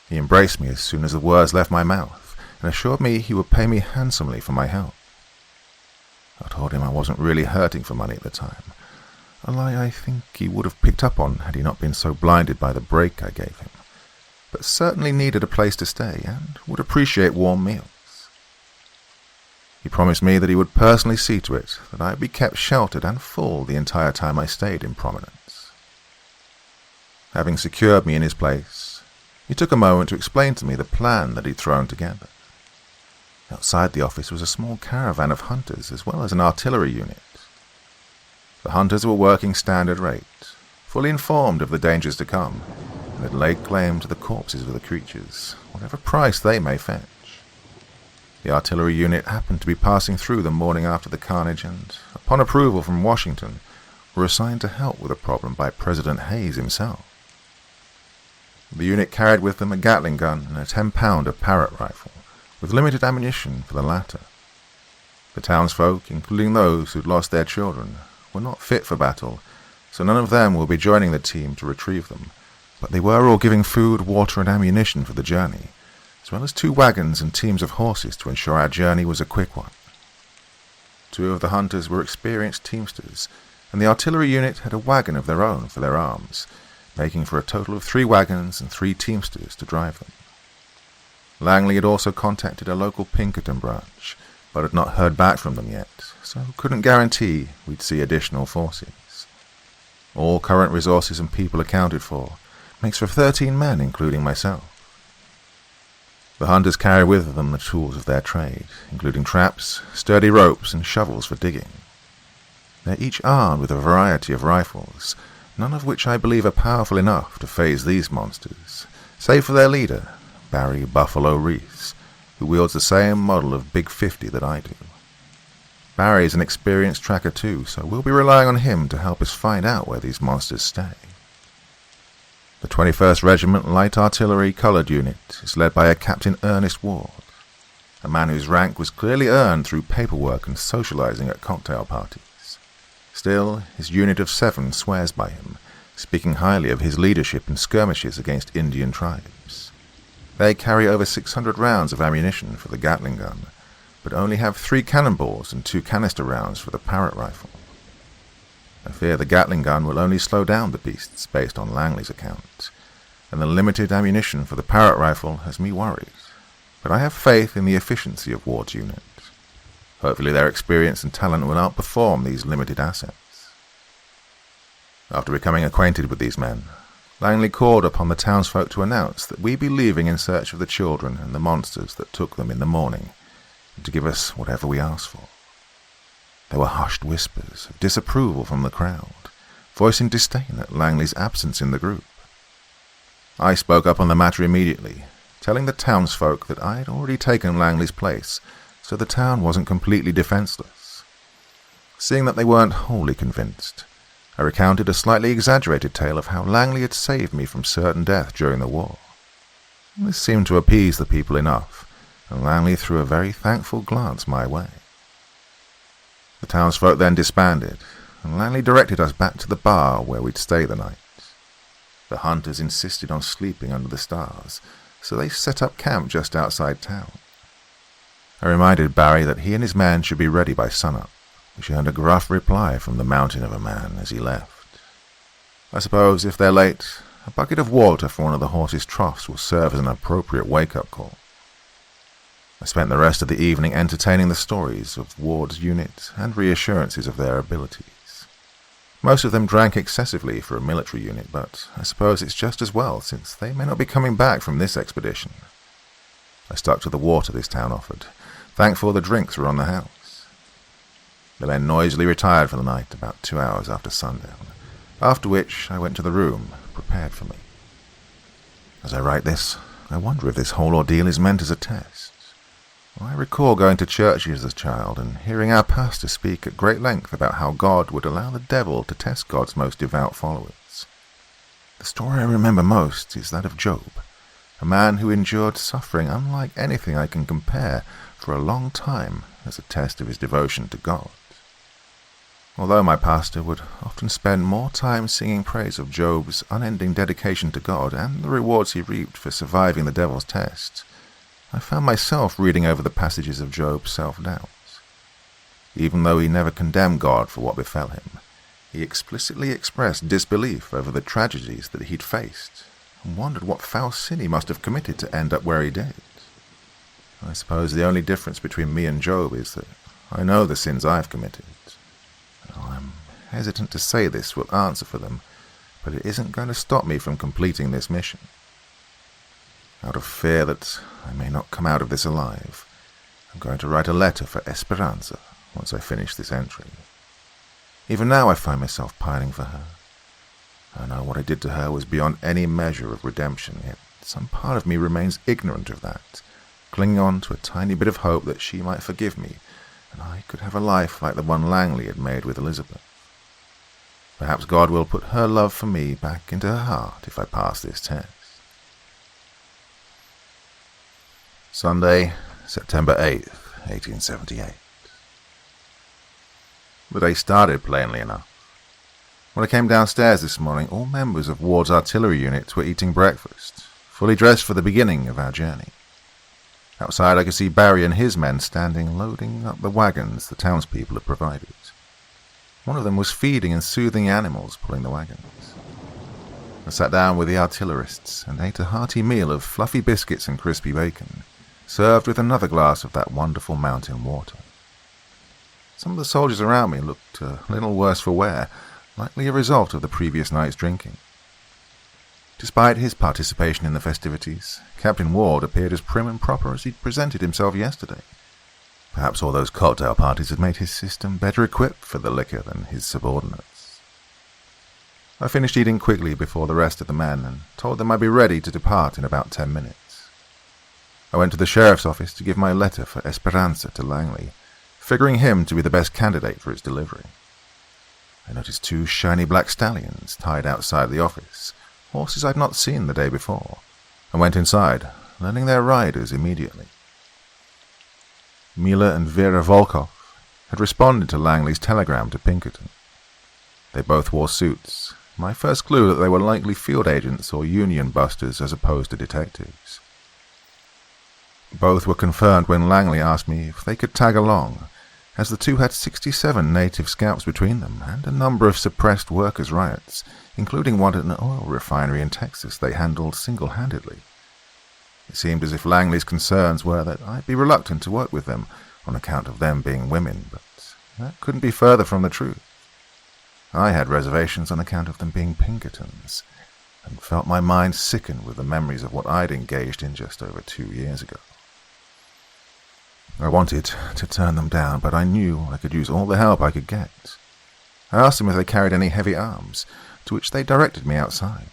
He embraced me as soon as the words left my mouth, and assured me he would pay me handsomely for my help. I told him I wasn't really hurting for money at the time, a lie I think he would have picked up on had he not been so blinded by the break I gave him, but certainly needed a place to stay and would appreciate warm meals. He promised me that he would personally see to it that I would be kept sheltered and full the entire time I stayed in Prominence. Having secured me in his place, he took a moment to explain to me the plan that he'd thrown together. Outside the office was a small caravan of hunters as well as an artillery unit. The hunters were working standard rate, fully informed of the dangers to come, and had laid claim to the corpses of the creatures, whatever price they may fetch. The artillery unit happened to be passing through the morning after the carnage and, upon approval from Washington, were assigned to help with the problem by President Hayes himself. The unit carried with them a Gatling gun and a 10-pounder Parrott rifle, with limited ammunition for the latter. The townsfolk, including those who'd lost their children, were not fit for battle, so none of them will be joining the team to retrieve them, but they were all giving food, water, and ammunition for the journey, as well as 2 wagons and teams of horses to ensure our journey was a quick one. 2 of the hunters were experienced teamsters, and the artillery unit had a wagon of their own for their arms, making for a total of 3 wagons and 3 teamsters to drive them. Langley had also contacted a local Pinkerton branch, but had not heard back from them yet, so couldn't guarantee we'd see additional forces. All current resources and people accounted for, makes for 13 men, including myself. The hunters carry with them the tools of their trade, including traps, sturdy ropes, and shovels for digging. They're each armed with a variety of rifles, none of which I believe are powerful enough to phase these monsters, save for their leader, Barry Buffalo Reese, who wields the same model of Big 50 that I do. Barry's an experienced tracker too, so we'll be relying on him to help us find out where these monsters stay. The 21st Regiment Light Artillery Coloured Unit is led by a Captain Ernest Ward, a man whose rank was clearly earned through paperwork and socializing at cocktail parties. Still, his unit of 7 swears by him, speaking highly of his leadership in skirmishes against Indian tribes. They carry over 600 rounds of ammunition for the Gatling gun, but only have 3 cannonballs and 2 canister rounds for the Parrott rifle. I fear the Gatling gun will only slow down the beasts based on Langley's account, and the limited ammunition for the Parrott rifle has me worried, but I have faith in the efficiency of Ward's unit. Hopefully their experience and talent will outperform these limited assets. After becoming acquainted with these men, Langley called upon the townsfolk to announce that we be leaving in search of the children and the monsters that took them in the morning, and to give us whatever we asked for. There were hushed whispers of disapproval from the crowd, voicing disdain at Langley's absence in the group. I spoke up on the matter immediately, telling the townsfolk that I had already taken Langley's place, so the town wasn't completely defenseless. Seeing that they weren't wholly convinced, I recounted a slightly exaggerated tale of how Langley had saved me from certain death during the war. This seemed to appease the people enough, and Langley threw a very thankful glance my way. The townsfolk then disbanded, and Langley directed us back to the bar where we'd stay the night. The hunters insisted on sleeping under the stars, so they set up camp just outside town. I reminded Barry that he and his men should be ready by sunup, which earned a gruff reply from the mountain of a man as he left. I suppose if they're late, a bucket of water for one of the horses' troughs will serve as an appropriate wake-up call. I spent the rest of the evening entertaining the stories of Ward's unit and reassurances of their abilities. Most of them drank excessively for a military unit, but I suppose it's just as well, since they may not be coming back from this expedition. I stuck to the water this town offered, thankful the drinks were on the house. The men noisily retired for the night about 2 hours after sundown, after which I went to the room prepared for me. As I write this, I wonder if this whole ordeal is meant as a test. I recall going to church as a child and hearing our pastor speak at great length about how God would allow the devil to test God's most devout followers. The story I remember most is that of Job, a man who endured suffering unlike anything I can compare for a long time as a test of his devotion to God. Although my pastor would often spend more time singing praise of Job's unending dedication to God and the rewards he reaped for surviving the devil's test, I found myself reading over the passages of Job's self-doubts. Even though he never condemned God for what befell him, he explicitly expressed disbelief over the tragedies that he'd faced, and wondered what foul sin he must have committed to end up where he did. I suppose the only difference between me and Job is that I know the sins I've committed. I'm hesitant to say this will answer for them, but it isn't going to stop me from completing this mission. Out of fear that I may not come out of this alive, I'm going to write a letter for Esperanza once I finish this entry. Even now I find myself pining for her. I know what I did to her was beyond any measure of redemption, yet some part of me remains ignorant of that, clinging on to a tiny bit of hope that she might forgive me, and I could have a life like the one Langley had made with Elizabeth. Perhaps God will put her love for me back into her heart if I pass this test. Sunday, September 8th, 1878. The day started plainly enough. When I came downstairs this morning, all members of Ward's artillery unit were eating breakfast, fully dressed for the beginning of our journey. Outside I could see Barry and his men standing loading up the wagons the townspeople had provided. One of them was feeding and soothing animals pulling the wagons. I sat down with the artillerists and ate a hearty meal of fluffy biscuits and crispy bacon, served with another glass of that wonderful mountain water. Some of the soldiers around me looked a little worse for wear, likely a result of the previous night's drinking. Despite his participation in the festivities, Captain Ward appeared as prim and proper as he'd presented himself yesterday. Perhaps all those cocktail parties had made his system better equipped for the liquor than his subordinates. I finished eating quickly before the rest of the men and told them I'd be ready to depart in about 10 minutes. I went to the sheriff's office to give my letter for Esperanza to Langley, figuring him to be the best candidate for its delivery. I noticed 2 shiny black stallions tied outside the office, horses I'd not seen the day before, and went inside, learning their riders immediately. Mila and Vera Volkov had responded to Langley's telegram to Pinkerton. They both wore suits, my first clue that they were likely field agents or union busters as opposed to detectives. Both were confirmed when Langley asked me if they could tag along, as the two had 67 native scalps between them and a number of suppressed workers' riots, including one at an oil refinery in Texas they handled single-handedly. It seemed as if Langley's concerns were that I'd be reluctant to work with them on account of them being women, but that couldn't be further from the truth. I had reservations on account of them being Pinkertons, and felt my mind sicken with the memories of what I'd engaged in just over 2 years ago. I wanted to turn them down, but I knew I could use all the help I could get. I asked them if they carried any heavy arms, to which they directed me outside.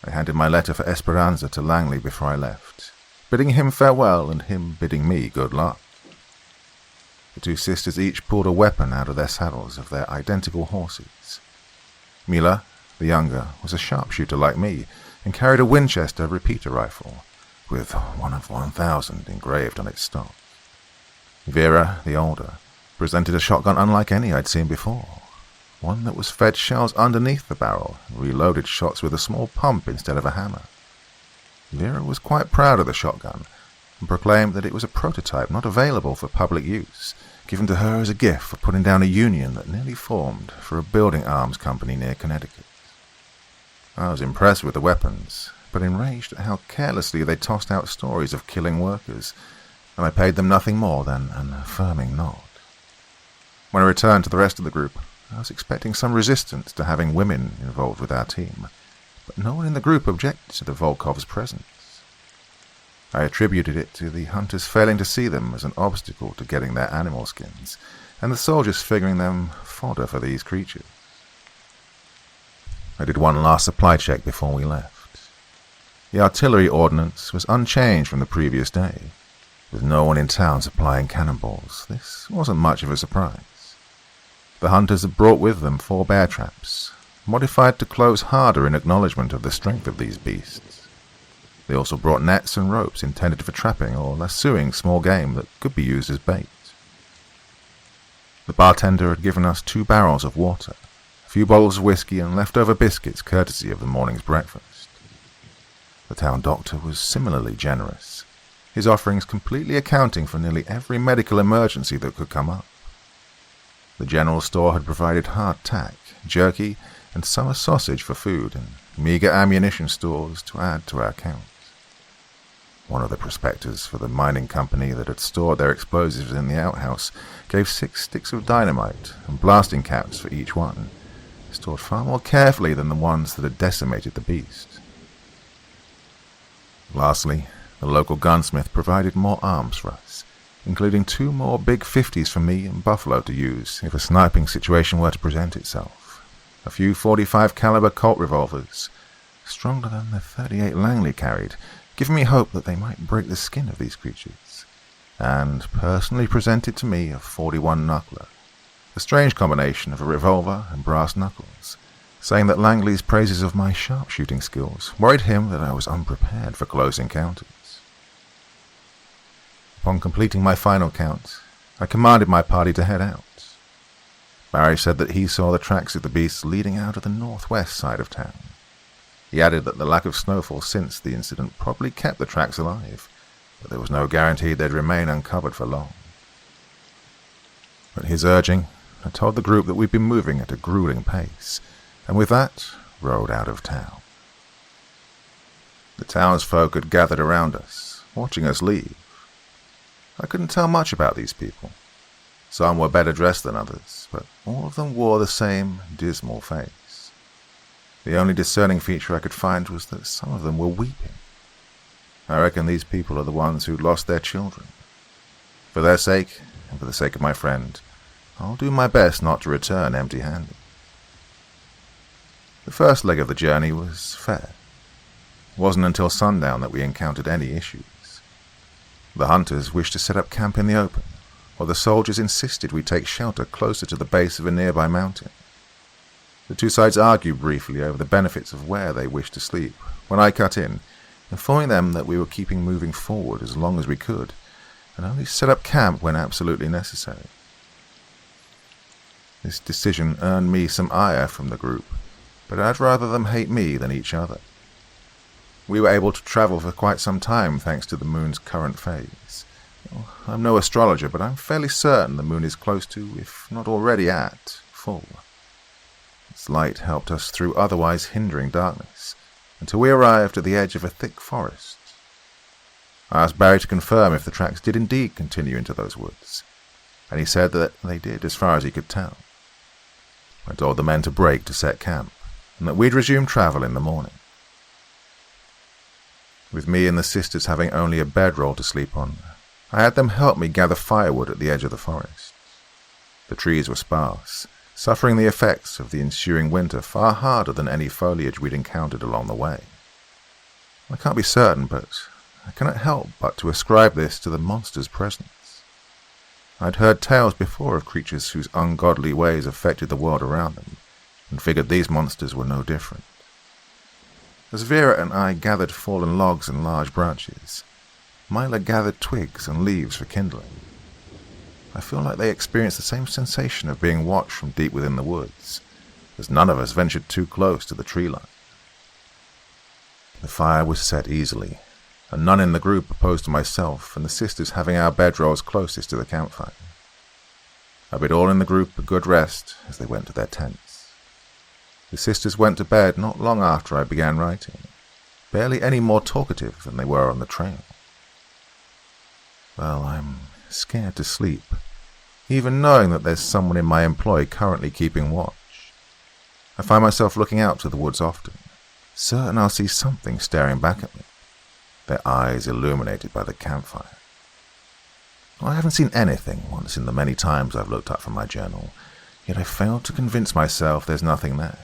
I handed my letter for Esperanza to Langley before I left, bidding him farewell and him bidding me good luck. The 2 sisters each pulled a weapon out of their saddles of their identical horses. Mila, the younger, was a sharpshooter like me and carried a Winchester repeater rifle, with 1 of 1,000 engraved on its stock. Vera, the older, presented a shotgun unlike any I'd seen before, one that was fed shells underneath the barrel and reloaded shots with a small pump instead of a hammer. Vera was quite proud of the shotgun and proclaimed that it was a prototype not available for public use, given to her as a gift for putting down a union that nearly formed for a building arms company near Connecticut. I was impressed with the weapons, but enraged at how carelessly they tossed out stories of killing workers, and I paid them nothing more than an affirming nod. When I returned to the rest of the group, I was expecting some resistance to having women involved with our team, but no one in the group objected to the Volkovs' presence. I attributed it to the hunters failing to see them as an obstacle to getting their animal skins, and the soldiers figuring them fodder for these creatures. I did one last supply check before we left. The artillery ordnance was unchanged from the previous day, with no one in town supplying cannonballs. This wasn't much of a surprise. The hunters had brought with them 4 bear traps, modified to close harder in acknowledgement of the strength of these beasts. They also brought nets and ropes intended for trapping or lassoing small game that could be used as bait. The bartender had given us 2 barrels of water, a few bottles of whiskey and leftover biscuits courtesy of the morning's breakfast. The town doctor was similarly generous, his offerings completely accounting for nearly every medical emergency that could come up. The general store had provided hardtack, jerky, and summer sausage for food, and meager ammunition stores to add to our count. One of the prospectors for the mining company that had stored their explosives in the outhouse gave 6 sticks of dynamite and blasting caps for each one, stored far more carefully than the ones that had decimated the beast. Lastly, the local gunsmith provided more arms for us, including 2 more big 50s for me and Buffalo to use if a sniping situation were to present itself, a few .45 caliber Colt revolvers, stronger than the .38 Langley carried, giving me hope that they might break the skin of these creatures, and personally presented to me a .41 knuckler, a strange combination of a revolver and brass knuckles, saying that Langley's praises of my sharpshooting skills worried him that I was unprepared for close encounters. Upon completing my final count, I commanded my party to head out. Barry said that he saw the tracks of the beasts leading out of the northwest side of town. He added that the lack of snowfall since the incident probably kept the tracks alive, but there was no guarantee they'd remain uncovered for long. At his urging, I told the group that we'd been moving at a grueling pace, and with that, rode out of town. The townsfolk had gathered around us, watching us leave. I couldn't tell much about these people. Some were better dressed than others, but all of them wore the same dismal face. The only discerning feature I could find was that some of them were weeping. I reckon these people are the ones who lost their children. For their sake, and for the sake of my friend, I'll do my best not to return empty-handed. The first leg of the journey was fair. It wasn't until sundown that we encountered any issues. The hunters wished to set up camp in the open, while the soldiers insisted we take shelter closer to the base of a nearby mountain. The two sides argued briefly over the benefits of where they wished to sleep, when I cut in, informing them that we were keeping moving forward as long as we could, and only set up camp when absolutely necessary. This decision earned me some ire from the group, but I'd rather them hate me than each other. We were able to travel for quite some time thanks to the moon's current phase. I'm no astrologer, but I'm fairly certain the moon is close to, if not already at, full. Its light helped us through otherwise hindering darkness, until we arrived at the edge of a thick forest. I asked Barry to confirm if the tracks did indeed continue into those woods, and he said that they did as far as he could tell. I told the men to break to set camp, and that we'd resume travel in the morning. With me and the sisters having only a bedroll to sleep on, I had them help me gather firewood at the edge of the forest. The trees were sparse, suffering the effects of the ensuing winter far harder than any foliage we'd encountered along the way. I can't be certain, but I cannot help but to ascribe this to the monster's presence. I'd heard tales before of creatures whose ungodly ways affected the world around them, and figured these monsters were no different. As Vera and I gathered fallen logs and large branches, Myla gathered twigs and leaves for kindling. I feel like they experienced the same sensation of being watched from deep within the woods, as none of us ventured too close to the tree line. The fire was set easily, and none in the group opposed to myself and the sisters having our bedrolls closest to the campfire. I bid all in the group a good rest as they went to their tents. The sisters went to bed not long after I began writing, barely any more talkative than they were on the trail. Well, I'm scared to sleep, even knowing that there's someone in my employ currently keeping watch. I find myself looking out to the woods often, certain I'll see something staring back at me, their eyes illuminated by the campfire. I haven't seen anything once in the many times I've looked up from my journal, yet I failed to convince myself there's nothing there.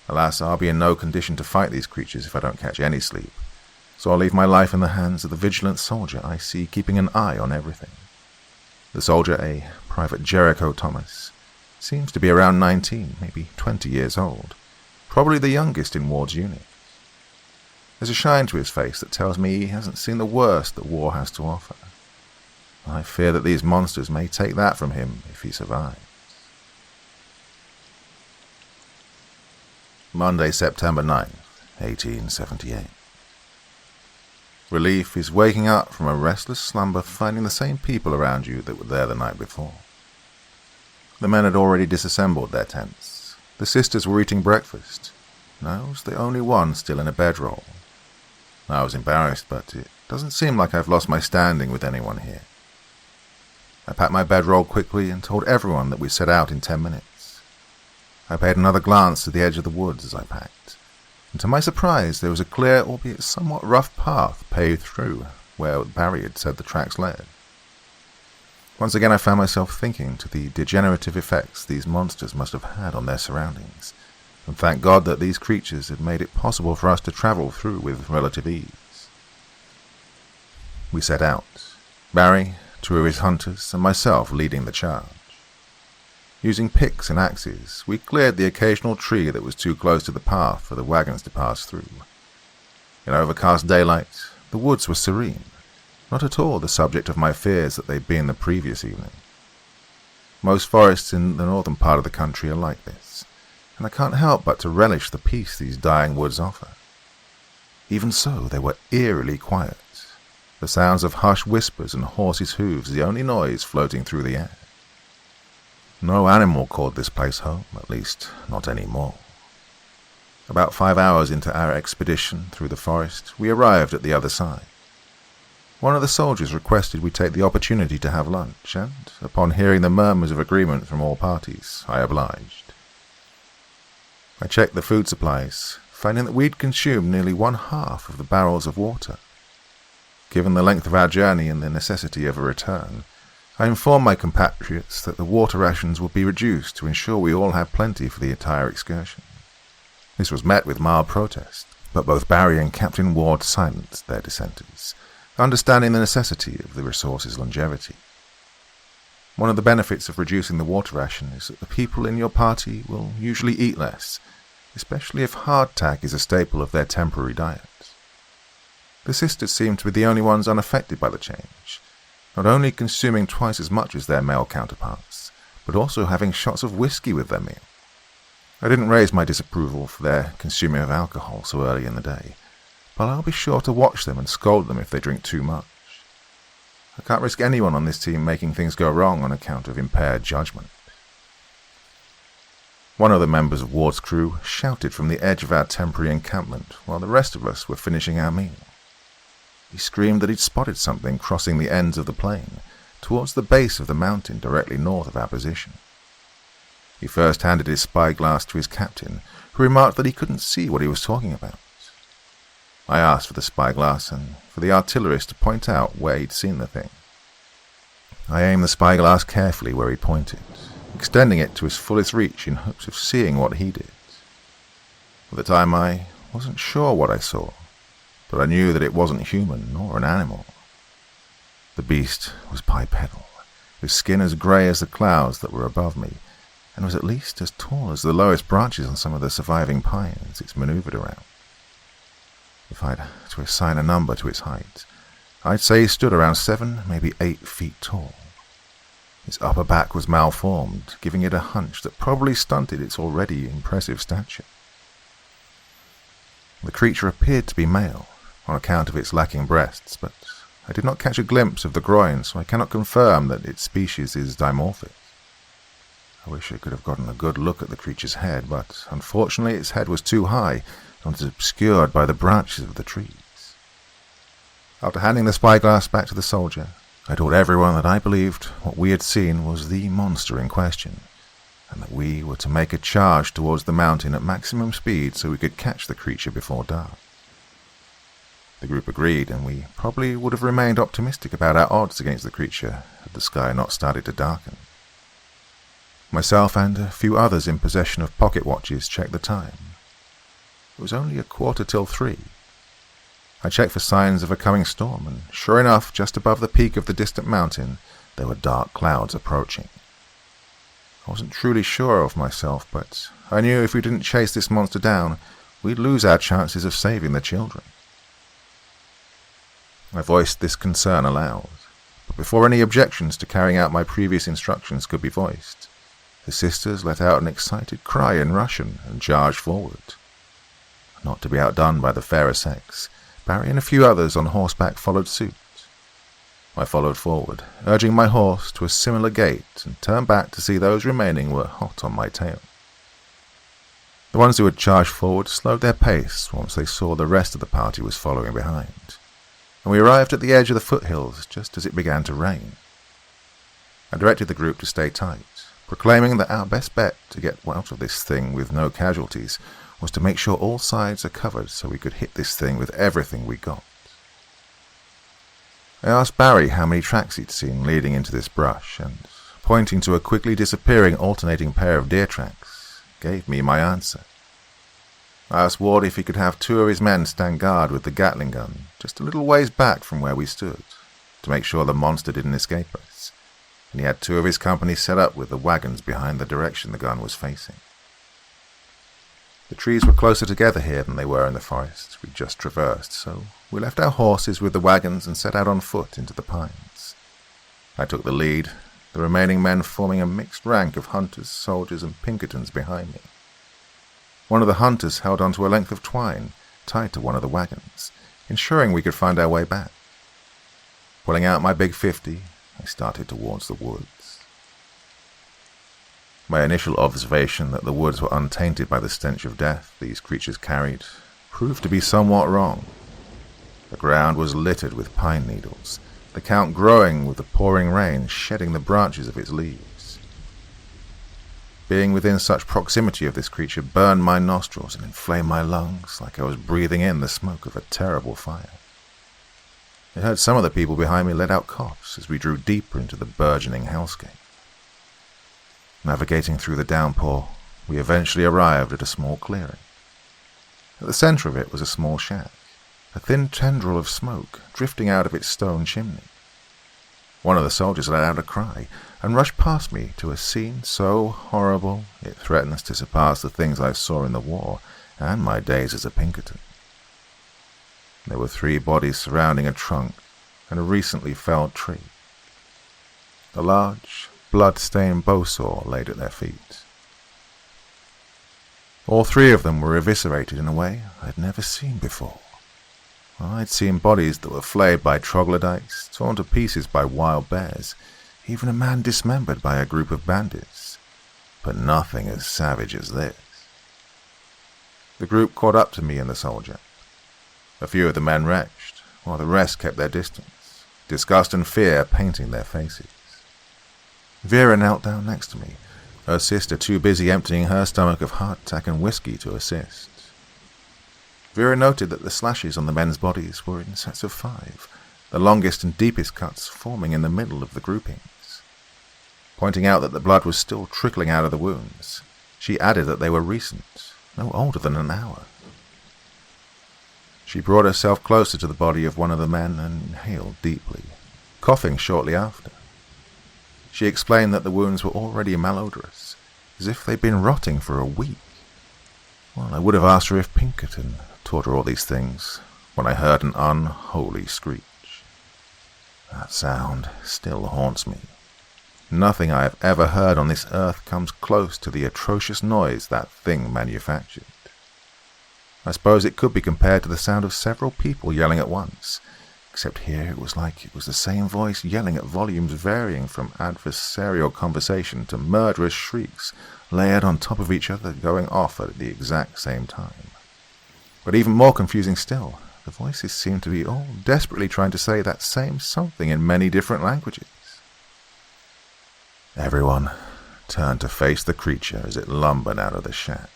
Alas, I'll be in no condition to fight these creatures if I don't catch any sleep, so I'll leave my life in the hands of the vigilant soldier I see keeping an eye on everything. The soldier, a Private Jericho Thomas, seems to be around 19, maybe 20 years old, probably the youngest in Ward's unit. There's a shine to his face that tells me he hasn't seen the worst that war has to offer. I fear that these monsters may take that from him if he survives. Monday, September 9th, 1878. Relief is waking up from a restless slumber finding the same people around you that were there the night before. The men had already disassembled their tents. The sisters were eating breakfast, and I was the only one still in a bedroll. I was embarrassed, but it doesn't seem like I've lost my standing with anyone here. I packed my bedroll quickly and told everyone that we'd set out in 10 minutes. I paid another glance to the edge of the woods as I packed, and to my surprise there was a clear, albeit somewhat rough path paved through where Barry had said the tracks led. Once again I found myself thinking to the degenerative effects these monsters must have had on their surroundings, and thank God that these creatures had made it possible for us to travel through with relative ease. We set out, Barry, 2 of his hunters, and myself leading the charge. Using picks and axes, we cleared the occasional tree that was too close to the path for the wagons to pass through. In overcast daylight, the woods were serene, not at all the subject of my fears that they'd been the previous evening. Most forests in the northern part of the country are like this, and I can't help but to relish the peace these dying woods offer. Even so, they were eerily quiet, the sounds of hushed whispers and horses' hooves the only noise floating through the air. No animal called this place home, at least not anymore. About 5 hours into our expedition through the forest, we arrived at the other side. One of the soldiers requested we take the opportunity to have lunch, and, upon hearing the murmurs of agreement from all parties, I obliged. I checked the food supplies, finding that we'd consumed nearly 1/2 of the barrels of water. Given the length of our journey and the necessity of a return, I informed my compatriots that the water rations would be reduced to ensure we all had plenty for the entire excursion. This was met with mild protest, but both Barry and Captain Ward silenced their dissenters, understanding the necessity of the resource's longevity. One of the benefits of reducing the water ration is that the people in your party will usually eat less, especially if hardtack is a staple of their temporary diet. The sisters seemed to be the only ones unaffected by the change, not only consuming twice as much as their male counterparts, but also having shots of whiskey with their meal. I didn't raise my disapproval for their consuming of alcohol so early in the day, but I'll be sure to watch them and scold them if they drink too much. I can't risk anyone on this team making things go wrong on account of impaired judgment. One of the members of Ward's crew shouted from the edge of our temporary encampment while the rest of us were finishing our meal. He screamed that he'd spotted something crossing the ends of the plain, towards the base of the mountain directly north of our position. He first handed his spyglass to his captain, who remarked that he couldn't see what he was talking about. I asked for the spyglass and for the artillerist to point out where he'd seen the thing. I aimed the spyglass carefully where he pointed, extending it to his fullest reach in hopes of seeing what he did. At the time I wasn't sure what I saw, but I knew that it wasn't human nor an animal. The beast was bipedal, with skin as grey as the clouds that were above me, and was at least as tall as the lowest branches on some of the surviving pines it's manoeuvred around. If I'd to assign a number to its height, I'd say he stood around 7, maybe 8 feet tall. Its upper back was malformed, giving it a hunch that probably stunted its already impressive stature. The creature appeared to be male, on account of its lacking breasts, but I did not catch a glimpse of the groin, so I cannot confirm that its species is dimorphic. I wish I could have gotten a good look at the creature's head, but unfortunately its head was too high and was obscured by the branches of the trees. After handing the spyglass back to the soldier, I told everyone that I believed what we had seen was the monster in question, and that we were to make a charge towards the mountain at maximum speed so we could catch the creature before dark. The group agreed, and we probably would have remained optimistic about our odds against the creature had the sky not started to darken. Myself and a few others in possession of pocket watches checked the time. It was only 3:15. I checked for signs of a coming storm, and sure enough, just above the peak of the distant mountain, there were dark clouds approaching. I wasn't truly sure of myself, but I knew if we didn't chase this monster down, we'd lose our chances of saving the children. I voiced this concern aloud, but before any objections to carrying out my previous instructions could be voiced, the sisters let out an excited cry in Russian and charged forward. Not to be outdone by the fairer sex, Barry and a few others on horseback followed suit. I followed forward, urging my horse to a similar gait, and turned back to see those remaining were hot on my tail. The ones who had charged forward slowed their pace once they saw the rest of the party was following behind, and we arrived at the edge of the foothills just as it began to rain. I directed the group to stay tight, proclaiming that our best bet to get out of this thing with no casualties was to make sure all sides are covered so we could hit this thing with everything we got. I asked Barry how many tracks he'd seen leading into this brush, and, pointing to a quickly disappearing alternating pair of deer tracks, gave me my answer. I asked Ward if he could have 2 of his men stand guard with the Gatling gun just a little ways back from where we stood, to make sure the monster didn't escape us, and he had 2 of his company set up with the wagons behind the direction the gun was facing. The trees were closer together here than they were in the forest we'd just traversed, so we left our horses with the wagons and set out on foot into the pines. I took the lead, the remaining men forming a mixed rank of hunters, soldiers, and Pinkertons behind me. One of the hunters held onto a length of twine tied to one of the wagons, ensuring we could find our way back. Pulling out my big 50, I started towards the woods. My initial observation that the woods were untainted by the stench of death these creatures carried proved to be somewhat wrong. The ground was littered with pine needles, the count growing with the pouring rain, shedding the branches of its leaves. Being within such proximity of this creature burned my nostrils and inflamed my lungs like I was breathing in the smoke of a terrible fire. I heard some of the people behind me let out coughs as we drew deeper into the burgeoning hellscape. Navigating through the downpour, we eventually arrived at a small clearing. At the center of it was a small shack, a thin tendril of smoke drifting out of its stone chimney. One of the soldiers let out a cry and rushed past me to a scene so horrible it threatens to surpass the things I saw in the war and my days as a Pinkerton. There were 3 bodies surrounding a trunk and a recently felled tree. A large, blood-stained bowsaw laid at their feet. All 3 of them were eviscerated in a way I'd never seen before. I'd seen bodies that were flayed by troglodytes, torn to pieces by wild bears, even a man dismembered by a group of bandits, but nothing as savage as this. The group caught up to me and the soldier. A few of the men retched, while the rest kept their distance, disgust and fear painting their faces. Vera knelt down next to me, her sister too busy emptying her stomach of hardtack and whiskey to assist. Vera noted that the slashes on the men's bodies were in sets of 5, the longest and deepest cuts forming in the middle of the groupings. Pointing out that the blood was still trickling out of the wounds, she added that they were recent, no older than an hour. She brought herself closer to the body of one of the men and inhaled deeply, coughing shortly after. She explained that the wounds were already malodorous, as if they'd been rotting for a week. Well, I would have asked her if Pinkerton taught her all these things when I heard an unholy screech. That sound still haunts me. Nothing I have ever heard on this earth comes close to the atrocious noise that thing manufactured. I suppose it could be compared to the sound of several people yelling at once, except here it was like it was the same voice yelling at volumes varying from adversarial conversation to murderous shrieks layered on top of each other going off at the exact same time. But even more confusing still, the voices seemed to be all desperately trying to say that same something in many different languages. Everyone turned to face the creature as it lumbered out of the shack.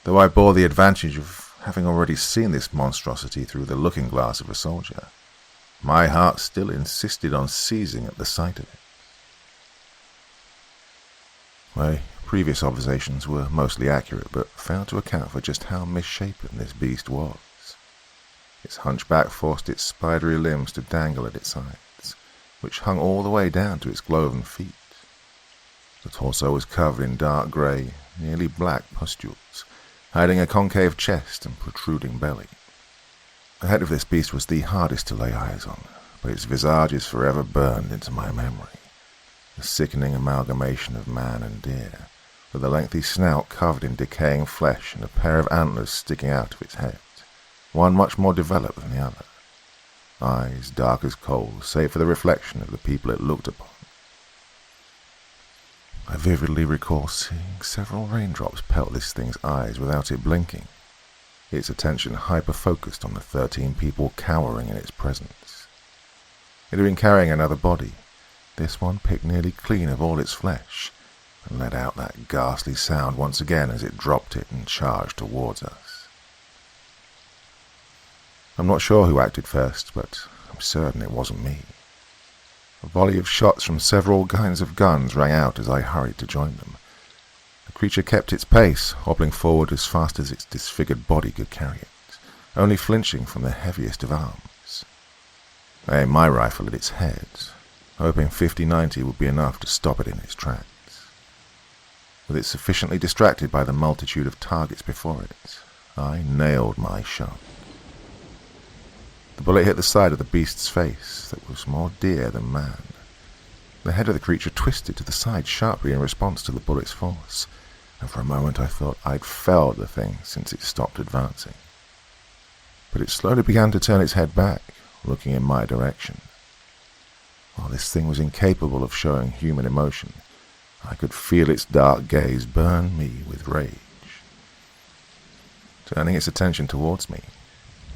Though I bore the advantage of having already seen this monstrosity through the looking glass of a soldier, my heart still insisted on seizing at the sight of it. My previous observations were mostly accurate, but failed to account for just how misshapen this beast was. Its hunchback forced its spidery limbs to dangle at its sides, which hung all the way down to its cloven feet. The torso was covered in dark grey, nearly black pustules, hiding a concave chest and protruding belly. The head of this beast was the hardest to lay eyes on, but its visage is forever burned into my memory. A sickening amalgamation of man and deer, with a lengthy snout covered in decaying flesh and a pair of antlers sticking out of its head, one much more developed than the other. Eyes dark as coal, save for the reflection of the people it looked upon. I vividly recall seeing several raindrops pelt this thing's eyes without it blinking, its attention hyper-focused on the 13 people cowering in its presence. It had been carrying another body, this one picked nearly clean of all its flesh, and let out that ghastly sound once again as it dropped it and charged towards us. I'm not sure who acted first, but I'm certain it wasn't me. A volley of shots from several kinds of guns rang out as I hurried to join them. The creature kept its pace, hobbling forward as fast as its disfigured body could carry it, only flinching from the heaviest of arms. I aimed my rifle at its head, hoping 50-90 would be enough to stop it in its tracks. With it sufficiently distracted by the multitude of targets before it, I nailed my shot. The bullet hit the side of the beast's face that was more deer than man. The head of the creature twisted to the side sharply in response to the bullet's force, and for a moment I thought I'd felled the thing since it stopped advancing. But it slowly began to turn its head back, looking in my direction. While this thing was incapable of showing human emotion, I could feel its dark gaze burn me with rage. Turning its attention towards me,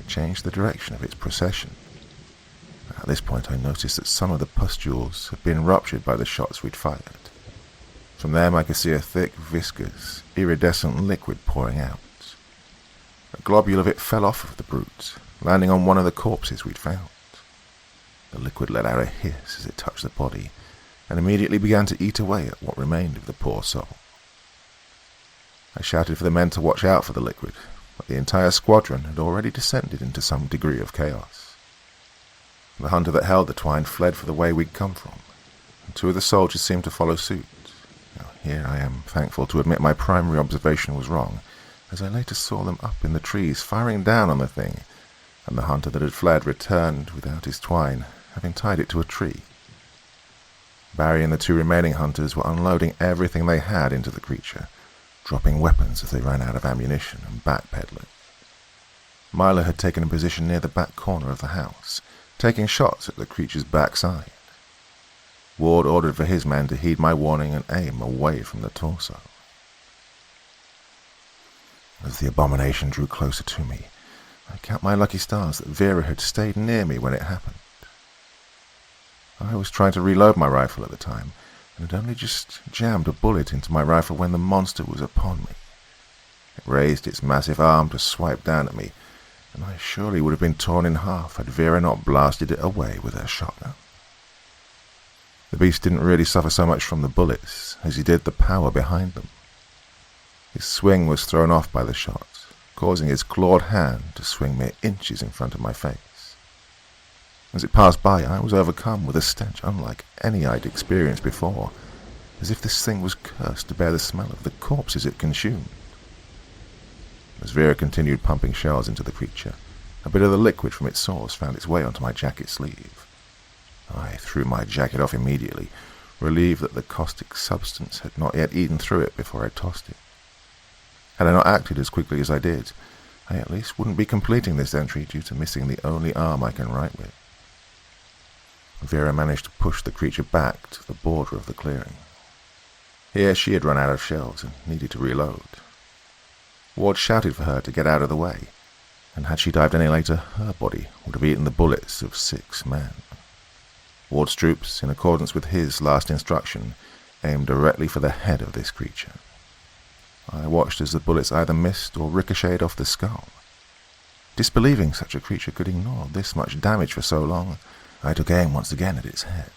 it changed the direction of its procession. At this point I noticed that some of the pustules had been ruptured by the shots we'd fired. From them I could see a thick, viscous, iridescent liquid pouring out. A globule of it fell off of the brute, landing on one of the corpses we'd found. The liquid let out a hiss as it touched the body, and immediately began to eat away at what remained of the poor soul. I shouted for the men to watch out for the liquid, but the entire squadron had already descended into some degree of chaos. The hunter that held the twine fled for the way we'd come from, and 2 of the soldiers seemed to follow suit. Now, here I am thankful to admit my primary observation was wrong, as I later saw them up in the trees firing down on the thing, and the hunter that had fled returned without his twine, having tied it to a tree. Barry and the 2 remaining hunters were unloading everything they had into the creature, dropping weapons as they ran out of ammunition and backpedaling. Milo had taken a position near the back corner of the house, taking shots at the creature's backside. Ward ordered for his men to heed my warning and aim away from the torso. As the abomination drew closer to me, I count my lucky stars that Vera had stayed near me when it happened. I was trying to reload my rifle at the time, and had only just jammed a bullet into my rifle when the monster was upon me. It raised its massive arm to swipe down at me, and I surely would have been torn in half had Vera not blasted it away with her shotgun. The beast didn't really suffer so much from the bullets as he did the power behind them. His swing was thrown off by the shot, causing his clawed hand to swing mere inches in front of my face. As it passed by, I was overcome with a stench unlike any I'd experienced before, as if this thing was cursed to bear the smell of the corpses it consumed. As Vera continued pumping shells into the creature, a bit of the liquid from its source found its way onto my jacket sleeve. I threw my jacket off immediately, relieved that the caustic substance had not yet eaten through it before I tossed it. Had I not acted as quickly as I did, I at least wouldn't be completing this entry due to missing the only arm I can write with. Vera managed to push the creature back to the border of the clearing. Here she had run out of shells and needed to reload. Ward shouted for her to get out of the way, and had she dived any later, her body would have eaten the bullets of 6 men. Ward's troops, in accordance with his last instruction, aimed directly for the head of this creature. I watched as the bullets either missed or ricocheted off the skull. Disbelieving such a creature could ignore this much damage for so long, I took aim once again at its head.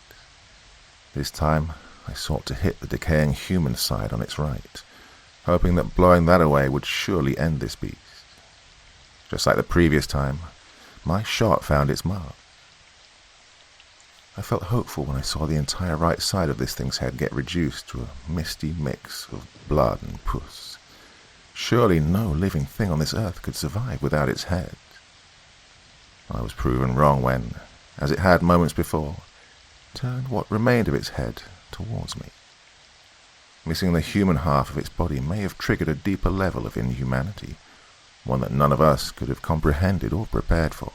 This time, I sought to hit the decaying human side on its right, hoping that blowing that away would surely end this beast. Just like the previous time, my shot found its mark. I felt hopeful when I saw the entire right side of this thing's head get reduced to a misty mix of blood and pus. Surely no living thing on this earth could survive without its head. I was proven wrong when, as it had moments before, turned what remained of its head towards me. Missing the human half of its body may have triggered a deeper level of inhumanity, one that none of us could have comprehended or prepared for.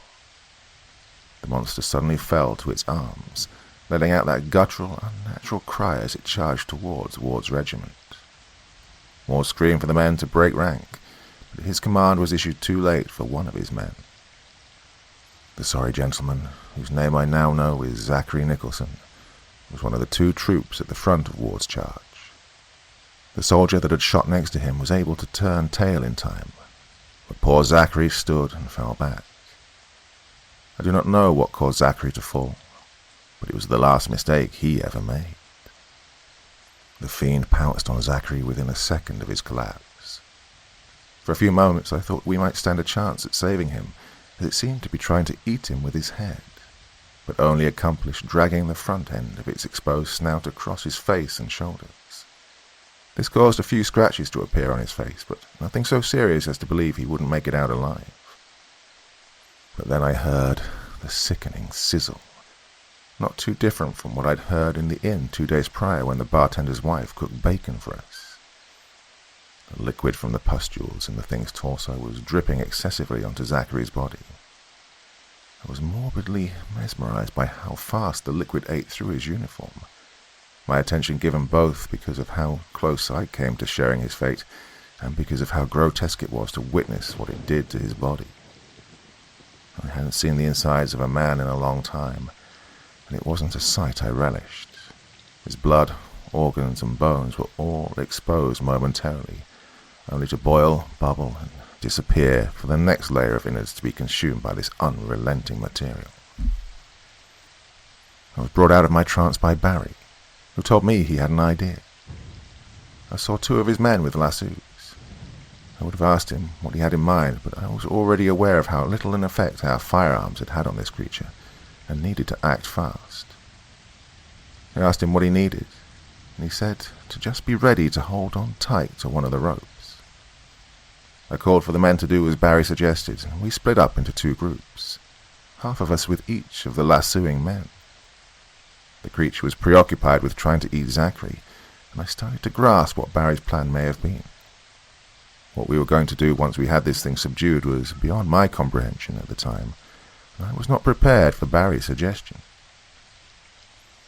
The monster suddenly fell to its arms, letting out that guttural, unnatural cry as it charged towards Ward's regiment. Ward screamed for the men to break rank, but his command was issued too late for one of his men. The sorry gentleman, whose name I now know is Zachary Nicholson, was one of the 2 troops at the front of Ward's charge. The soldier that had shot next to him was able to turn tail in time, but poor Zachary stood and fell back. I do not know what caused Zachary to fall, but it was the last mistake he ever made. The fiend pounced on Zachary within a second of his collapse. For a few moments I thought we might stand a chance at saving him, as it seemed to be trying to eat him with his head, but only accomplished dragging the front end of its exposed snout across his face and shoulders. This caused a few scratches to appear on his face, but nothing so serious as to believe he wouldn't make it out alive. But then I heard the sickening sizzle, not too different from what I'd heard in the inn 2 days prior when the bartender's wife cooked bacon for us. The liquid from the pustules in the thing's torso was dripping excessively onto Zachary's body. I was morbidly mesmerized by how fast the liquid ate through his uniform, my attention given both because of how close I came to sharing his fate and because of how grotesque it was to witness what it did to his body. I hadn't seen the insides of a man in a long time, and it wasn't a sight I relished. His blood, organs, and bones were all exposed momentarily, only to boil, bubble, and disappear for the next layer of innards to be consumed by this unrelenting material. I was brought out of my trance by Barry, who told me he had an idea. I saw 2 of his men with lassos. I would have asked him what he had in mind, but I was already aware of how little an effect our firearms had had on this creature, and needed to act fast. I asked him what he needed, and he said to just be ready to hold on tight to one of the ropes. I called for the men to do as Barry suggested, and we split up into 2 groups, half of us with each of the lassoing men. The creature was preoccupied with trying to eat Zachary, and I started to grasp what Barry's plan may have been. What we were going to do once we had this thing subdued was beyond my comprehension at the time, and I was not prepared for Barry's suggestion.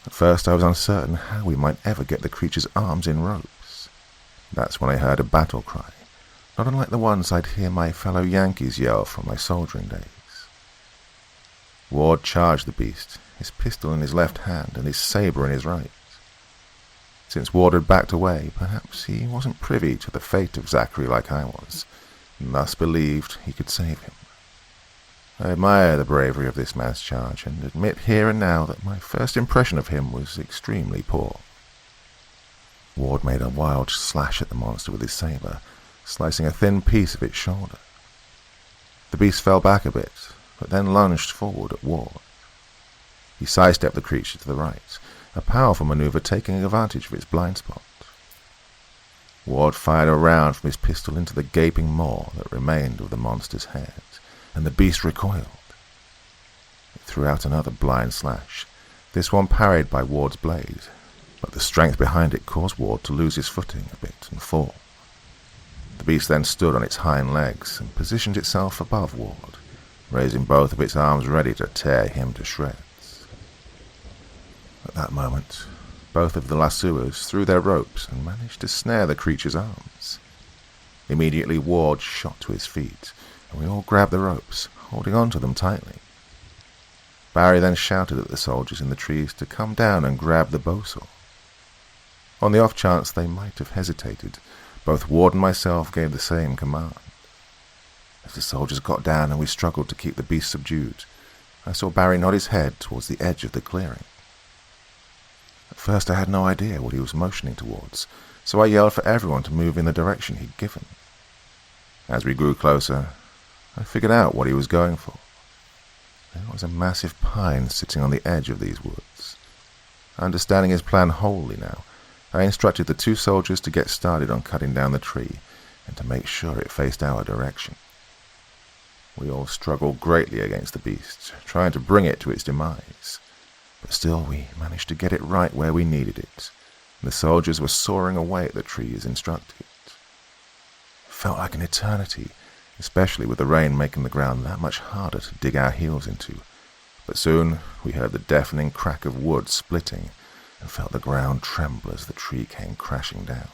At first I was uncertain how we might ever get the creature's arms in ropes. That's when I heard a battle cry, not unlike the ones I'd hear my fellow Yankees yell from my soldiering days. Ward charged the beast, his pistol in his left hand and his saber in his right. Since Ward had backed away, perhaps he wasn't privy to the fate of Zachary like I was, and thus believed he could save him. I admire the bravery of this man's charge, and admit here and now that my first impression of him was extremely poor. Ward made a wild slash at the monster with his saber, slicing a thin piece of its shoulder. The beast fell back a bit, but then lunged forward at Ward. He sidestepped the creature to the right, a powerful maneuver taking advantage of its blind spot. Ward fired a round from his pistol into the gaping maw that remained of the monster's head, and the beast recoiled. It threw out another blind slash, this one parried by Ward's blade, but the strength behind it caused Ward to lose his footing a bit and fall. The beast then stood on its hind legs and positioned itself above Ward, raising both of its arms ready to tear him to shreds. At that moment, both of the lassoers threw their ropes and managed to snare the creature's arms. Immediately Ward shot to his feet, and we all grabbed the ropes, holding on to them tightly. Barry then shouted at the soldiers in the trees to come down and grab the bowsaw. On the off chance they might have hesitated, both Ward and myself gave the same command. As the soldiers got down and we struggled to keep the beast subdued, I saw Barry nod his head towards the edge of the clearing. At first I had no idea what he was motioning towards, so I yelled for everyone to move in the direction he'd given. As we grew closer, I figured out what he was going for. There was a massive pine sitting on the edge of these woods. Understanding his plan wholly now, I instructed the 2 soldiers to get started on cutting down the tree and to make sure it faced our direction. We all struggled greatly against the beast, trying to bring it to its demise. But still we managed to get it right where we needed it, and the soldiers were sawing away at the tree as instructed. It felt like an eternity, especially with the rain making the ground that much harder to dig our heels into, but soon we heard the deafening crack of wood splitting and felt the ground tremble as the tree came crashing down.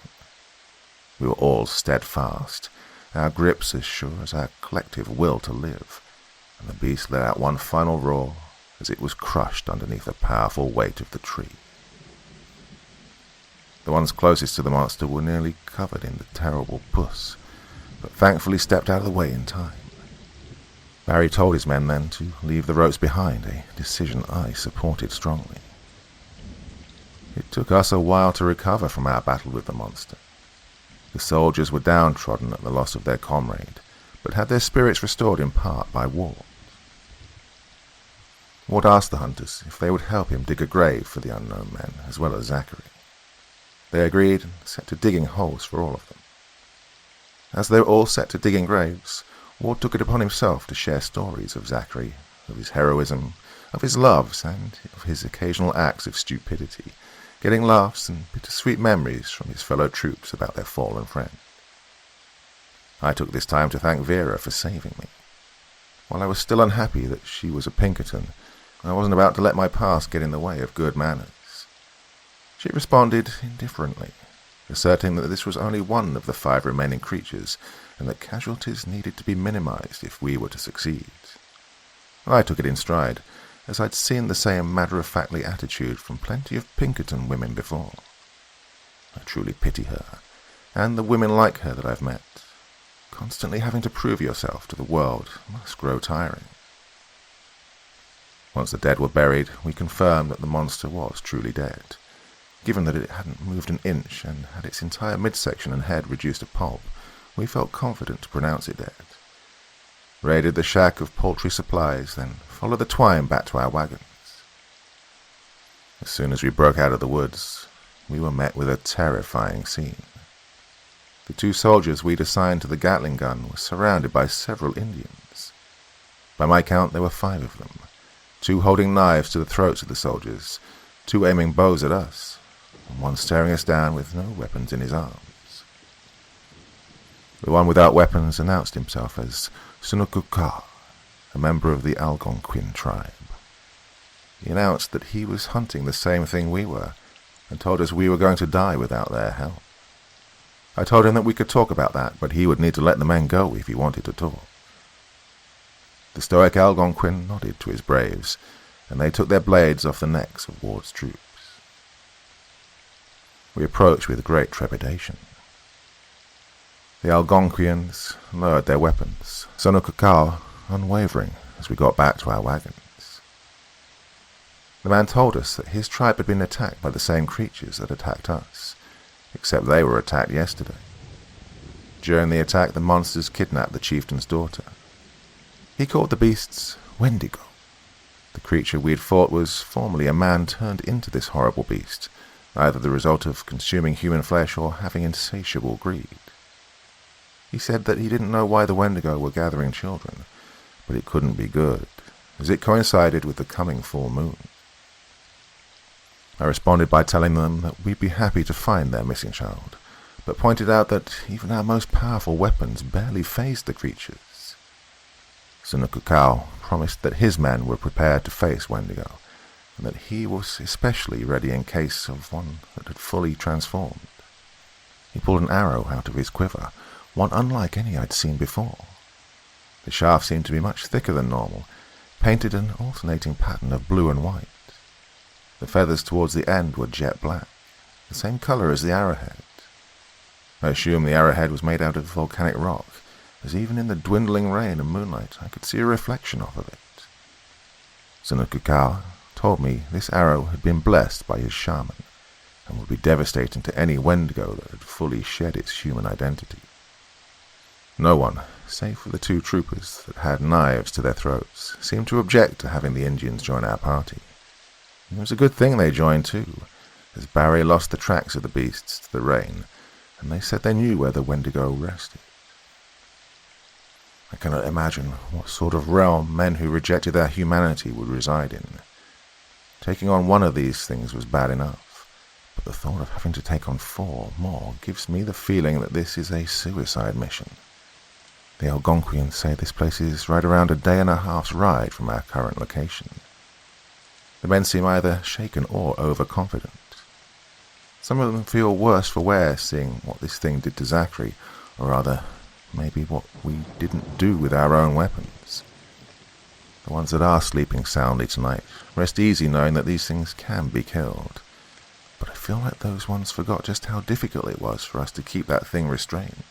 We were all steadfast, our grips as sure as our collective will to live, and the beast let out one final roar as it was crushed underneath the powerful weight of the tree. The ones closest to the monster were nearly covered in the terrible pus, but thankfully stepped out of the way in time. Barry told his men then to leave the ropes behind, a decision I supported strongly. It took us a while to recover from our battle with the monster. The soldiers were downtrodden at the loss of their comrade, but had their spirits restored in part by Ward. Ward asked the hunters if they would help him dig a grave for the unknown men, as well as Zachary. They agreed and set to digging holes for all of them. As they were all set to digging graves, Ward took it upon himself to share stories of Zachary, of his heroism, of his loves, and of his occasional acts of stupidity, getting laughs and bittersweet memories from his fellow troops about their fallen friend. I took this time to thank Vera for saving me. While I was still unhappy that she was a Pinkerton, I wasn't about to let my past get in the way of good manners. She responded indifferently, asserting that this was only one of the 5 remaining creatures, and that casualties needed to be minimized if we were to succeed. I took it in stride, as I'd seen the same matter-of-factly attitude from plenty of Pinkerton women before. I truly pity her, and the women like her that I've met. Constantly having to prove yourself to the world must grow tiring. Once the dead were buried, we confirmed that the monster was truly dead. Given that it hadn't moved an inch and had its entire midsection and head reduced to pulp, we felt confident to pronounce it dead. Raided the shack of paltry supplies, then followed the twine back to our wagons. As soon as we broke out of the woods, we were met with a terrifying scene. The 2 soldiers we'd assigned to the Gatling gun were surrounded by several Indians. By my count, there were 5 of them, 2 holding knives to the throats of the soldiers, 2 aiming bows at us, and 1 staring us down with no weapons in his arms. The one without weapons announced himself as Sunukuka, a member of the Algonquin tribe. He announced that he was hunting the same thing we were, and told us we were going to die without their help. I told him that we could talk about that, but he would need to let the men go if he wanted to talk. The stoic Algonquin nodded to his braves, and they took their blades off the necks of Ward's troops. We approached with great trepidation. The Algonquians lowered their weapons, Sonokakawa unwavering as we got back to our wagons. The man told us that his tribe had been attacked by the same creatures that attacked us, except they were attacked yesterday. During the attack, the monsters kidnapped the chieftain's daughter. He called the beasts Wendigo. The creature we had fought was formerly a man turned into this horrible beast, either the result of consuming human flesh or having insatiable greed. He said that he didn't know why the Wendigo were gathering children, but it couldn't be good, as it coincided with the coming full moon. I responded by telling them that we'd be happy to find their missing child, but pointed out that even our most powerful weapons barely fazed the creatures. Sunukukau promised that his men were prepared to face Wendigo, and that he was especially ready in case of one that had fully transformed. He pulled an arrow out of his quiver, one unlike any I'd seen before. The shaft seemed to be much thicker than normal, painted an alternating pattern of blue and white. The feathers towards the end were jet black, the same color as the arrowhead. I assumed the arrowhead was made out of volcanic rock, as even in the dwindling rain and moonlight I could see a reflection off of it. Sunukukau told me this arrow had been blessed by his shaman, and would be devastating to any Wendigo that had fully shed its human identity. No one, save for the 2 troopers that had knives to their throats, seemed to object to having the Indians join our party. It was a good thing they joined too, as Barry lost the tracks of the beasts to the rain, and they said they knew where the Wendigo rested. I cannot imagine what sort of realm men who rejected their humanity would reside in. Taking on one of these things was bad enough, but the thought of having to take on 4 more gives me the feeling that this is a suicide mission. The Algonquians say this place is right around a day and a half's ride from our current location. The men seem either shaken or overconfident. Some of them feel worse for wear seeing what this thing did to Zachary, or rather, maybe what we didn't do with our own weapons. The ones that are sleeping soundly tonight rest easy knowing that these things can be killed. But I feel like those ones forgot just how difficult it was for us to keep that thing restrained.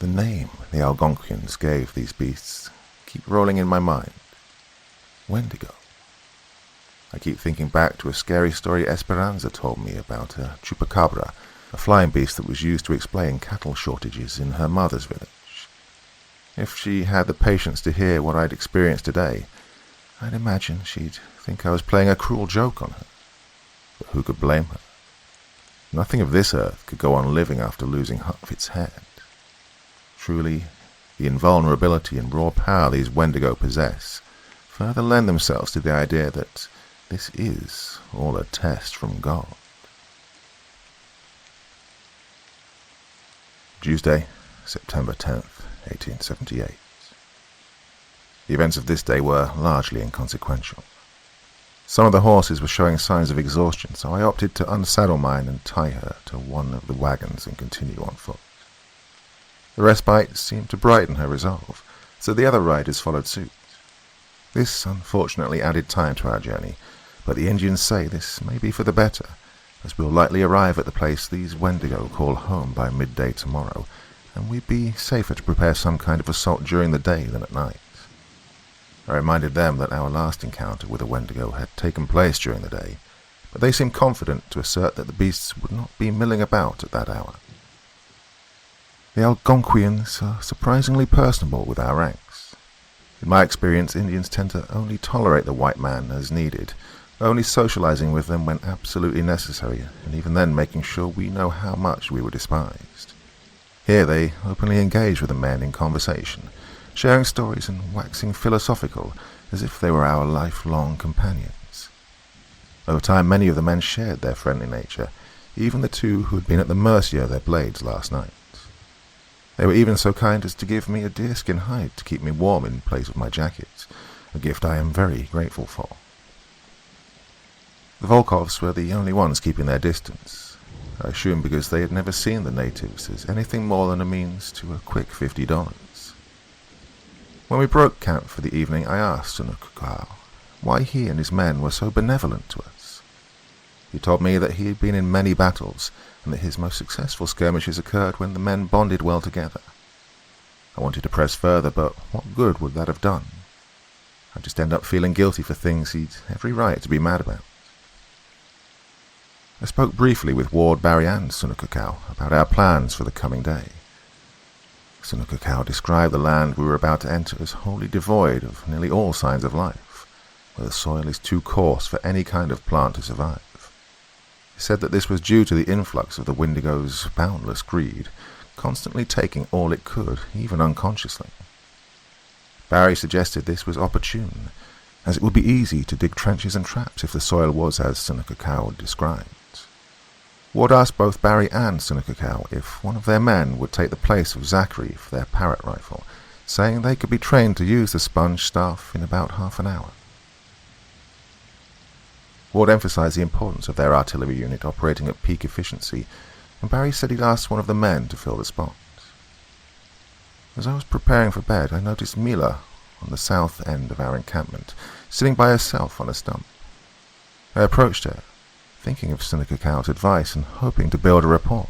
The name the Algonquians gave these beasts keep rolling in my mind. Wendigo. I keep thinking back to a scary story Esperanza told me about a chupacabra, a flying beast that was used to explain cattle shortages in her mother's village. If she had the patience to hear what I'd experienced today, I'd imagine she'd think I was playing a cruel joke on her. But who could blame her? Nothing of this earth could go on living after losing half its head. Truly, the invulnerability and raw power these Wendigo possess further lend themselves to the idea that this is all a test from God. Tuesday, September 10th, 1878. The events of this day were largely inconsequential. Some of the horses were showing signs of exhaustion, so I opted to unsaddle mine and tie her to one of the wagons and continue on foot. The respite seemed to brighten her resolve, so the other riders followed suit. This unfortunately added time to our journey, but the Indians say this may be for the better, as we'll likely arrive at the place these Wendigo call home by midday tomorrow, and we'd be safer to prepare some kind of assault during the day than at night. I reminded them that our last encounter with a Wendigo had taken place during the day, but they seemed confident to assert that the beasts would not be milling about at that hour. The Algonquians are surprisingly personable with our ranks. In my experience, Indians tend to only tolerate the white man as needed, only socializing with them when absolutely necessary, and even then making sure we know how much we were despised. Here they openly engage with the men in conversation, sharing stories and waxing philosophical as if they were our lifelong companions. Over time, many of the men shared their friendly nature, even the two who had been at the mercy of their blades last night. They were even so kind as to give me a deerskin hide to keep me warm in place of my jacket, a gift I am very grateful for. The Volkovs were the only ones keeping their distance, I assume because they had never seen the natives as anything more than a means to a quick $50. When we broke camp for the evening, I asked Sunukukau why he and his men were so benevolent to us. He told me that he had been in many battles, and that his most successful skirmishes occurred when the men bonded well together. I wanted to press further, but what good would that have done? I'd just end up feeling guilty for things he'd every right to be mad about. I spoke briefly with Ward, Barry and Sunukukau about our plans for the coming day. Sunukukau described the land we were about to enter as wholly devoid of nearly all signs of life, where the soil is too coarse for any kind of plant to survive. He said that this was due to the influx of the Wendigo's boundless greed, constantly taking all it could, even unconsciously. Barry suggested this was opportune, as it would be easy to dig trenches and traps if the soil was as Sunukukau described. Ward asked both Barry and Sunukukau if one of their men would take the place of Zachary for their parrot rifle, saying they could be trained to use the sponge staff in about half an hour. Ward emphasized the importance of their artillery unit operating at peak efficiency, and Barry said he'd asked one of the men to fill the spot. As I was preparing for bed, I noticed Mila on the south end of our encampment, sitting by herself on a stump. I approached her, thinking of Sunukukau's advice and hoping to build a rapport.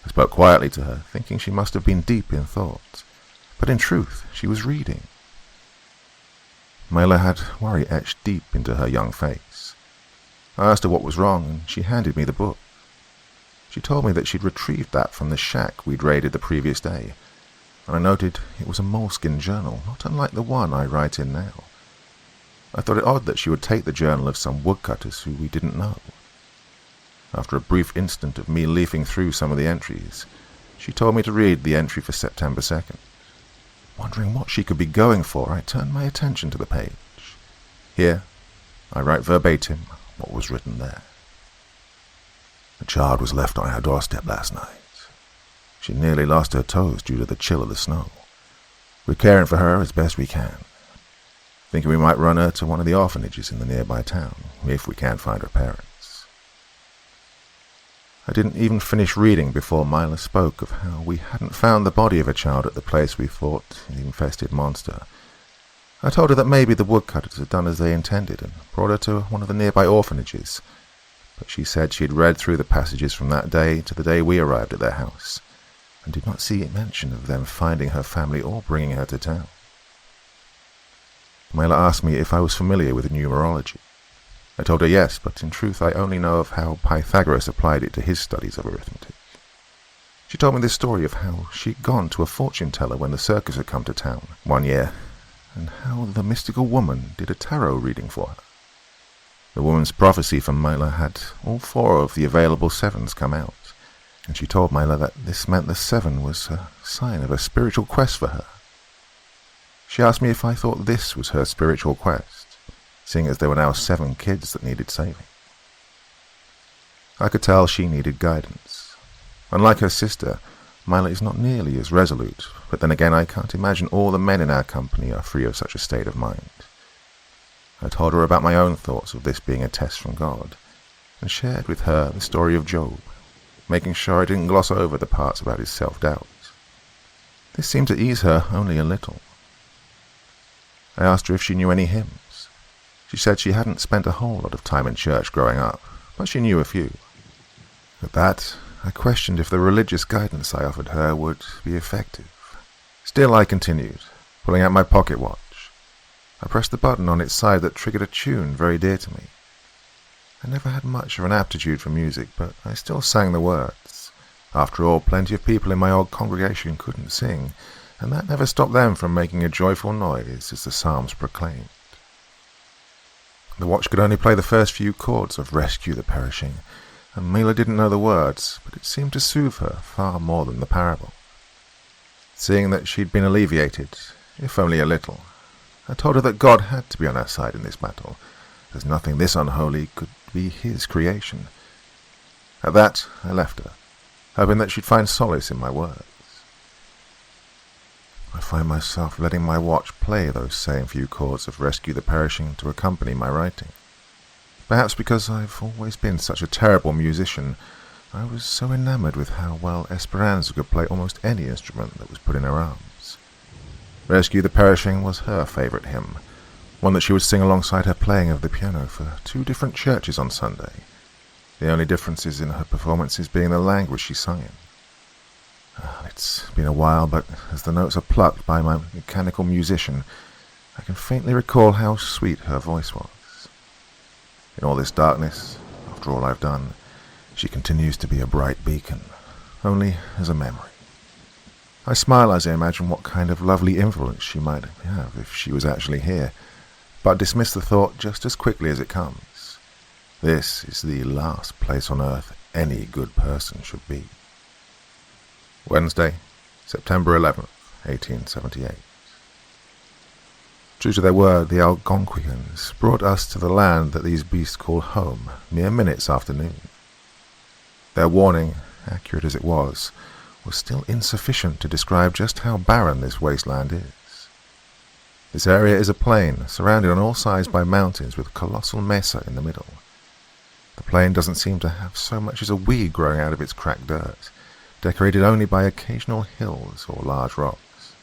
I spoke quietly to her, thinking she must have been deep in thought, but in truth she was reading. Mila had worry etched deep into her young face. I asked her what was wrong, and she handed me the book. She told me that she'd retrieved that from the shack we'd raided the previous day, and I noted it was a moleskin journal, not unlike the one I write in now. I thought it odd that she would take the journal of some woodcutters who we didn't know. After a brief instant of me leafing through some of the entries, she told me to read the entry for September 2nd. Wondering what she could be going for, I turned my attention to the page. Here, I write verbatim what was written there. The child was left on our doorstep last night. She nearly lost her toes due to the chill of the snow. We're caring for her as best we can, thinking we might run her to one of the orphanages in the nearby town, if we can't find her parents. I didn't even finish reading before Mila spoke of how we hadn't found the body of a child at the place we fought the infested monster. I told her that maybe the woodcutters had done as they intended and brought her to one of the nearby orphanages, but she said she had read through the passages from that day to the day we arrived at their house, and did not see mention of them finding her family or bringing her to town. Mila asked me if I was familiar with numerology. I told her yes, but in truth I only know of how Pythagoras applied it to his studies of arithmetic. She told me this story of how she'd gone to a fortune-teller when the circus had come to town one year, and how the mystical woman did a tarot reading for her. The woman's prophecy from Mila had all 4 of the available 7s come out, and she told Mila that this meant the 7 was a sign of a spiritual quest for her. She asked me if I thought this was her spiritual quest, seeing as there were now 7 kids that needed saving. I could tell she needed guidance. Unlike her sister, Mila is not nearly as resolute, but then again I can't imagine all the men in our company are free of such a state of mind. I told her about my own thoughts of this being a test from God, and shared with her the story of Job, making sure I didn't gloss over the parts about his self-doubt. This seemed to ease her only a little. I asked her if she knew any hymns. She said she hadn't spent a whole lot of time in church growing up, but she knew a few. At that, I questioned if the religious guidance I offered her would be effective. Still, I continued, pulling out my pocket watch. I pressed the button on its side that triggered a tune very dear to me. I never had much of an aptitude for music, but I still sang the words. After all, plenty of people in my old congregation couldn't sing, and that never stopped them from making a joyful noise as the psalms proclaimed. The watch could only play the first few chords of Rescue the Perishing, and Mila didn't know the words, but it seemed to soothe her far more than the parable. Seeing that she'd been alleviated, if only a little, I told her that God had to be on our side in this battle, as nothing this unholy could be his creation. At that, I left her, hoping that she'd find solace in my words. I find myself letting my watch play those same few chords of Rescue the Perishing to accompany my writing. Perhaps because I've always been such a terrible musician, I was so enamored with how well Esperanza could play almost any instrument that was put in her arms. Rescue the Perishing was her favourite hymn, one that she would sing alongside her playing of the piano for 2 different churches on Sunday, the only differences in her performances being the language she sung in. It's been a while, but as the notes are plucked by my mechanical musician, I can faintly recall how sweet her voice was. In all this darkness, after all I've done, she continues to be a bright beacon, only as a memory. I smile as I imagine what kind of lovely influence she might have if she was actually here, but dismiss the thought just as quickly as it comes. This is the last place on earth any good person should be. Wednesday, September 11th, 1878. True to their word, the Algonquians brought us to the land that these beasts call home mere minutes after noon. Their warning, accurate as it was still insufficient to describe just how barren this wasteland is. This area is a plain, surrounded on all sides by mountains with a colossal mesa in the middle. The plain doesn't seem to have so much as a weed growing out of its cracked dirt, decorated only by occasional hills or large rocks.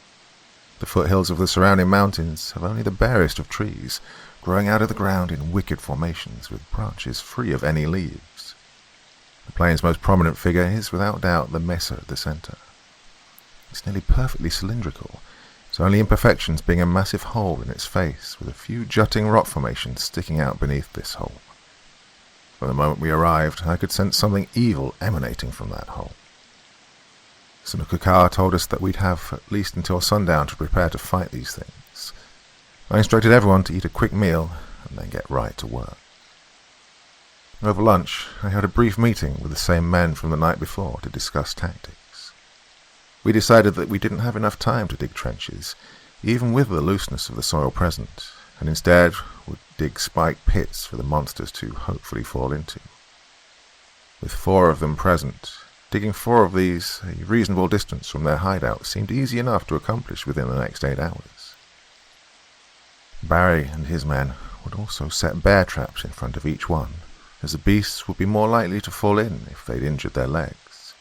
The foothills of the surrounding mountains have only the barest of trees, growing out of the ground in wicked formations with branches free of any leaves. The plain's most prominent figure is without doubt the mesa at the centre. It's nearly perfectly cylindrical, its only imperfections being a massive hole in its face with a few jutting rock formations sticking out beneath this hole. From the moment we arrived, I could sense something evil emanating from that hole. Sunukaka told us that we'd have at least until sundown to prepare to fight these things. I instructed everyone to eat a quick meal and then get right to work. Over lunch, I had a brief meeting with the same men from the night before to discuss tactics. We decided that we didn't have enough time to dig trenches, even with the looseness of the soil present, and instead would dig spiked pits for the monsters to hopefully fall into. With 4 of them present, digging 4 of these a reasonable distance from their hideout seemed easy enough to accomplish within the next 8 hours. Barry and his men would also set bear traps in front of each one, as the beasts would be more likely to fall in if they'd injured their legs.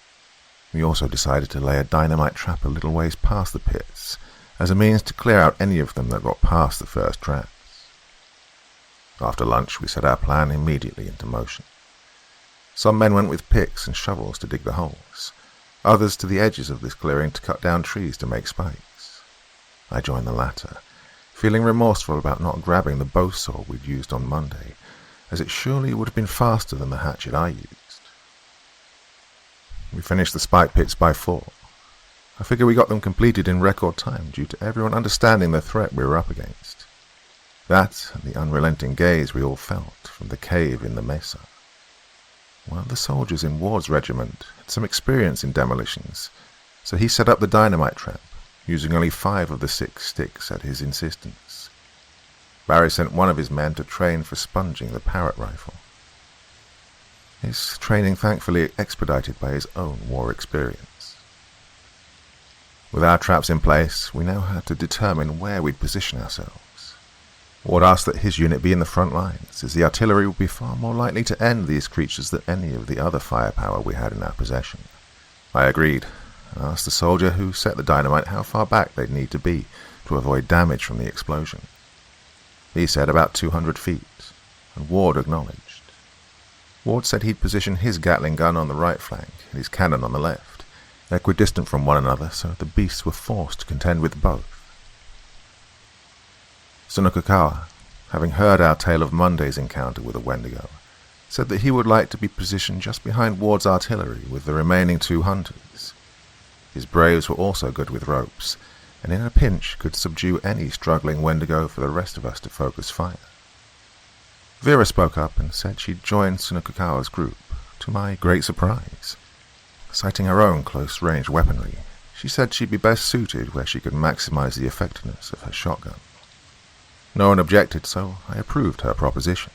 We also decided to lay a dynamite trap a little ways past the pits, as a means to clear out any of them that got past the first traps. After lunch, we set our plan immediately into motion. Some men went with picks and shovels to dig the holes, others to the edges of this clearing to cut down trees to make spikes. I joined the latter, feeling remorseful about not grabbing the bow saw we'd used on Monday, as it surely would have been faster than the hatchet I used. We finished the spike pits by 4. I figure we got them completed in record time due to everyone understanding the threat we were up against. That and the unrelenting gaze we all felt from the cave in the mesa. One of the soldiers in Ward's regiment had some experience in demolitions, so he set up the dynamite trap, using only 5 of the 6 sticks at his insistence. Barry sent one of his men to train for sponging the parrot rifle. His training thankfully expedited by his own war experience. With our traps in place, we now had to determine where we'd position ourselves. Ward asked that his unit be in the front lines, as the artillery would be far more likely to end these creatures than any of the other firepower we had in our possession. I agreed, and asked the soldier who set the dynamite how far back they'd need to be to avoid damage from the explosion. He said about 200 feet, and Ward acknowledged. Ward said he'd position his Gatling gun on the right flank and his cannon on the left, equidistant from one another, so the beasts were forced to contend with both. Sunukakawa, having heard our tale of Monday's encounter with a Wendigo, said that he would like to be positioned just behind Ward's artillery with the remaining 2 hunters. His braves were also good with ropes, and in a pinch could subdue any struggling Wendigo for the rest of us to focus fire. Vera spoke up and said she'd joined Sunukakawa's group, to my great surprise. Citing her own close-range weaponry, she said she'd be best suited where she could maximize the effectiveness of her shotgun. No one objected, so I approved her proposition.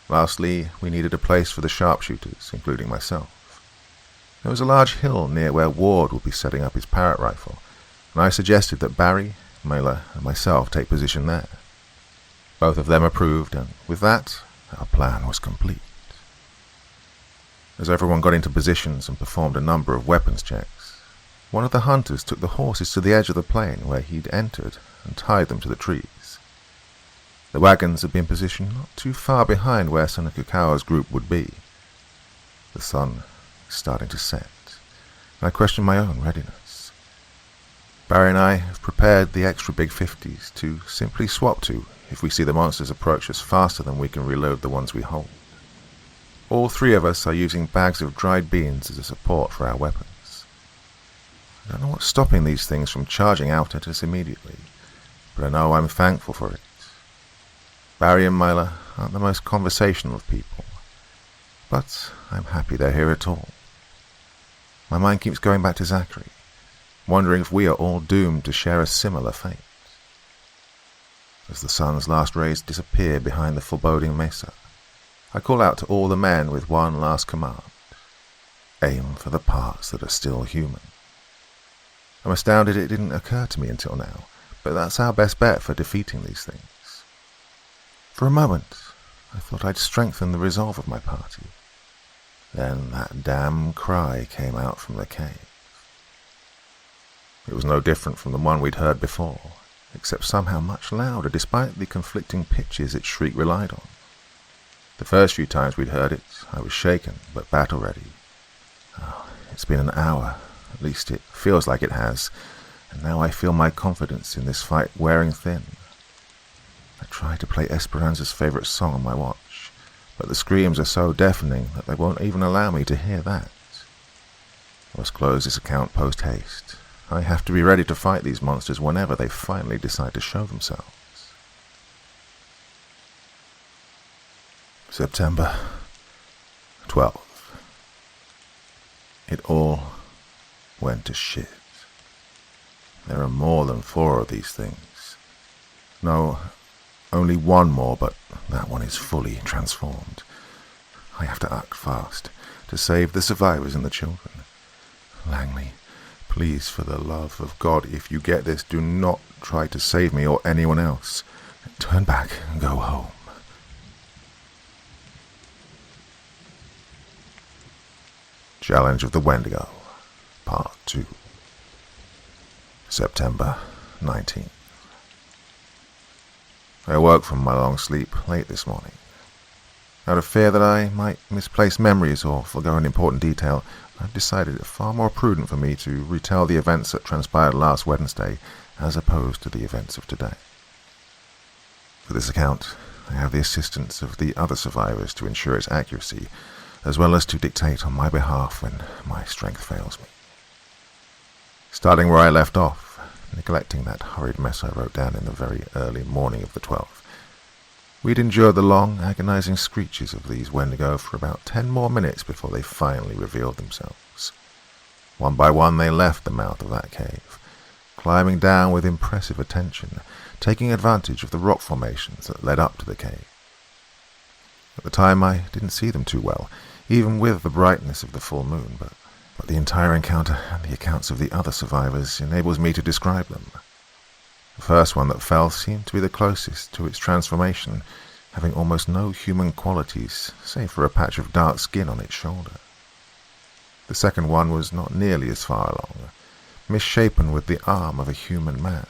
Lastly, we needed a place for the sharpshooters, including myself. There was a large hill near where Ward would be setting up his parrot rifle, and I suggested that Barry, Mela, and myself take position there. Both of them approved, and with that, our plan was complete. As everyone got into positions and performed a number of weapons checks, one of the hunters took the horses to the edge of the plain where he'd entered and tied them to the trees. The wagons had been positioned not too far behind where Sunukakawa's group would be. The sun was starting to set, and I questioned my own readiness. Barry and I have prepared the extra big 50s to simply swap to if we see the monsters approach us faster than we can reload the ones we hold. All 3 of us are using bags of dried beans as a support for our weapons. I don't know what's stopping these things from charging out at us immediately, but I know I'm thankful for it. Barry and Mila aren't the most conversational of people, but I'm happy they're here at all. My mind keeps going back to Zachary, wondering if we are all doomed to share a similar fate. As the sun's last rays disappear behind the foreboding mesa, I call out to all the men with one last command: aim for the parts that are still human. I'm astounded it didn't occur to me until now, but that's our best bet for defeating these things. For a moment, I thought I'd strengthen the resolve of my party. Then that damn cry came out from the cave. It was no different from the one we'd heard before, except somehow much louder despite the conflicting pitches its shriek relied on. The first few times we'd heard it, I was shaken, but battle-ready. Oh, it's been an hour, at least it feels like it has, and now I feel my confidence in this fight wearing thin. I try to play Esperanza's favorite song on my watch, but the screams are so deafening that they won't even allow me to hear that. I must close this account post-haste. I have to be ready to fight these monsters whenever they finally decide to show themselves. September 12th. It all went to shit. There are more than 4 of these things. No, only 1 more, but that one is fully transformed. I have to act fast to save the survivors and the children. Langley, please, for the love of God, if you get this, do not try to save me or anyone else. Turn back and go home. Challenge of the Wendigo, Part 2. September 19th. I awoke from my long sleep late this morning. Out of fear that I might misplace memories or forgo an important detail, I've decided it far more prudent for me to retell the events that transpired last Wednesday as opposed to the events of today. For this account, I have the assistance of the other survivors to ensure its accuracy, as well as to dictate on my behalf when my strength fails me. Starting where I left off, neglecting that hurried mess I wrote down in the very early morning of the 12th, we'd endured the long, agonizing screeches of these Wendigo for about 10 more minutes before they finally revealed themselves. One by one they left the mouth of that cave, climbing down with impressive attention, taking advantage of the rock formations that led up to the cave. At the time I didn't see them too well, even with the brightness of the full moon, but the entire encounter and the accounts of the other survivors enables me to describe them. The first one that fell seemed to be the closest to its transformation, having almost no human qualities, save for a patch of dark skin on its shoulder. The second one was not nearly as far along, misshapen with the arm of a human man.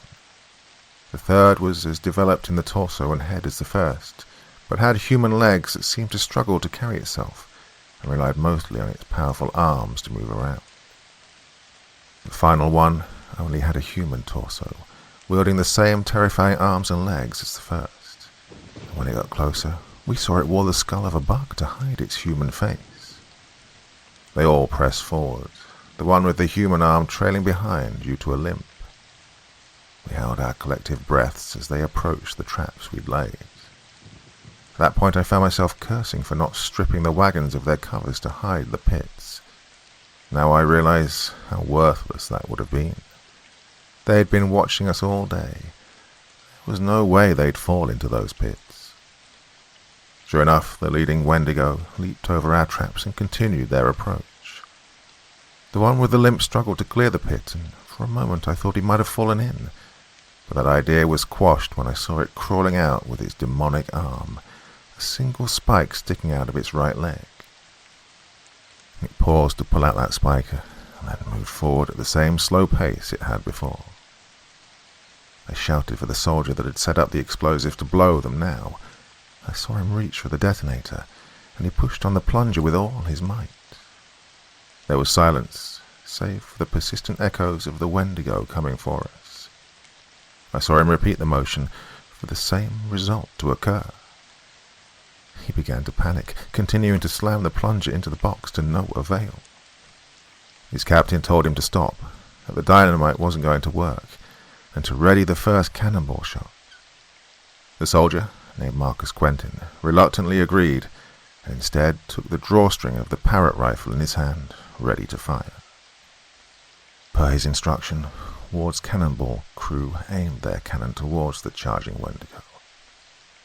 The third was as developed in the torso and head as the first, but had human legs that seemed to struggle to carry itself and relied mostly on its powerful arms to move around. The final one only had a human torso, wielding the same terrifying arms and legs as the first. And when it got closer, we saw it wore the skull of a buck to hide its human face. They all pressed forward, the one with the human arm trailing behind due to a limp. We held our collective breaths as they approached the traps we'd laid. At that point I found myself cursing for not stripping the wagons of their covers to hide the pits. Now I realize how worthless that would have been. They had been watching us all day. There was no way they'd fall into those pits. Sure enough, the leading Wendigo leaped over our traps and continued their approach. The one with the limp struggled to clear the pit, and for a moment I thought he might have fallen in, but that idea was quashed when I saw it crawling out with its demonic arm, a single spike sticking out of its right leg. It paused to pull out that spike, and then moved forward at the same slow pace it had before. I shouted for the soldier that had set up the explosive to blow them now. I saw him reach for the detonator, and he pushed on the plunger with all his might. There was silence, save for the persistent echoes of the Wendigo coming for us. I saw him repeat the motion for the same result to occur. He began to panic, continuing to slam the plunger into the box to no avail. His captain told him to stop, that the dynamite wasn't going to work, and to ready the first cannonball shot. The soldier, named Marcus Quentin, reluctantly agreed, and instead took the drawstring of the parrot rifle in his hand, ready to fire. Per his instruction, Ward's cannonball crew aimed their cannon towards the charging Wendigo.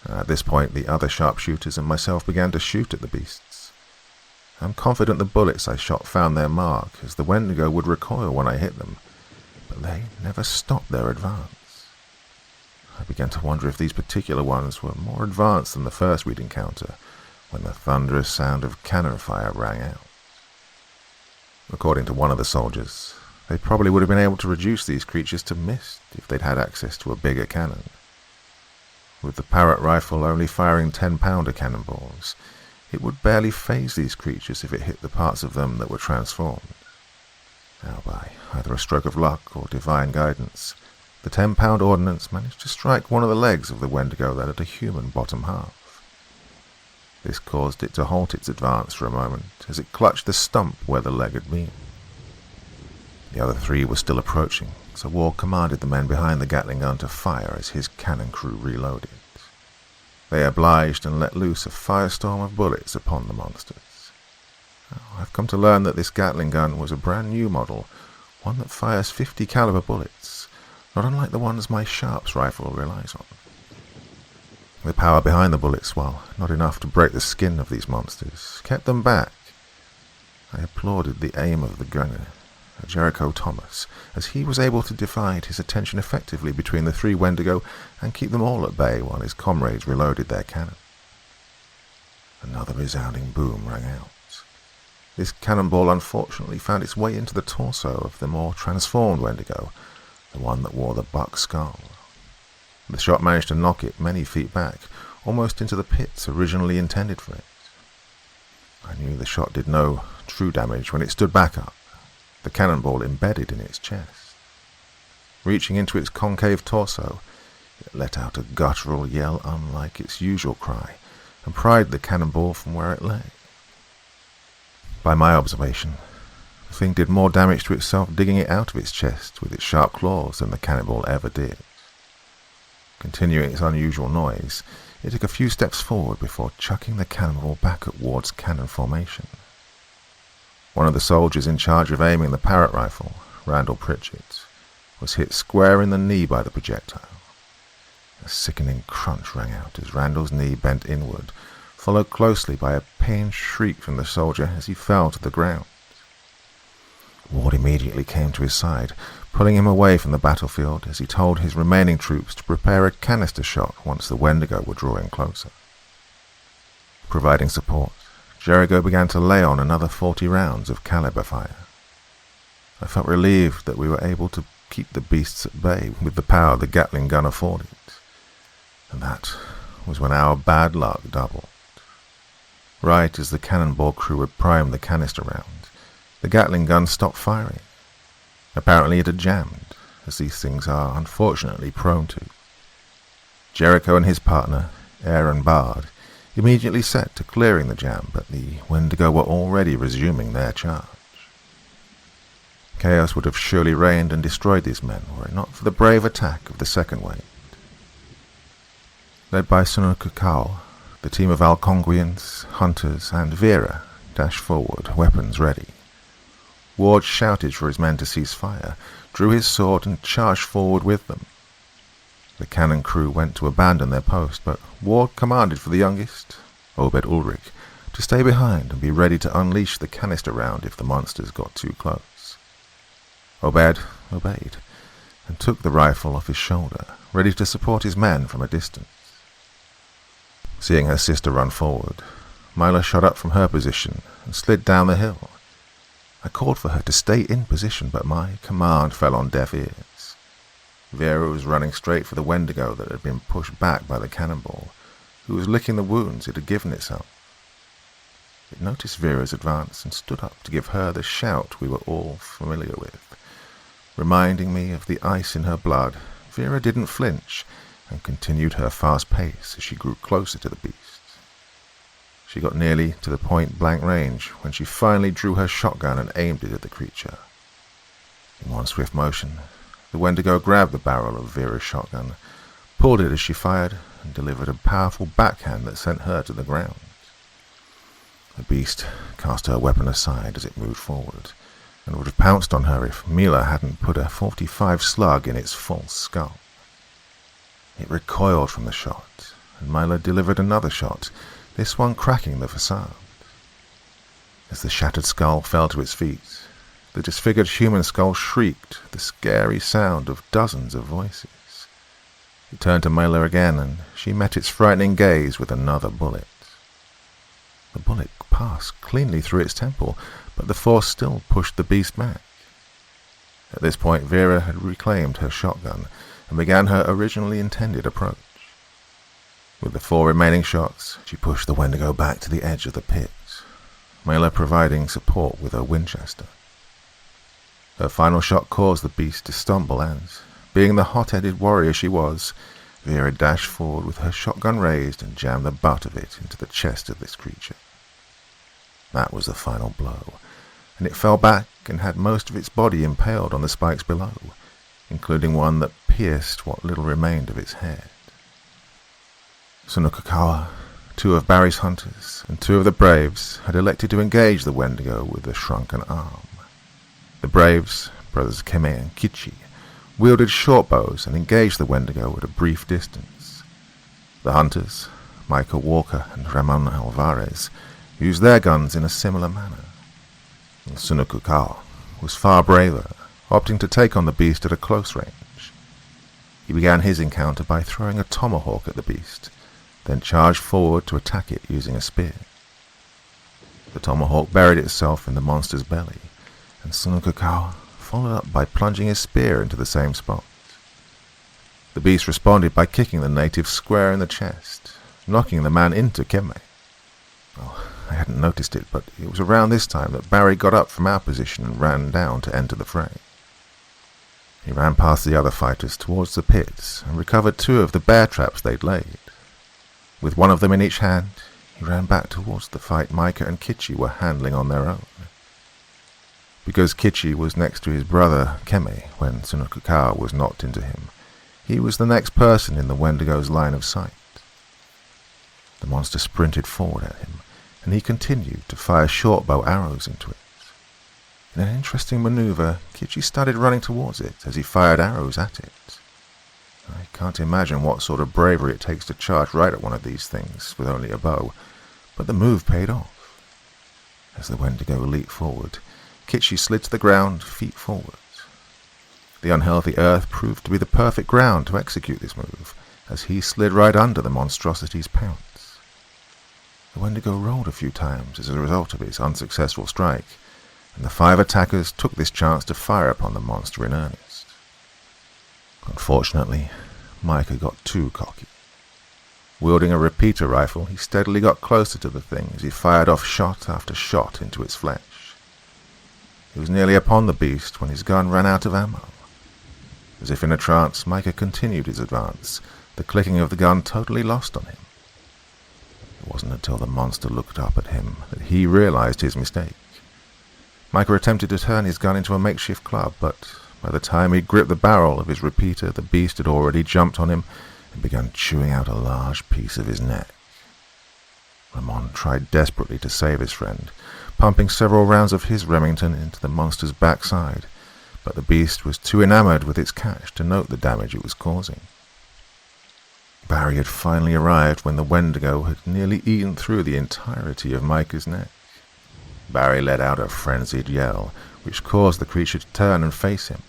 At this point, the other sharpshooters and myself began to shoot at the beasts. I'm confident the bullets I shot found their mark, as the Wendigo would recoil when I hit them, but they never stopped their advance. I began to wonder if these particular ones were more advanced than the first we'd encounter, when the thunderous sound of cannon fire rang out. According to one of the soldiers, they probably would have been able to reduce these creatures to mist if they'd had access to a bigger cannon. With the parrot rifle only firing 10-pounder cannonballs, it would barely faze these creatures if it hit the parts of them that were transformed. Now, by either a stroke of luck or divine guidance, the 10-pound ordnance managed to strike one of the legs of the Wendigo that had a human bottom half. This caused it to halt its advance for a moment as it clutched the stump where the leg had been. The other three were still approaching, so Ward commanded the men behind the Gatling gun to fire as his cannon crew reloaded. They obliged and let loose a firestorm of bullets upon the monsters. I've come to learn that this Gatling gun was a brand new model, one that fires 50 caliber bullets, not unlike the ones my Sharps rifle relies on. The power behind the bullets, while not enough to break the skin of these monsters, kept them back. I applauded the aim of the gunner, Jericho Thomas, as he was able to divide his attention effectively between the three Wendigo and keep them all at bay while his comrades reloaded their cannon. Another resounding boom rang out. This cannonball unfortunately found its way into the torso of the more transformed Wendigo, the one that wore the buck skull. The shot managed to knock it many feet back, almost into the pits originally intended for it. I knew the shot did no true damage when it stood back up, the cannonball embedded in its chest. Reaching into its concave torso, it let out a guttural yell unlike its usual cry, and pried the cannonball from where it lay. By my observation, the thing did more damage to itself digging it out of its chest with its sharp claws than the cannonball ever did. Continuing its unusual noise, it took a few steps forward before chucking the cannonball back at Ward's cannon formation. One of the soldiers in charge of aiming the parrot rifle, Randall Pritchett, was hit square in the knee by the projectile. A sickening crunch rang out as Randall's knee bent inward, followed closely by a pained shriek from the soldier as he fell to the ground. Ward immediately came to his side, pulling him away from the battlefield as he told his remaining troops to prepare a canister shot once the Wendigo were drawing closer. Providing support, Jericho began to lay on another 40 rounds of caliber fire. I felt relieved that we were able to keep the beasts at bay with the power the Gatling gun afforded. And that was when our bad luck doubled. Right as the cannonball crew had primed the canister round, the Gatling gun stopped firing. Apparently it had jammed, as these things are unfortunately prone to. Jericho and his partner, Aaron Bard, immediately set to clearing the jam, but the Wendigo were already resuming their charge. Chaos would have surely reigned and destroyed these men were it not for the brave attack of the second wave. Led by Sunukukao, the team of Algonquians, hunters, and Vera dashed forward, weapons ready. Ward shouted for his men to cease fire, drew his sword, and charged forward with them. The cannon crew went to abandon their post, but Ward commanded for the youngest, Obed Ulrich, to stay behind and be ready to unleash the canister round if the monsters got too close. Obed obeyed, and took the rifle off his shoulder, ready to support his men from a distance. Seeing her sister run forward, Mila shot up from her position and slid down the hill. I called for her to stay in position, but my command fell on deaf ears. Vera was running straight for the Wendigo that had been pushed back by the cannonball, who was licking the wounds it had given itself. It noticed Vera's advance and stood up to give her the shout we were all familiar with. Reminding me of the ice in her blood, Vera didn't flinch and continued her fast pace as she grew closer to the beast. She got nearly to the point-blank range when she finally drew her shotgun and aimed it at the creature. In one swift motion, the Wendigo grabbed the barrel of Vera's shotgun, pulled it as she fired, and delivered a powerful backhand that sent her to the ground. The beast cast her weapon aside as it moved forward, and would have pounced on her if Mila hadn't put a .45 slug in its false skull. It recoiled from the shot, and Mila delivered another shot, this one cracking the facade. As the shattered skull fell to its feet, the disfigured human skull shrieked the scary sound of dozens of voices. It turned to Mila again, and she met its frightening gaze with another bullet. The bullet passed cleanly through its temple, but the force still pushed the beast back. At this point, Vera had reclaimed her shotgun and began her originally intended approach. With the 4 remaining shots, she pushed the Wendigo back to the edge of the pit, Mila providing support with her Winchester. Her final shot caused the beast to stumble as, being the hot-headed warrior she was, Vera dashed forward with her shotgun raised and jammed the butt of it into the chest of this creature. That was the final blow, and it fell back and had most of its body impaled on the spikes below, including one that pierced what little remained of its head. Sunukakawa, 2 of Barry's hunters, and 2 of the Braves had elected to engage the Wendigo with a shrunken arm. The Braves, brothers Keme and Kichi, wielded short bows and engaged the Wendigo at a brief distance. The hunters, Michael Walker and Ramon Alvarez, used their guns in a similar manner. Sunukakawa was far braver, opting to take on the beast at a close range. He began his encounter by throwing a tomahawk at the beast, then charged forward to attack it using a spear. The tomahawk buried itself in the monster's belly, and Sunukakawa followed up by plunging his spear into the same spot. The beast responded by kicking the native square in the chest, knocking the man into Keme. Oh, I hadn't noticed it, but it was around this time that Barry got up from our position and ran down to enter the fray. He ran past the other fighters towards the pits and recovered 2 of the bear traps they'd laid. With one of them in each hand, he ran back towards the fight Micah and Kichi were handling on their own. Because Kichi was next to his brother Keme when Sunukakawa was knocked into him, he was the next person in the Wendigo's line of sight. The monster sprinted forward at him, and he continued to fire short-bow arrows into it. In an interesting maneuver, Kichi started running towards it as he fired arrows at it. I can't imagine what sort of bravery it takes to charge right at one of these things with only a bow, but the move paid off. As the Wendigo leaped forward, Kichi slid to the ground, feet forward. The unhealthy earth proved to be the perfect ground to execute this move, as he slid right under the monstrosity's pounce. The Wendigo rolled a few times as a result of his unsuccessful strike, and the 5 attackers took this chance to fire upon the monster in earnest. Unfortunately, Micah got too cocky. Wielding a repeater rifle, he steadily got closer to the thing as he fired off shot after shot into its flesh. He was nearly upon the beast when his gun ran out of ammo. As if in a trance, Micah continued his advance, the clicking of the gun totally lost on him. It wasn't until the monster looked up at him that he realized his mistake. Micah attempted to turn his gun into a makeshift club, but by the time he gripped the barrel of his repeater, the beast had already jumped on him and began chewing out a large piece of his neck. Ramon tried desperately to save his friend, pumping several rounds of his Remington into the monster's backside, but the beast was too enamored with its catch to note the damage it was causing. Barry had finally arrived when the Wendigo had nearly eaten through the entirety of Micah's neck. Barry let out a frenzied yell, which caused the creature to turn and face him.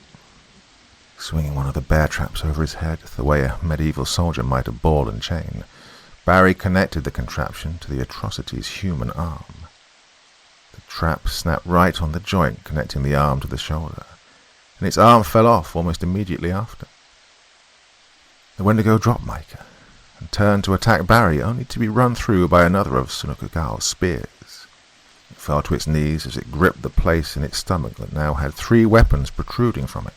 Swinging one of the bear traps over his head, the way a medieval soldier might a ball and chain, Barry connected the contraption to the atrocity's human arm. The trap snapped right on the joint connecting the arm to the shoulder, and its arm fell off almost immediately after. The Wendigo dropped Micah and turned to attack Barry, only to be run through by another of Sunukagao's spears. It fell to its knees as it gripped the place in its stomach that now had 3 weapons protruding from it.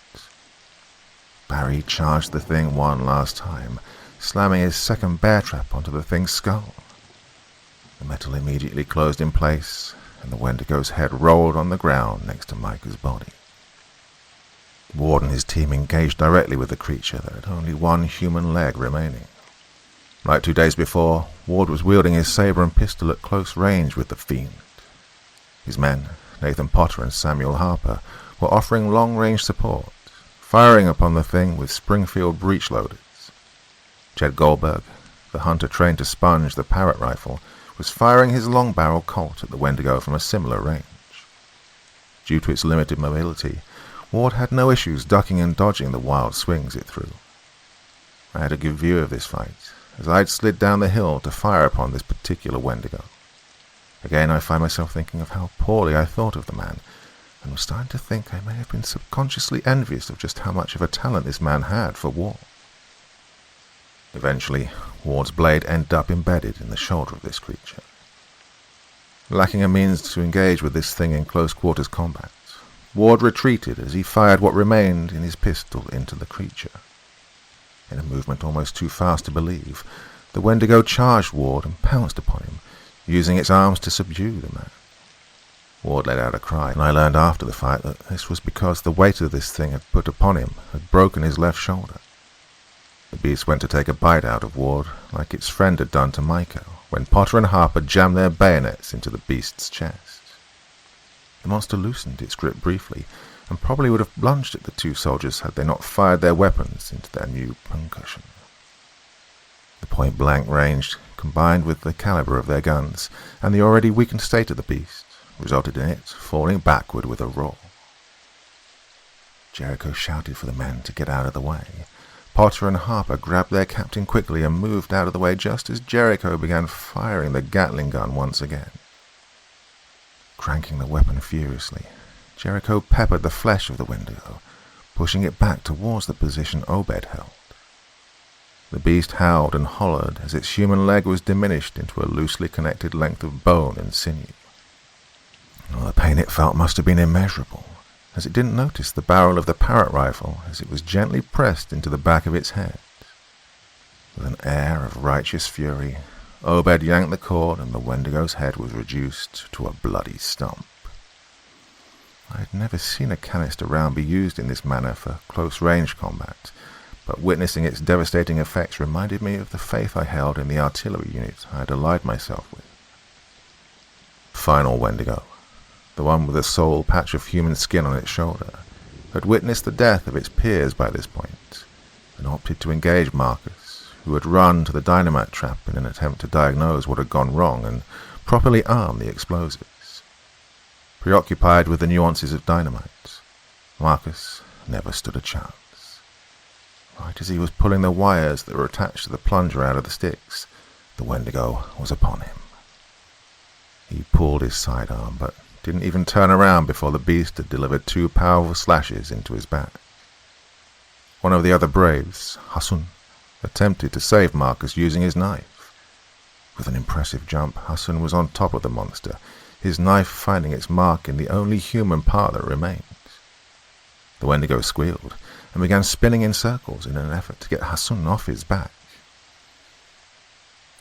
Barry charged the thing one last time, slamming his second bear trap onto the thing's skull. The metal immediately closed in place, and the Wendigo's head rolled on the ground next to Micah's body. Ward and his team engaged directly with the creature that had only one human leg remaining. Like 2 days before, Ward was wielding his saber and pistol at close range with the fiend. His men, Nathan Potter and Samuel Harper, were offering long-range support, firing upon the thing with Springfield breech loaders. Jed Goldberg, the hunter trained to sponge the Parrot rifle, was firing his long-barrel Colt at the Wendigo from a similar range. Due to its limited mobility, Ward had no issues ducking and dodging the wild swings it threw. I had a good view of this fight, as I'd slid down the hill to fire upon this particular Wendigo. Again, I find myself thinking of how poorly I thought of the man, and was starting to think I may have been subconsciously envious of just how much of a talent this man had for war. Eventually, Ward's blade ended up embedded in the shoulder of this creature. Lacking a means to engage with this thing in close-quarters combat, Ward retreated as he fired what remained in his pistol into the creature. In a movement almost too fast to believe, the Wendigo charged Ward and pounced upon him, using its arms to subdue the man. Ward let out a cry, and I learned after the fight that this was because the weight of this thing had put upon him had broken his left shoulder. The beast went to take a bite out of Ward, like its friend had done to Micah, when Potter and Harper jammed their bayonets into the beast's chest. The monster loosened its grip briefly, and probably would have lunged at the 2 soldiers had they not fired their weapons into their new pincushion. The point-blank range, combined with the caliber of their guns, and the already weakened state of the beast, resulted in it falling backward with a roar. Jericho shouted for the men to get out of the way. Potter and Harper grabbed their captain quickly and moved out of the way just as Jericho began firing the Gatling gun once again. Cranking the weapon furiously, Jericho peppered the flesh of the Wendigo, pushing it back towards the position Obed held. The beast howled and hollered as its human leg was diminished into a loosely connected length of bone and sinew. The pain it felt must have been immeasurable, as it didn't notice the barrel of the Parrot rifle as it was gently pressed into the back of its head. With an air of righteous fury, Obed yanked the cord and the Wendigo's head was reduced to a bloody stump. I had never seen a canister round be used in this manner for close-range combat, but witnessing its devastating effects reminded me of the faith I held in the artillery unit I had allied myself with. Final Wendigo, the one with a sole patch of human skin on its shoulder, had witnessed the death of its peers by this point, and opted to engage Marcus, who had run to the dynamite trap in an attempt to diagnose what had gone wrong and properly arm the explosives. Preoccupied with the nuances of dynamite, Marcus never stood a chance. Right as he was pulling the wires that were attached to the plunger out of the sticks, the Wendigo was upon him. He pulled his sidearm, but didn't even turn around before the beast had delivered 2 powerful slashes into his back. One of the other braves, Hassan, attempted to save Marcus using his knife. With an impressive jump, Hassan was on top of the monster, his knife finding its mark in the only human part that remained. The Wendigo squealed and began spinning in circles in an effort to get Hassan off his back.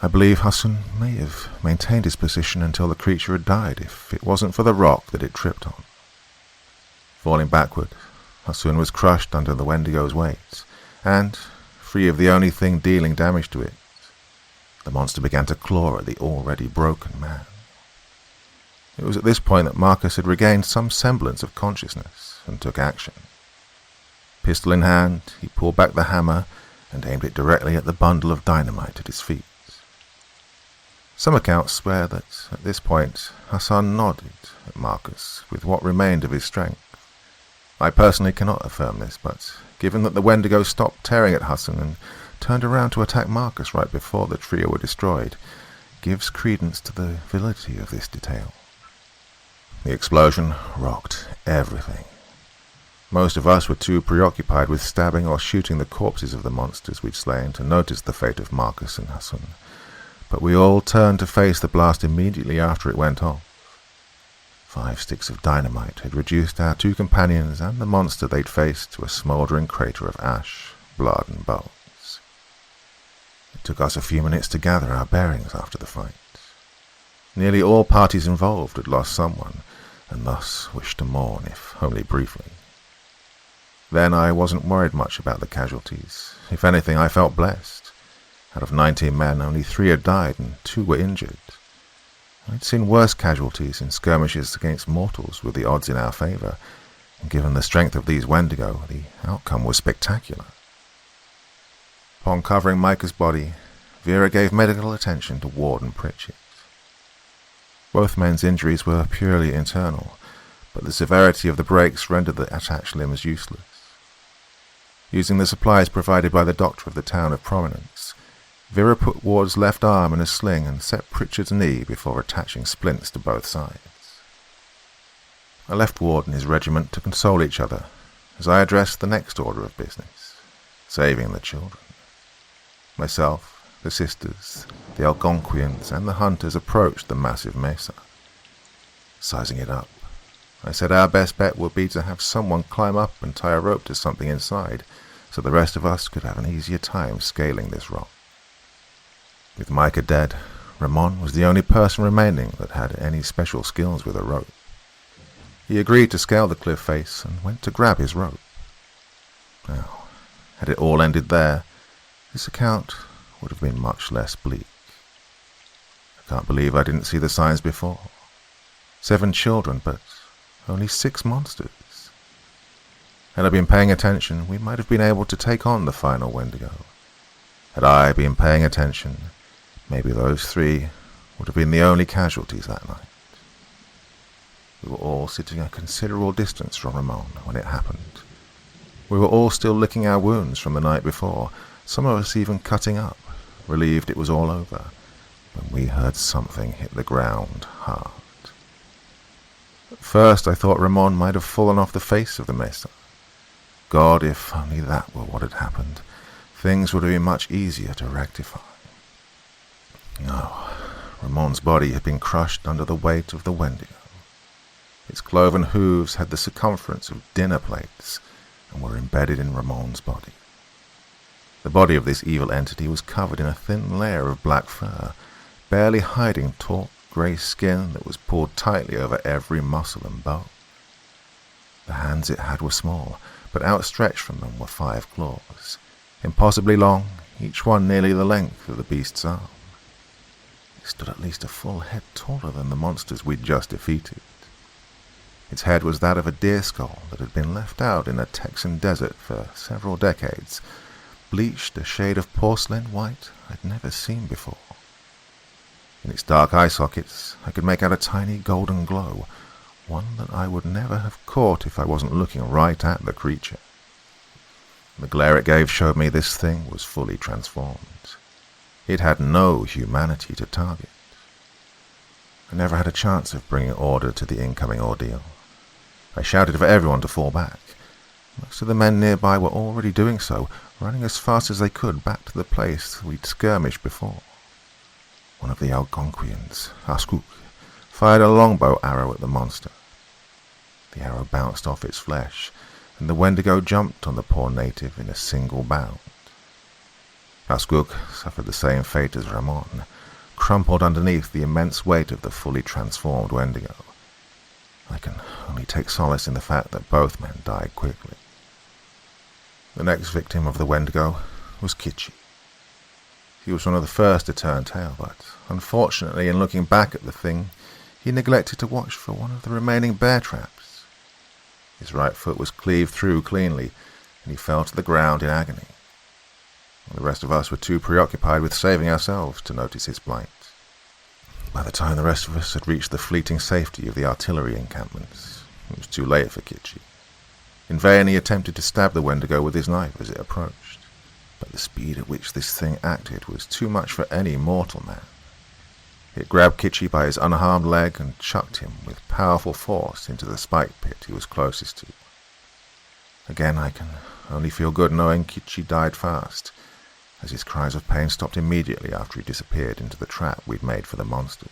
I believe Hassan may have maintained his position until the creature had died if it wasn't for the rock that it tripped on. Falling backward, Hassan was crushed under the Wendigo's weight, and, free of the only thing dealing damage to it, the monster began to claw at the already broken man. It was at this point that Marcus had regained some semblance of consciousness and took action. Pistol in hand, he pulled back the hammer and aimed it directly at the bundle of dynamite at his feet. Some accounts swear that, at this point, Hassan nodded at Marcus with what remained of his strength. I personally cannot affirm this, but given that the Wendigo stopped tearing at Hassan and turned around to attack Marcus right before the trio were destroyed, gives credence to the validity of this detail. The explosion rocked everything. Most of us were too preoccupied with stabbing or shooting the corpses of the monsters we'd slain to notice the fate of Marcus and Hassan, but we all turned to face the blast immediately after it went off. 5 sticks of dynamite had reduced our 2 companions and the monster they'd faced to a smouldering crater of ash, blood and bones. It took us a few minutes to gather our bearings after the fight. Nearly all parties involved had lost someone, and thus wished to mourn, if only briefly. Then I wasn't worried much about the casualties. If anything, I felt blessed. Out of 19 men, only 3 had died and 2 were injured. I'd seen worse casualties in skirmishes against mortals with the odds in our favor, and given the strength of these Wendigo, the outcome was spectacular. Upon covering Micah's body, Vera gave medical attention to Ward and Pritchett. Both men's injuries were purely internal, but the severity of the breaks rendered the attached limbs useless. Using the supplies provided by the doctor of the town of prominence, Vera put Ward's left arm in a sling and set Pritchard's knee before attaching splints to both sides. I left Ward and his regiment to console each other as I addressed the next order of business, saving the children. Myself, the sisters, the Algonquians, and the hunters approached the massive mesa. Sizing it up, I said our best bet would be to have someone climb up and tie a rope to something inside, so the rest of us could have an easier time scaling this rock. With Micah dead, Ramon was the only person remaining that had any special skills with a rope. He agreed to scale the cliff face and went to grab his rope. Now, had it all ended there, this account would have been much less bleak. I can't believe I didn't see the signs before. 7 children, but only 6 monsters. Had I been paying attention, we might have been able to take on the final Wendigo. Had I been paying attention, maybe those 3 would have been the only casualties that night. We were all sitting a considerable distance from Ramon when it happened. We were all still licking our wounds from the night before, some of us even cutting up, relieved it was all over, when we heard something hit the ground hard. At first I thought Ramon might have fallen off the face of the mesa. God, if only that were what had happened, things would have been much easier to rectify. No, Ramon's body had been crushed under the weight of the Wendigo. Its cloven hooves had the circumference of dinner plates and were embedded in Ramon's body. The body of this evil entity was covered in a thin layer of black fur, barely hiding taut grey skin that was pulled tightly over every muscle and bone. The hands it had were small, but outstretched from them were 5 claws, impossibly long, each one nearly the length of the beast's arm. It stood at least a full head taller than the monsters we'd just defeated. Its head was that of a deer skull that had been left out in a Texan desert for several decades, bleached a shade of porcelain white I'd never seen before. In its dark eye sockets, I could make out a tiny golden glow, one that I would never have caught if I wasn't looking right at the creature. The glare it gave showed me this thing was fully transformed. It had no humanity to target. I never had a chance of bringing order to the incoming ordeal. I shouted for everyone to fall back. Most of the men nearby were already doing so, running as fast as they could back to the place we'd skirmished before. One of the Algonquians, Askuk, fired a longbow arrow at the monster. The arrow bounced off its flesh, and the Wendigo jumped on the poor native in a single bound. Askuk suffered the same fate as Ramon, crumpled underneath the immense weight of the fully transformed Wendigo. I can only take solace in the fact that both men died quickly. The next victim of the Wendigo was Kitchi. He was one of the first to turn tail, but unfortunately, in looking back at the thing, he neglected to watch for one of the remaining bear traps. His right foot was cleaved through cleanly, and he fell to the ground in agony. The rest of us were too preoccupied with saving ourselves to notice his plight. By the time the rest of us had reached the fleeting safety of the artillery encampments, it was too late for Kitchi. In vain he attempted to stab the Wendigo with his knife as it approached, but the speed at which this thing acted was too much for any mortal man. It grabbed Kitchi by his unharmed leg and chucked him with powerful force into the spike pit he was closest to. Again, I can only feel good knowing Kitchi died fast, as his cries of pain stopped immediately after he disappeared into the trap we'd made for the monsters.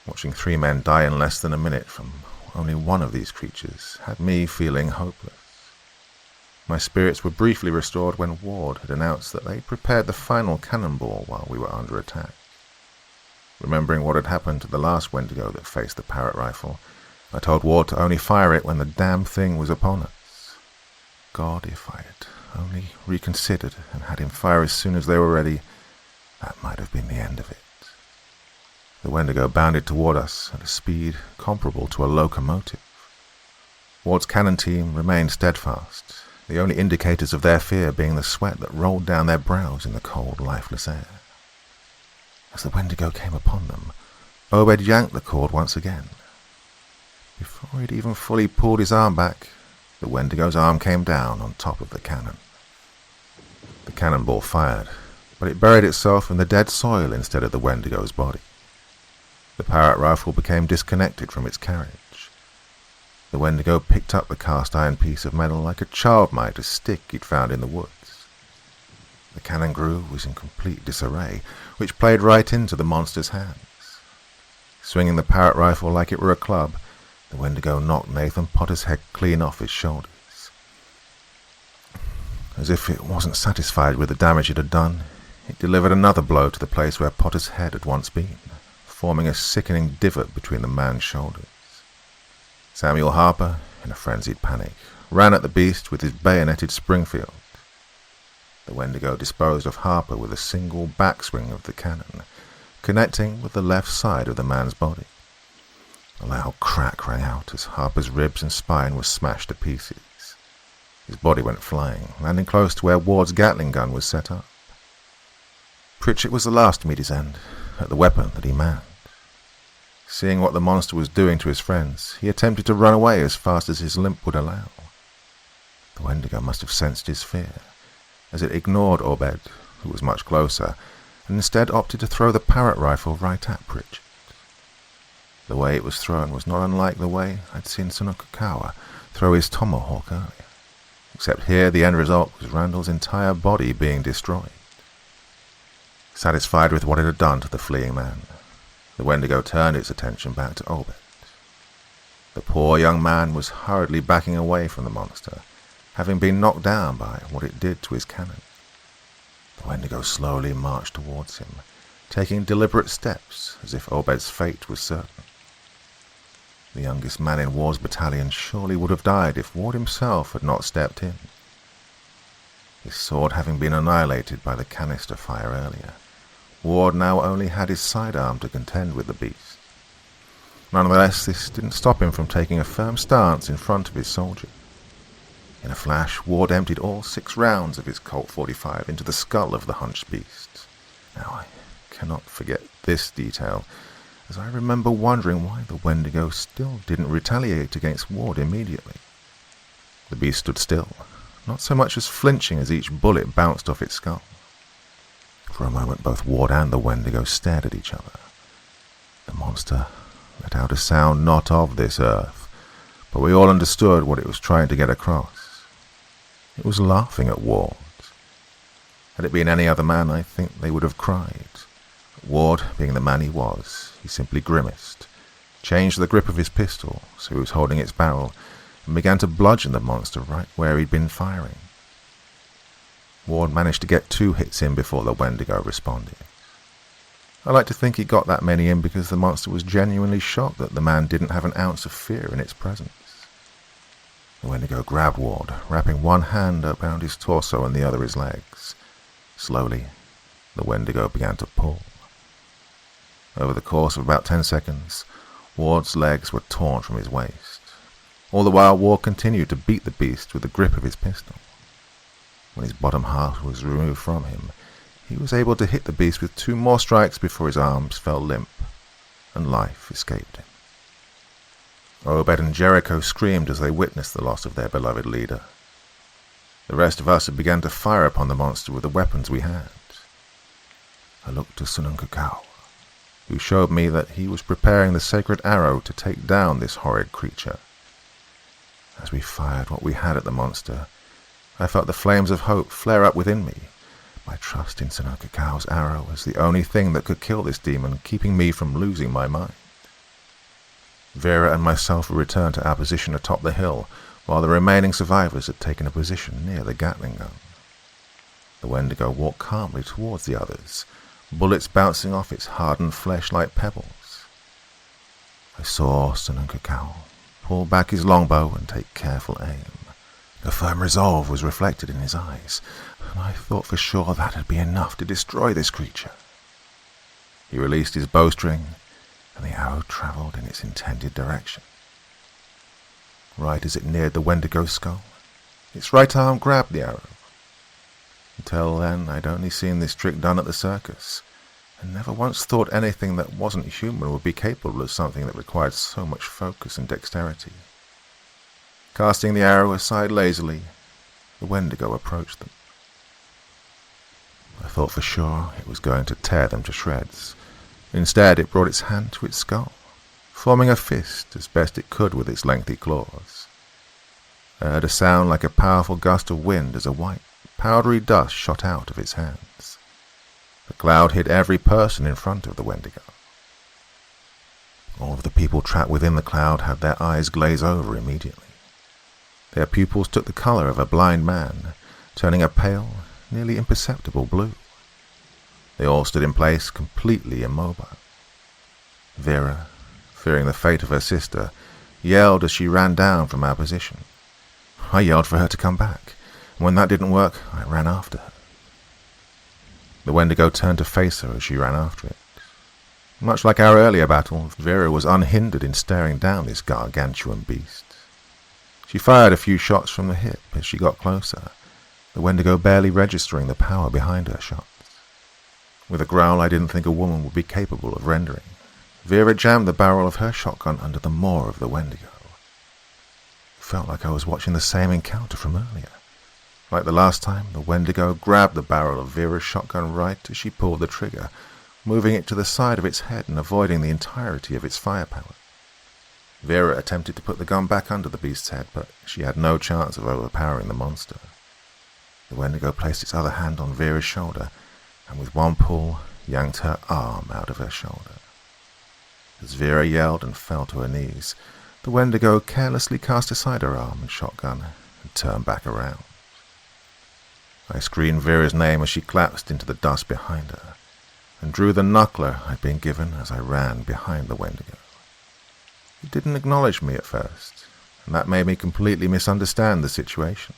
Watching 3 men die in less than a minute from only one of these creatures had me feeling hopeless. My spirits were briefly restored when Ward had announced that they'd prepared the final cannonball while we were under attack. Remembering what had happened to the last Wendigo that faced the parrot rifle, I told Ward to only fire it when the damn thing was upon us. God, if I had only reconsidered and had him fire as soon as they were ready, that might have been the end of it. The Wendigo bounded toward us at a speed comparable to a locomotive. Ward's cannon team remained steadfast, the only indicators of their fear being the sweat that rolled down their brows in the cold, lifeless air. As the Wendigo came upon them, Obed yanked the cord once again. Before he'd even fully pulled his arm back, the Wendigo's arm came down on top of the cannon. The cannonball fired, but it buried itself in the dead soil instead of the Wendigo's body. The parrot rifle became disconnected from its carriage. The Wendigo picked up the cast-iron piece of metal like a child might a stick he'd found in the woods. The cannon grew was in complete disarray, which played right into the monster's hands. Swinging the parrot rifle like it were a club, the Wendigo knocked Nathan Potter's head clean off his shoulders. As if it wasn't satisfied with the damage it had done, it delivered another blow to the place where Potter's head had once been, forming a sickening divot between the man's shoulders. Samuel Harper, in a frenzied panic, ran at the beast with his bayoneted Springfield. The Wendigo disposed of Harper with a single backswing of the cannon, connecting with the left side of the man's body. A loud crack rang out as Harper's ribs and spine were smashed to pieces. His body went flying, landing close to where Ward's Gatling gun was set up. Pritchett was the last to meet his end, at the weapon that he manned. Seeing what the monster was doing to his friends, he attempted to run away as fast as his limp would allow. The Wendigo must have sensed his fear, as it ignored Obed, who was much closer, and instead opted to throw the parrot rifle right at Pritchett. The way it was thrown was not unlike the way I'd seen Sunukakawa throw his tomahawk earlier, except here the end result was Randall's entire body being destroyed. Satisfied with what it had done to the fleeing man, the Wendigo turned its attention back to Obed. The poor young man was hurriedly backing away from the monster, having been knocked down by what it did to his cannon. The Wendigo slowly marched towards him, taking deliberate steps as if Obed's fate was certain. The youngest man in Ward's battalion surely would have died if Ward himself had not stepped in. His sword having been annihilated by the canister fire earlier, Ward now only had his sidearm to contend with the beast. Nonetheless, this didn't stop him from taking a firm stance in front of his soldier. In a flash, Ward emptied all 6 rounds of his Colt 45 into the skull of the hunched beast. Now, I cannot forget this detail, as I remember wondering why the Wendigo still didn't retaliate against Ward immediately. The beast stood still, not so much as flinching as each bullet bounced off its skull. For a moment, both Ward and the Wendigo stared at each other. The monster let out a sound not of this earth, but we all understood what it was trying to get across. It was laughing at Ward. Had it been any other man, I think they would have cried. But Ward, being the man he was, he simply grimaced, changed the grip of his pistol so he was holding its barrel, and began to bludgeon the monster right where he'd been firing. Ward managed to get 2 hits in before the Wendigo responded. I like to think he got that many in because the monster was genuinely shocked that the man didn't have an ounce of fear in its presence. The Wendigo grabbed Ward, wrapping one hand around his torso and the other his legs. Slowly, the Wendigo began to pull. Over the course of about 10 seconds, Ward's legs were torn from his waist. All the while, Ward continued to beat the beast with the grip of his pistol. When his bottom half was removed from him, he was able to hit the beast with 2 more strikes before his arms fell limp, and life escaped him. Obed and Jericho screamed as they witnessed the loss of their beloved leader. The rest of us had begun to fire upon the monster with the weapons we had. I looked to Sununkakawa, who showed me that he was preparing the sacred arrow to take down this horrid creature. As we fired what we had at the monster, I felt the flames of hope flare up within me. My trust in Sununkakawa's arrow was the only thing that could kill this demon, keeping me from losing my mind. Vera and myself returned to our position atop the hill, while the remaining survivors had taken a position near the Gatling gun. The Wendigo walked calmly towards the others, bullets bouncing off its hardened flesh like pebbles. I saw Sununkakawa pull back his longbow and take careful aim. A firm resolve was reflected in his eyes, and I thought for sure that would be enough to destroy this creature. He released his bowstring, and the arrow travelled in its intended direction. Right as it neared the Wendigo's skull, its right arm grabbed the arrow. Until then, I'd only seen this trick done at the circus, and never once thought anything that wasn't human would be capable of something that required so much focus and dexterity. Casting the arrow aside lazily, the Wendigo approached them. I thought for sure it was going to tear them to shreds. Instead, it brought its hand to its skull, forming a fist as best it could with its lengthy claws. I heard a sound like a powerful gust of wind as a white, powdery dust shot out of its hands. The cloud hid every person in front of the Wendigo. All of the people trapped within the cloud had their eyes glaze over immediately. Their pupils took the color of a blind man, turning a pale, nearly imperceptible blue. They all stood in place, completely immobile. Vera, fearing the fate of her sister, yelled as she ran down from our position. I yelled for her to come back, and when that didn't work, I ran after her. The Wendigo turned to face her as she ran after it. Much like our earlier battle, Vera was unhindered in staring down this gargantuan beast. She fired a few shots from the hip as she got closer, the Wendigo barely registering the power behind her shots. With a growl I didn't think a woman would be capable of rendering, Vera jammed the barrel of her shotgun under the maw of the Wendigo. It felt like I was watching the same encounter from earlier. Like the last time, the Wendigo grabbed the barrel of Vera's shotgun right as she pulled the trigger, moving it to the side of its head and avoiding the entirety of its firepower. Vera attempted to put the gun back under the beast's head, but she had no chance of overpowering the monster. The Wendigo placed its other hand on Vera's shoulder, and with one pull, yanked her arm out of her shoulder. As Vera yelled and fell to her knees, the Wendigo carelessly cast aside her arm and shotgun and turned back around. I screamed Vera's name as she collapsed into the dust behind her, and drew the knuckler I'd been given as I ran behind the Wendigo. It didn't acknowledge me at first, and that made me completely misunderstand the situation.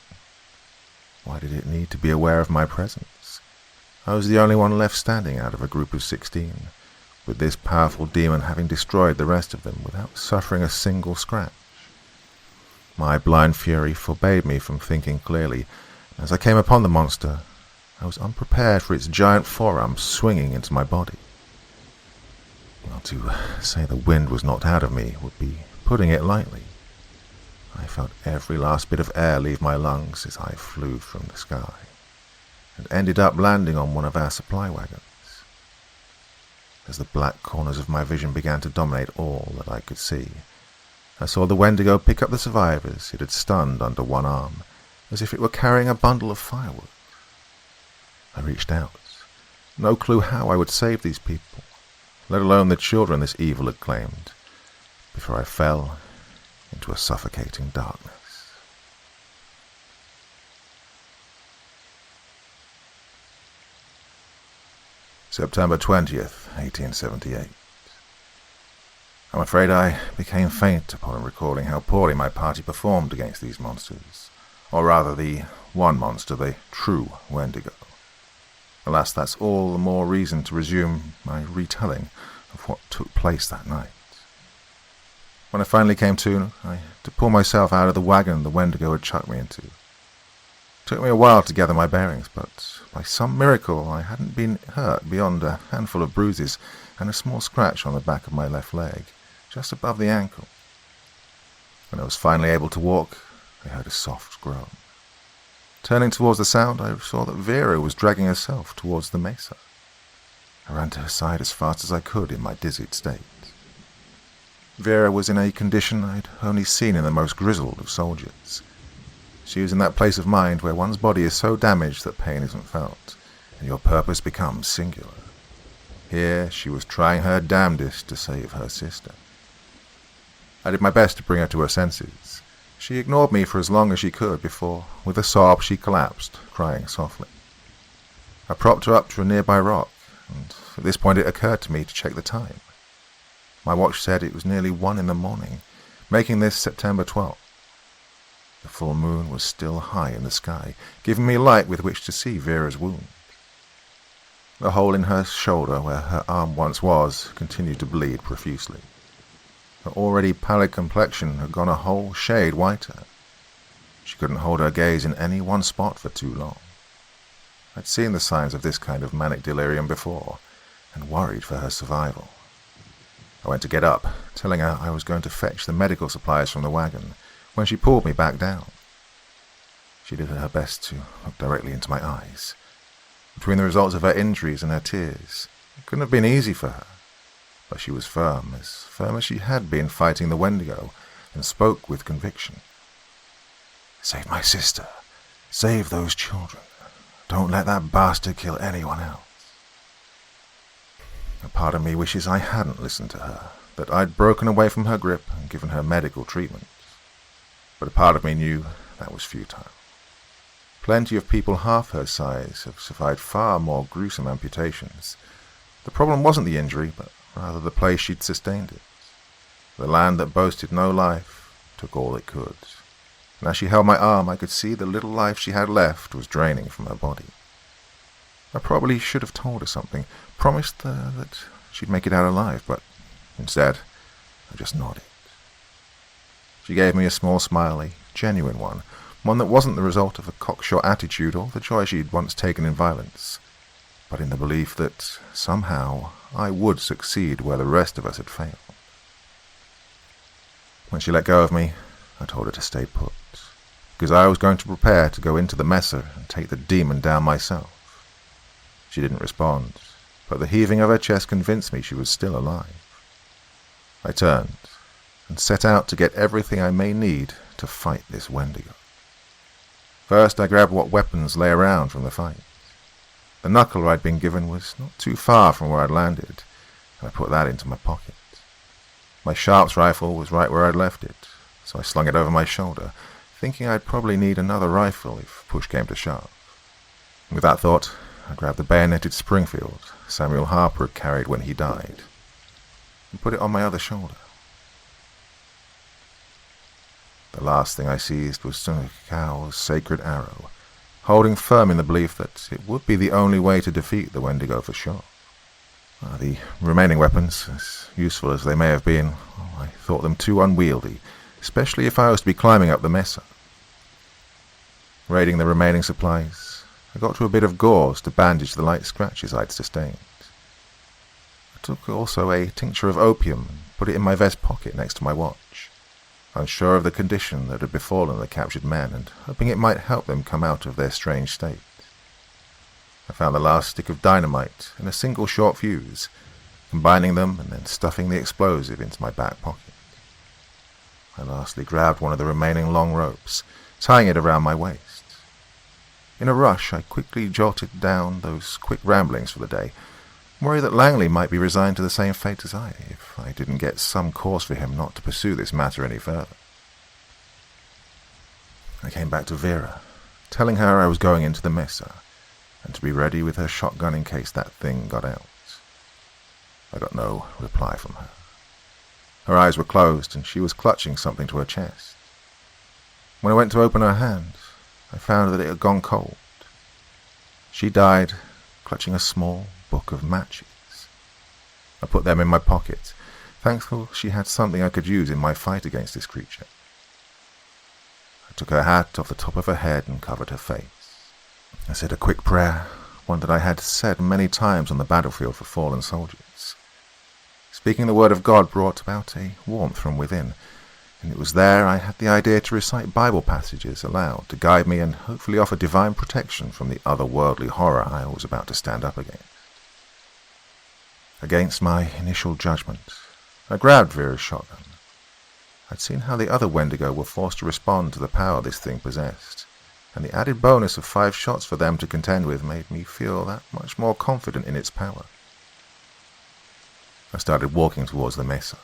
Why did it need to be aware of my presence? I was the only one left standing out of a group of 16, with this powerful demon having destroyed the rest of them without suffering a single scratch. My blind fury forbade me from thinking clearly. As I came upon the monster, I was unprepared for its giant forearm swinging into my body. Well, to say the wind was knocked out of me would be putting it lightly. I felt every last bit of air leave my lungs as I flew from the sky, and ended up landing on one of our supply wagons. As the black corners of my vision began to dominate all that I could see, I saw the Wendigo pick up the survivors it had stunned under one arm, as if it were carrying a bundle of firewood. I reached out. No clue how I would save these people, let alone the children this evil had claimed, before I fell into a suffocating darkness. September 20th, 1878. I'm afraid I became faint upon recalling how poorly my party performed against these monsters, or rather the one monster, the true Wendigo. Alas, that's all the more reason to resume my retelling of what took place that night. When I finally came to, I had to pull myself out of the wagon the Wendigo had chucked me into. It took me a while to gather my bearings, but by some miracle I hadn't been hurt beyond a handful of bruises and a small scratch on the back of my left leg, just above the ankle. When I was finally able to walk, I heard a soft groan. Turning towards the sound, I saw that Vera was dragging herself towards the mesa. I ran to her side as fast as I could in my dizzied state. Vera was in a condition I'd only seen in the most grizzled of soldiers. She was in that place of mind where one's body is so damaged that pain isn't felt, and your purpose becomes singular. Here she was trying her damnedest to save her sister. I did my best to bring her to her senses. She ignored me for as long as she could before, with a sob, she collapsed, crying softly. I propped her up to a nearby rock, and at this point it occurred to me to check the time. My watch said it was nearly 1 a.m, making this September 12th. The full moon was still high in the sky, giving me light with which to see Vera's wound. The hole in her shoulder where her arm once was continued to bleed profusely. Her already pallid complexion had gone a whole shade whiter. She couldn't hold her gaze in any one spot for too long. I'd seen the signs of this kind of manic delirium before, and worried for her survival. I went to get up, telling her I was going to fetch the medical supplies from the wagon, when she pulled me back down. She did her best to look directly into my eyes. Between the results of her injuries and her tears, it couldn't have been easy for her, but she was firm as she had been fighting the Wendigo, and spoke with conviction. "Save my sister. Save those children. Don't let that bastard kill anyone else." A part of me wishes I hadn't listened to her, that I'd broken away from her grip and given her medical treatment. But a part of me knew that was futile. Plenty of people half her size have survived far more gruesome amputations. The problem wasn't the injury, but rather the place she'd sustained it. The land that boasted no life took all it could, and as she held my arm I could see the little life she had left was draining from her body. I probably should have told her something, promised her that she'd make it out alive, but instead I just nodded. She gave me a small smile, a genuine one that wasn't the result of a cocksure attitude or the joy she'd once taken in violence, but in the belief that somehow I would succeed where the rest of us had failed. When she let go of me, I told her to stay put, because I was going to prepare to go into the mesa and take the demon down myself. She didn't respond, but the heaving of her chest convinced me she was still alive. I turned and set out to get everything I may need to fight this Wendigo. First, I grabbed what weapons lay around from the fight. The knuckle I'd been given was not too far from where I'd landed, and I put that into my pocket. My sharps rifle was right where I'd left it, so I slung it over my shoulder, thinking I'd probably need another rifle if push came to shove. With that thought, I grabbed the bayoneted Springfield Samuel Harper had carried when he died, and put it on my other shoulder. The last thing I seized was Sunakow's sacred arrow, holding firm in the belief that it would be the only way to defeat the Wendigo for sure. The remaining weapons, as useful as they may have been, I thought them too unwieldy, especially if I was to be climbing up the mesa. Raiding the remaining supplies, I got to a bit of gauze to bandage the light scratches I'd sustained. I took also a tincture of opium and put it in my vest pocket next to my watch, unsure of the condition that had befallen the captured men and hoping it might help them come out of their strange state. I found the last stick of dynamite and a single short fuse, combining them and then stuffing the explosive into my back pocket. I lastly grabbed one of the remaining long ropes, tying it around my waist. In a rush, I quickly jotted down those quick ramblings for the day, worried that Langley might be resigned to the same fate as I, if I didn't get some cause for him not to pursue this matter any further. I came back to Vera, telling her I was going into the mesa, and to be ready with her shotgun in case that thing got out. I got no reply from her. Her eyes were closed, and she was clutching something to her chest. When I went to open her hand, I found that it had gone cold. She died clutching a small book of matches. I put them in my pocket, thankful she had something I could use in my fight against this creature. I took her hat off the top of her head and covered her face. I said a quick prayer, one that I had said many times on the battlefield for fallen soldiers. Speaking the word of God brought about a warmth from within, and it was there I had the idea to recite Bible passages aloud to guide me and hopefully offer divine protection from the otherworldly horror I was about to stand up against. Against my initial judgment, I grabbed Vera's shotgun. I'd seen how the other Wendigo were forced to respond to the power this thing possessed, and the added bonus of 5 shots for them to contend with made me feel that much more confident in its power. I started walking towards the mesa,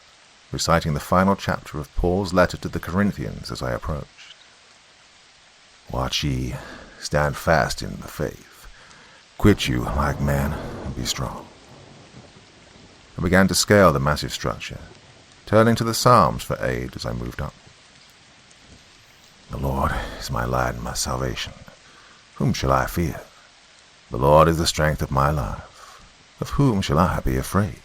reciting the final chapter of Paul's letter to the Corinthians as I approached. Watch ye, stand fast in the faith. Quit you like men, and be strong. I began to scale the massive structure, turning to the Psalms for aid as I moved up. The Lord is my light and my salvation. Whom shall I fear? The Lord is the strength of my life. Of whom shall I be afraid?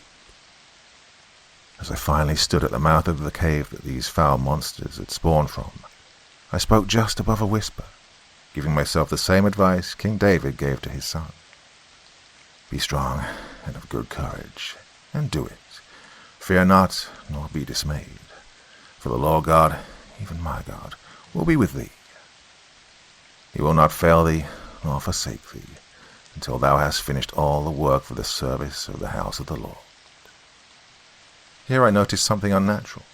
As I finally stood at the mouth of the cave that these foul monsters had spawned from, I spoke just above a whisper, giving myself the same advice King David gave to his son. Be strong and of good courage, and do it. Fear not, nor be dismayed. For the Lord God, even my God, will be with thee. He will not fail thee, nor forsake thee, until thou hast finished all the work for the service of the house of the Lord. Here I noticed something unnatural.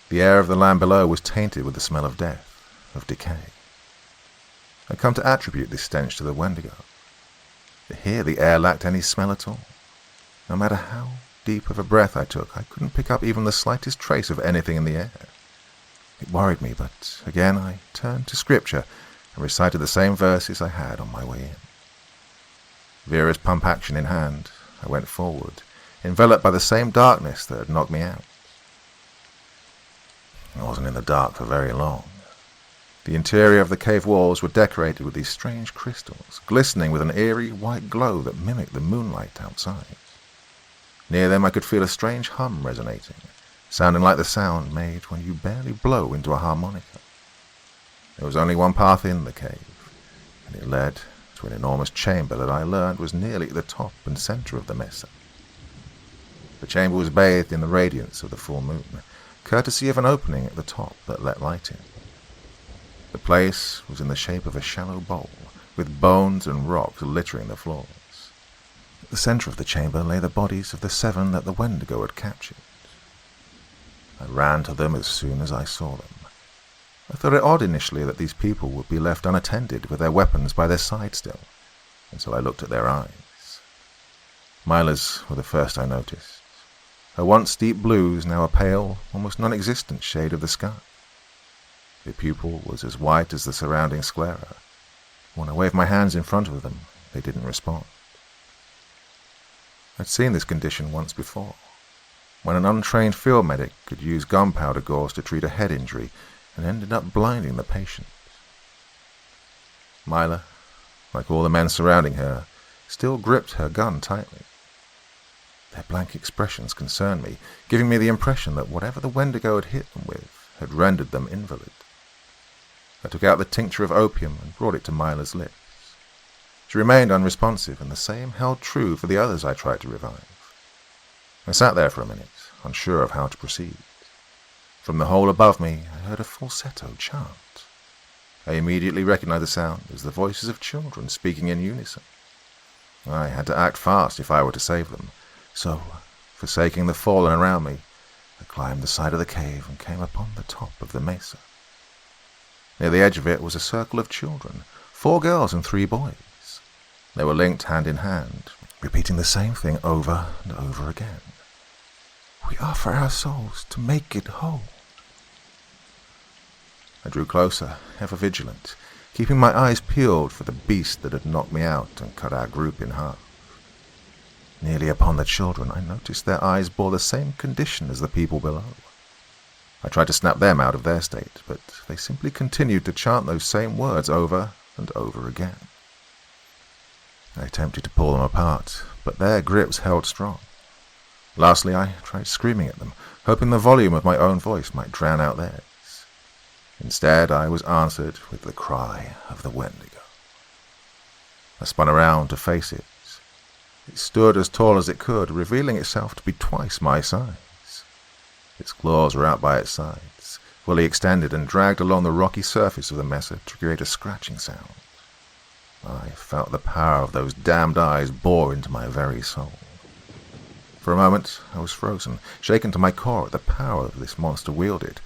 The air of the land below was tainted with the smell of death, of decay. I'd come to attribute this stench to the Wendigo. But here the air lacked any smell at all. No matter how deep of a breath I took, I couldn't pick up even the slightest trace of anything in the air. It worried me, but again I turned to Scripture and recited the same verses I had on my way in. Vera's pump action in hand, I went forward, enveloped by the same darkness that had knocked me out. I wasn't in the dark for very long. The interior of the cave walls were decorated with these strange crystals, glistening with an eerie white glow that mimicked the moonlight outside. Near them I could feel a strange hum resonating, sounding like the sound made when you barely blow into a harmonica. There was only one path in the cave, and it led to an enormous chamber that I learned was nearly at the top and center of the mesa. The chamber was bathed in the radiance of the full moon, courtesy of an opening at the top that let light in. The place was in the shape of a shallow bowl, with bones and rocks littering the floors. At the center of the chamber lay the bodies of the 7 that the Wendigo had captured. I ran to them as soon as I saw them. I thought it odd initially that these people would be left unattended with their weapons by their side still, until I looked at their eyes. Myla's were the first I noticed. Her once deep blues, now a pale, almost non-existent shade of the sky. The pupil was as white as the surrounding sclera. When I waved my hands in front of them, they didn't respond. I'd seen this condition once before, when an untrained field medic could use gunpowder gauze to treat a head injury and ended up blinding the patient. Myla, like all the men surrounding her, still gripped her gun tightly. Their blank expressions concerned me, giving me the impression that whatever the Wendigo had hit them with had rendered them invalid. I took out the tincture of opium and brought it to Myla's lips. She remained unresponsive, and the same held true for the others I tried to revive. I sat there for a minute, unsure of how to proceed. From the hole above me, I heard a falsetto chant. I immediately recognized the sound as the voices of children speaking in unison. I had to act fast if I were to save them, so, forsaking the fallen around me, I climbed the side of the cave and came upon the top of the mesa. Near the edge of it was a circle of children, 4 girls and 3 boys. They were linked hand in hand, repeating the same thing over and over again. "We offer our souls to make it whole." I drew closer, ever vigilant, keeping my eyes peeled for the beast that had knocked me out and cut our group in half. Nearly upon the children, I noticed their eyes bore the same condition as the people below. I tried to snap them out of their state, but they simply continued to chant those same words over and over again. I attempted to pull them apart, but their grips held strong. Lastly, I tried screaming at them, hoping the volume of my own voice might drown out theirs. Instead, I was answered with the cry of the Wendigo. I spun around to face it. It stood as tall as it could, revealing itself to be twice my size. Its claws were out by its sides, fully extended and dragged along the rocky surface of the mesa to create a scratching sound. I felt the power of those damned eyes bore into my very soul. For a moment, I was frozen, shaken to my core at the power this monster wielded,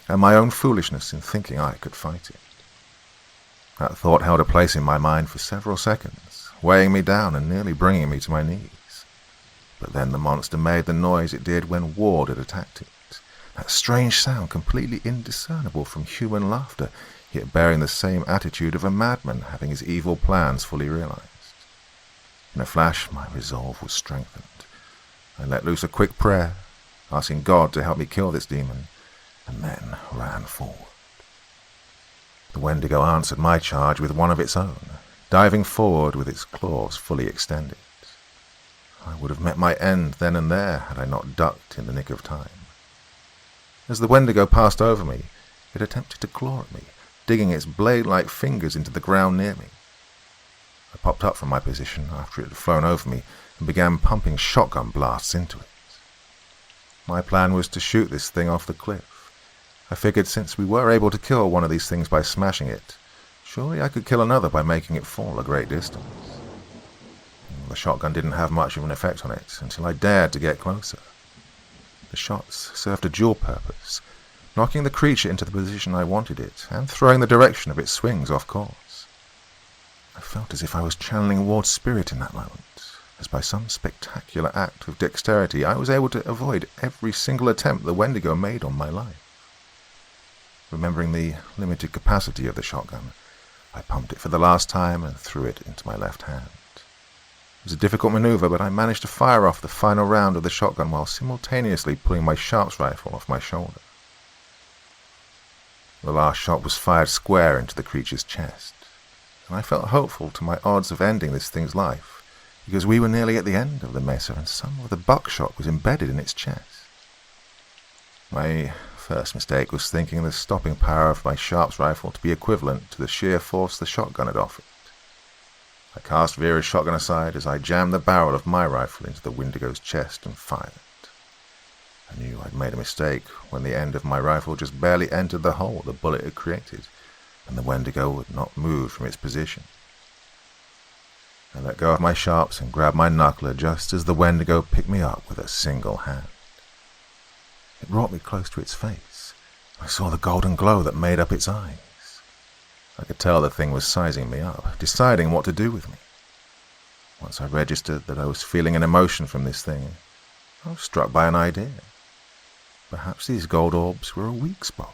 and my own foolishness in thinking I could fight it. That thought held a place in my mind for several seconds, weighing me down and nearly bringing me to my knees. But then the monster made the noise it did when Ward had attacked it, that strange sound completely indiscernible from human laughter, yet bearing the same attitude of a madman having his evil plans fully realized. In a flash, my resolve was strengthened. I let loose a quick prayer, asking God to help me kill this demon, and then ran forward. The Wendigo answered my charge with one of its own, diving forward with its claws fully extended. I would have met my end then and there had I not ducked in the nick of time. As the Wendigo passed over me, it attempted to claw at me, digging its blade-like fingers into the ground near me. I popped up from my position after it had flown over me and began pumping shotgun blasts into it. My plan was to shoot this thing off the cliff. I figured since we were able to kill one of these things by smashing it, surely I could kill another by making it fall a great distance. The shotgun didn't have much of an effect on it until I dared to get closer. The shots served a dual purpose, knocking the creature into the position I wanted it and throwing the direction of its swings off course. I felt as if I was channeling Ward's spirit in that moment, as by some spectacular act of dexterity I was able to avoid every single attempt the Wendigo made on my life. Remembering the limited capacity of the shotgun, I pumped it for the last time and threw it into my left hand. It was a difficult maneuver, but I managed to fire off the final round of the shotgun while simultaneously pulling my sharps rifle off my shoulder. The last shot was fired square into the creature's chest, and I felt hopeful to my odds of ending this thing's life, because we were nearly at the end of the mesa and some of the buckshot was embedded in its chest. My first mistake was thinking the stopping power of my sharps rifle to be equivalent to the sheer force the shotgun had offered. I cast Vera's shotgun aside as I jammed the barrel of my rifle into the Wendigo's chest and fired. I knew I'd made a mistake when the end of my rifle just barely entered the hole the bullet had created, and the Wendigo had not moved from its position. I let go of my sharps and grabbed my knuckler just as the Wendigo picked me up with a single hand. It brought me close to its face. I saw the golden glow that made up its eyes. I could tell the thing was sizing me up, deciding what to do with me. Once I registered that I was feeling an emotion from this thing, I was struck by an idea. Perhaps these gold orbs were a weak spot.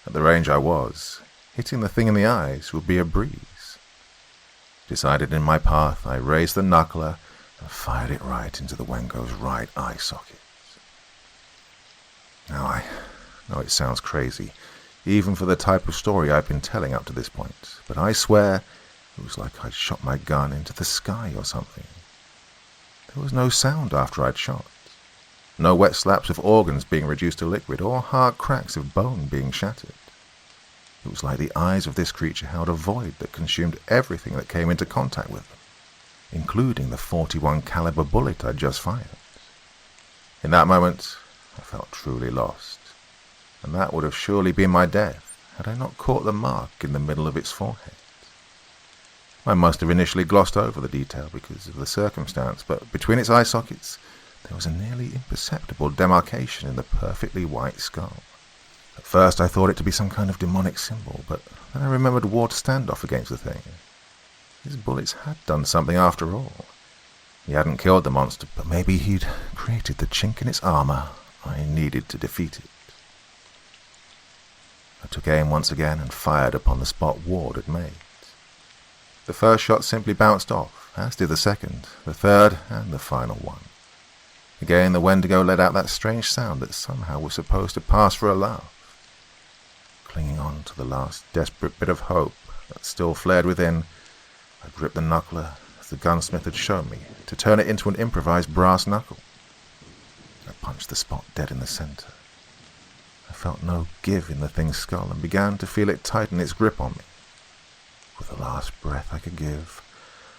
At the range I was, hitting the thing in the eyes would be a breeze. Decided in my path, I raised the knuckler and fired it right into the Wendigo's right eye socket. Now I know it sounds crazy, even for the type of story I've been telling up to this point, but I swear it was like I'd shot my gun into the sky or something. There was no sound after I'd shot. No wet slaps of organs being reduced to liquid or hard cracks of bone being shattered. It was like the eyes of this creature held a void that consumed everything that came into contact with them, including the .41 caliber bullet I'd just fired. In that moment, I felt truly lost, and that would have surely been my death had I not caught the mark in the middle of its forehead. I must have initially glossed over the detail because of the circumstance, but between its eye sockets, there was a nearly imperceptible demarcation in the perfectly white skull. At first I thought it to be some kind of demonic symbol, but then I remembered Ward's standoff against the thing. His bullets had done something after all. He hadn't killed the monster, but maybe he'd created the chink in its armor I needed to defeat it. I took aim once again and fired upon the spot Ward had made. The first shot simply bounced off, as did the second, the third, and the final one. Again the Wendigo let out that strange sound that somehow was supposed to pass for a laugh. Clinging on to the last desperate bit of hope that still flared within, I gripped the knuckler, as the gunsmith had shown me, to turn it into an improvised brass knuckle. I punched the spot dead in the center. I felt no give in the thing's skull and began to feel it tighten its grip on me. With the last breath I could give,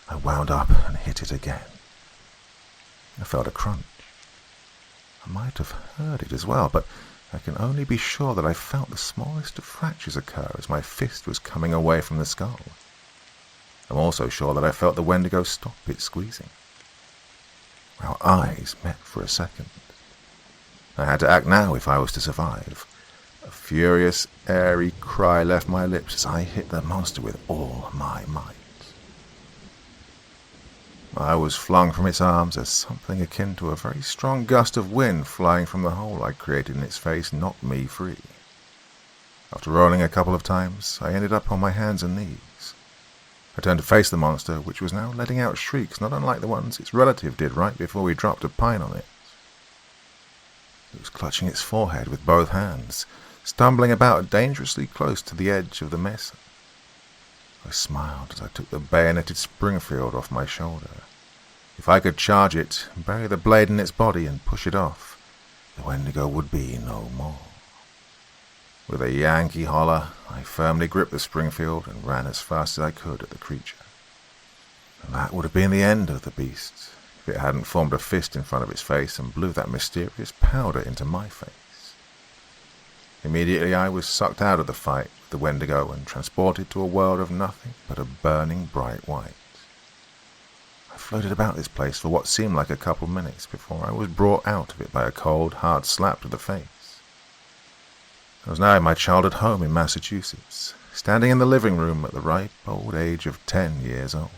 I wound up and hit it again. I felt a crunch. I might have heard it as well, but I can only be sure that I felt the smallest of fractures occur as my fist was coming away from the skull. I'm also sure that I felt the Wendigo stop its squeezing. Our eyes met for a second. I had to act now if I was to survive. A furious, airy cry left my lips as I hit the monster with all my might. I was flung from its arms as something akin to a very strong gust of wind flying from the hole I created in its face knocked me free. After rolling a couple of times, I ended up on my hands and knees. I turned to face the monster, which was now letting out shrieks not unlike the ones its relative did right before we dropped a pine on it. It was clutching its forehead with both hands, stumbling about dangerously close to the edge of the mesa. I smiled as I took the bayoneted Springfield off my shoulder. If I could charge it, bury the blade in its body and push it off, the Wendigo would be no more. With a Yankee holler, I firmly gripped the Springfield and ran as fast as I could at the creature. And that would have been the end of the beast, if it hadn't formed a fist in front of its face and blew that mysterious powder into my face. Immediately I was sucked out of the fight with the Wendigo and transported to a world of nothing but a burning bright white. I floated about this place for what seemed like a couple minutes before I was brought out of it by a cold, hard slap to the face. I was now in my childhood home in Massachusetts, standing in the living room at the ripe old age of 10 years old.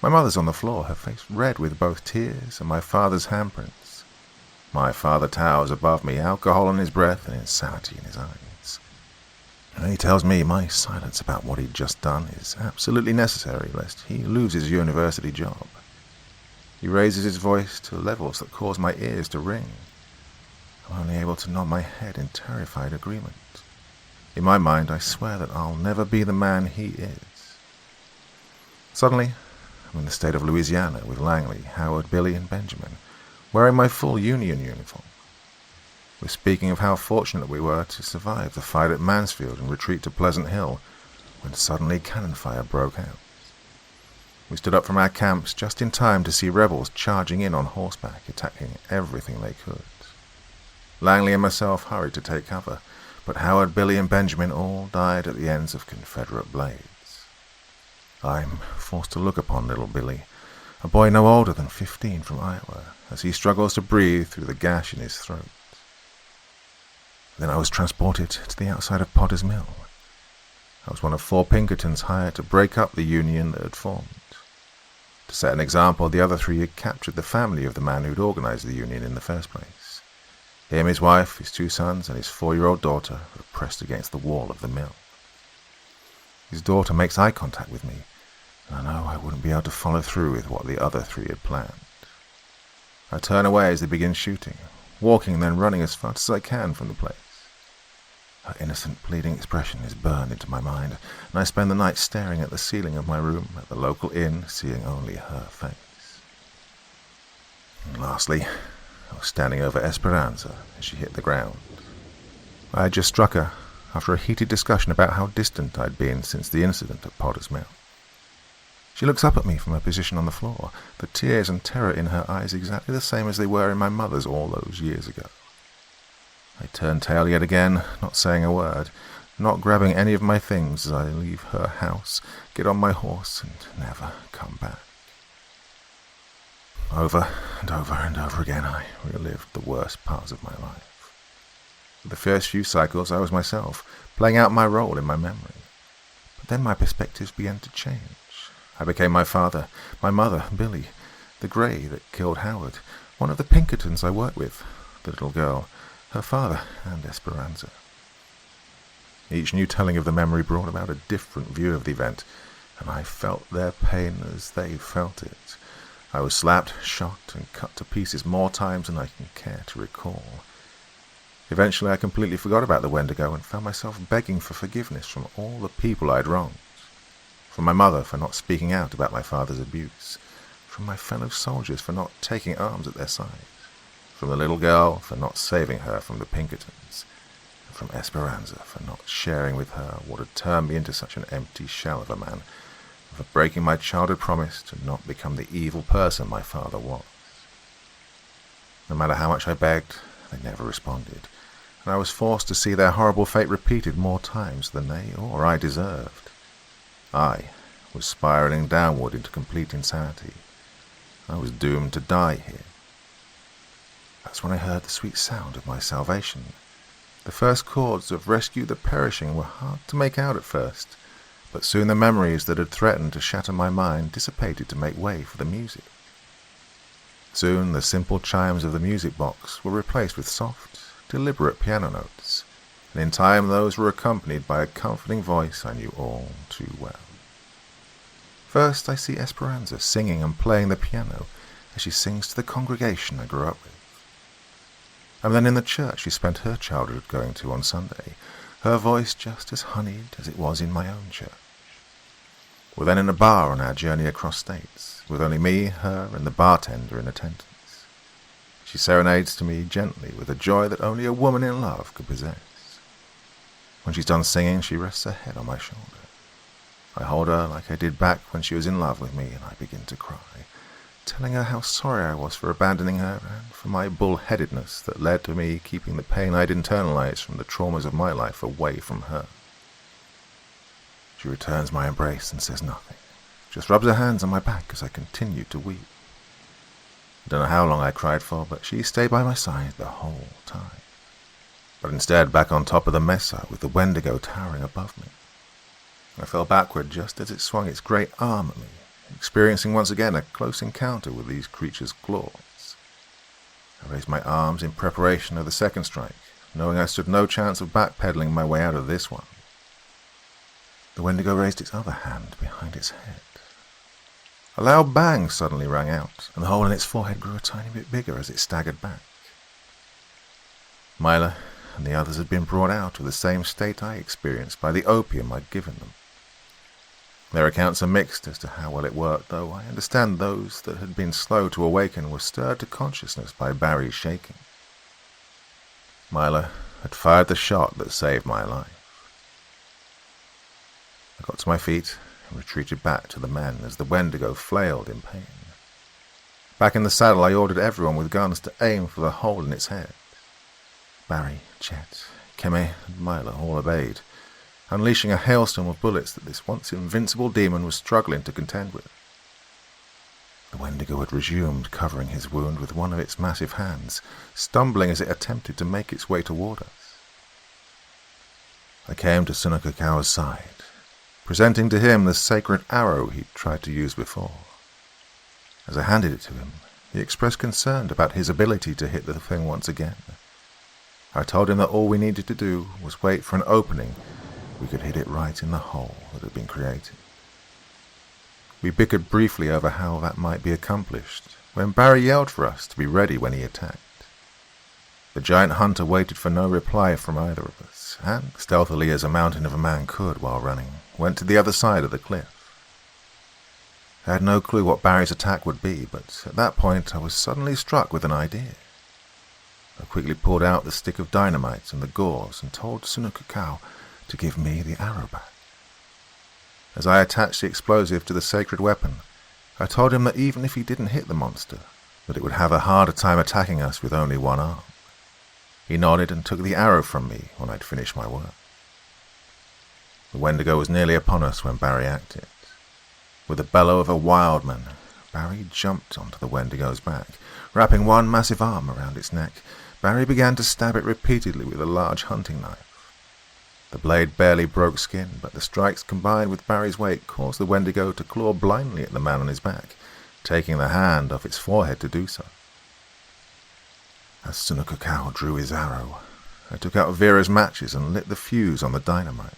My mother's on the floor, her face red with both tears and my father's handprints. My father towers above me, alcohol in his breath and insanity in his eyes. And he tells me my silence about what he'd just done is absolutely necessary lest he lose his university job. He raises his voice to levels that cause my ears to ring. I'm only able to nod my head in terrified agreement. In my mind, I swear that I'll never be the man he is. Suddenly, I'm in the state of Louisiana with Langley, Howard, Billy, and Benjamin, wearing my full Union uniform. We're speaking of how fortunate we were to survive the fight at Mansfield and retreat to Pleasant Hill, when suddenly cannon fire broke out. We stood up from our camps just in time to see rebels charging in on horseback, attacking everything they could. Langley and myself hurried to take cover, but Howard, Billy, and Benjamin all died at the ends of Confederate blades. I'm forced to look upon little Billy, a boy no older than 15 from Iowa, as he struggles to breathe through the gash in his throat. Then I was transported to the outside of Potter's Mill. I was one of 4 Pinkertons hired to break up the union that had formed. To set an example, the other 3 had captured the family of the man who'd organized the union in the first place. Him, his wife, his 2 sons, and his 4-year-old daughter were pressed against the wall of the mill. His daughter makes eye contact with me, and I know I wouldn't be able to follow through with what the other 3 had planned. I turn away as they begin shooting, walking and then running as fast as I can from the place. Her innocent, pleading expression is burned into my mind, and I spend the night staring at the ceiling of my room at the local inn, seeing only her face. And lastly, I was standing over Esperanza as she hit the ground. I had just struck her after a heated discussion about how distant I'd been since the incident at Potter's Mill. She looks up at me from her position on the floor, the tears and terror in her eyes exactly the same as they were in my mother's all those years ago. I turn tail yet again, not saying a word, not grabbing any of my things as I leave her house, get on my horse, and never come back. Over and over again I relived the worst parts of my life. For the first few cycles I was myself, playing out my role in my memory. But then my perspectives began to change. I became my father, my mother, Billy, the grey that killed Howard, one of the Pinkertons I worked with, the little girl, her father, and Esperanza. Each new telling of the memory brought about a different view of the event, and I felt their pain as they felt it. I was slapped, shot, and cut to pieces more times than I can care to recall. Eventually I completely forgot about the Wendigo and found myself begging for forgiveness from all the people I'd wronged. From my mother for not speaking out about my father's abuse. From my fellow soldiers for not taking arms at their side. From the little girl for not saving her from the Pinkertons. And from Esperanza for not sharing with her what had turned me into such an empty shell of a man. And for breaking my childhood promise to not become the evil person my father was. No matter how much I begged, they never responded. And I was forced to see their horrible fate repeated more times than they or I deserved. I was spiraling downward into complete insanity. I was doomed to die here. That's when I heard the sweet sound of my salvation. The first chords of Rescue the Perishing were hard to make out at first, but soon the memories that had threatened to shatter my mind dissipated to make way for the music. Soon the simple chimes of the music box were replaced with soft, deliberate piano notes, and in time those were accompanied by a comforting voice I knew all too well. First I see Esperanza singing and playing the piano as she sings to the congregation I grew up with. And then in the church she spent her childhood going to on Sunday, her voice just as honeyed as it was in my own church. We're then in a bar on our journey across states, with only me, her, and the bartender in attendance. She serenades to me gently with a joy that only a woman in love could possess. When she's done singing, she rests her head on my shoulder. I hold her like I did back when she was in love with me, and I begin to cry, telling her how sorry I was for abandoning her and for my bullheadedness that led to me keeping the pain I'd internalized from the traumas of my life away from her. She returns my embrace and says nothing, just rubs her hands on my back as I continue to weep. I don't know how long I cried for, but she stayed by my side the whole time. But instead, back on top of the mesa with the Wendigo towering above me. I fell backward just as it swung its great arm at me, experiencing once again a close encounter with these creatures' claws. I raised my arms in preparation of the second strike, knowing I stood no chance of backpedaling my way out of this one. The Wendigo raised its other hand behind its head. A loud bang suddenly rang out, and the hole in its forehead grew a tiny bit bigger as it staggered back. Myla and the others had been brought out of the same state I experienced by the opium I'd given them. Their accounts are mixed as to how well it worked, though I understand those that had been slow to awaken were stirred to consciousness by Barry's shaking. Myla had fired the shot that saved my life. I got to my feet and retreated back to the men as the Wendigo flailed in pain. Back in the saddle, I ordered everyone with guns to aim for the hole in its head. Barry, Chet, Keme, and Myla all obeyed, unleashing a hailstorm of bullets that this once invincible demon was struggling to contend with. The Wendigo had resumed covering his wound with one of its massive hands, stumbling as it attempted to make its way toward us. I came to Sunakakawa's side, presenting to him the sacred arrow he'd tried to use before. As I handed it to him, he expressed concern about his ability to hit the thing once again. I told him that all we needed to do was wait for an opening. We could hit it right in the hole that had been created. We bickered briefly over how that might be accomplished, when Barry yelled for us to be ready when he attacked. The giant hunter waited for no reply from either of us, and, stealthily as a mountain of a man could while running, went to the other side of the cliff. I had no clue what Barry's attack would be, but at that point I was suddenly struck with an idea. I quickly pulled out the stick of dynamite and the gauze and told Sunakakawa to give me the arrow back. As I attached the explosive to the sacred weapon, I told him that even if he didn't hit the monster, that it would have a harder time attacking us with only one arm. He nodded and took the arrow from me when I'd finished my work. The Wendigo was nearly upon us when Barry acted. With the bellow of a wild man, Barry jumped onto the Wendigo's back. Wrapping one massive arm around its neck, Barry began to stab it repeatedly with a large hunting knife. The blade barely broke skin, but the strikes combined with Barry's weight caused the Wendigo to claw blindly at the man on his back, taking the hand off its forehead to do so. As Sunukukau drew his arrow, I took out Vera's matches and lit the fuse on the dynamite.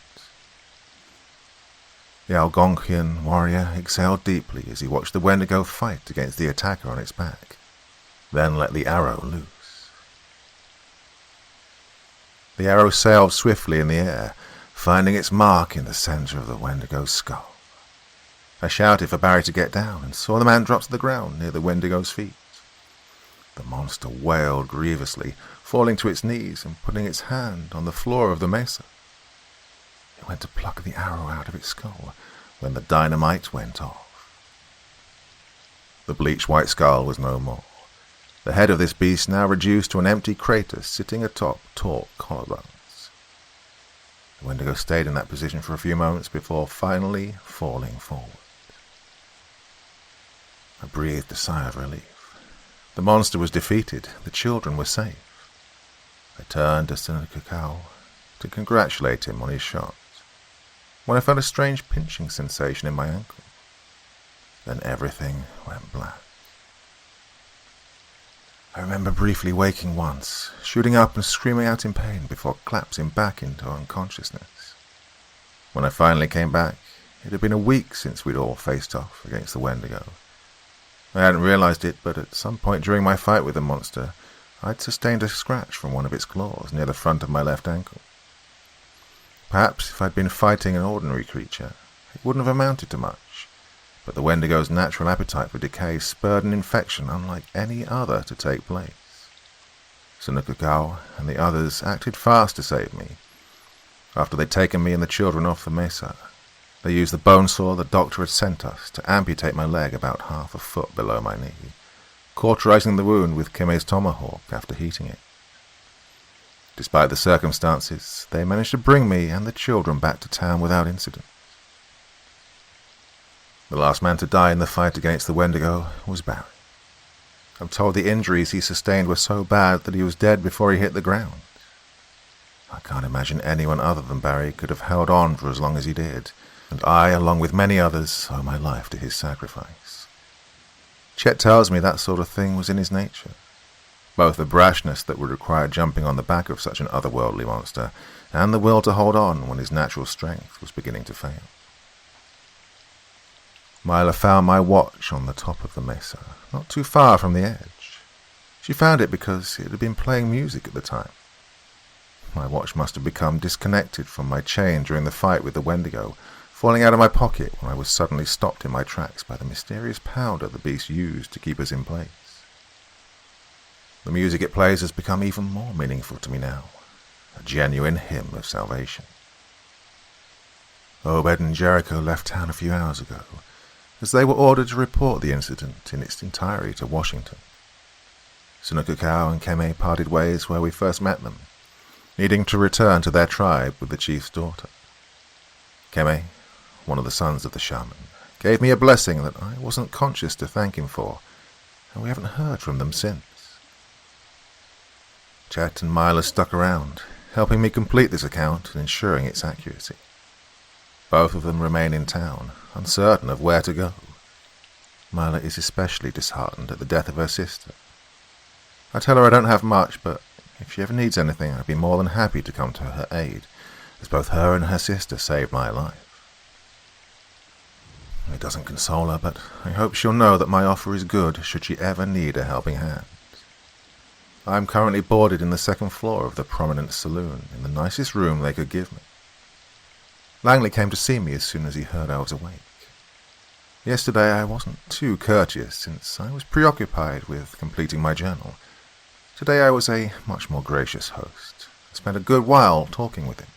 The Algonquian warrior exhaled deeply as he watched the Wendigo fight against the attacker on its back, then let the arrow loose. The arrow sailed swiftly in the air, finding its mark in the center of the Wendigo's skull. I shouted for Barry to get down and saw the man drop to the ground near the Wendigo's feet. The monster wailed grievously, falling to its knees and putting its hand on the floor of the mesa. It went to pluck the arrow out of its skull when the dynamite went off. The bleached white skull was no more. The head of this beast now reduced to an empty crater sitting atop tall collarbones. The Wendigo stayed in that position for a few moments before finally falling forward. I breathed a sigh of relief. The monster was defeated. The children were safe. I turned to Sunukukau to congratulate him on his shot, when I felt a strange pinching sensation in my ankle. Then everything went black. I remember briefly waking once, shooting up and screaming out in pain before collapsing back into unconsciousness. When I finally came back, it had been a week since we'd all faced off against the Wendigo. I hadn't realized it, but at some point during my fight with the monster, I'd sustained a scratch from one of its claws near the front of my left ankle. Perhaps if I'd been fighting an ordinary creature, it wouldn't have amounted to much. But the Wendigo's natural appetite for decay spurred an infection unlike any other to take place. Sunukukau and the others acted fast to save me. After they'd taken me and the children off the mesa, they used the bone saw the doctor had sent us to amputate my leg about half a foot below my knee, cauterizing the wound with Keme's tomahawk after heating it. Despite the circumstances, they managed to bring me and the children back to town without incident. The last man to die in the fight against the Wendigo was Barry. I'm told the injuries he sustained were so bad that he was dead before he hit the ground. I can't imagine anyone other than Barry could have held on for as long as he did, and I, along with many others, owe my life to his sacrifice. Chet tells me that sort of thing was in his nature, both the brashness that would require jumping on the back of such an otherworldly monster, and the will to hold on when his natural strength was beginning to fail. Mila found my watch on the top of the mesa, not too far from the edge. She found it because it had been playing music at the time. My watch must have become disconnected from my chain during the fight with the Wendigo, falling out of my pocket when I was suddenly stopped in my tracks by the mysterious powder the beast used to keep us in place. The music it plays has become even more meaningful to me now, a genuine hymn of salvation. Obed and Jericho left town a few hours ago, as they were ordered to report the incident in its entirety to Washington. Sunukukau and Keme parted ways where we first met them, needing to return to their tribe with the chief's daughter. Keme, one of the sons of the shaman, gave me a blessing that I wasn't conscious to thank him for, and we haven't heard from them since. Chet and Mila stuck around, helping me complete this account and ensuring its accuracy. Both of them remain in town, uncertain of where to go. Mila is especially disheartened at the death of her sister. I tell her I don't have much, but if she ever needs anything, I'd be more than happy to come to her aid, as both her and her sister saved my life. It doesn't console her, but I hope she'll know that my offer is good should she ever need a helping hand. I am currently boarded in the second floor of the prominent saloon, in the nicest room they could give me. Langley came to see me as soon as he heard I was awake. Yesterday I wasn't too courteous, since I was preoccupied with completing my journal. Today I was a much more gracious host, and spent a good while talking with him.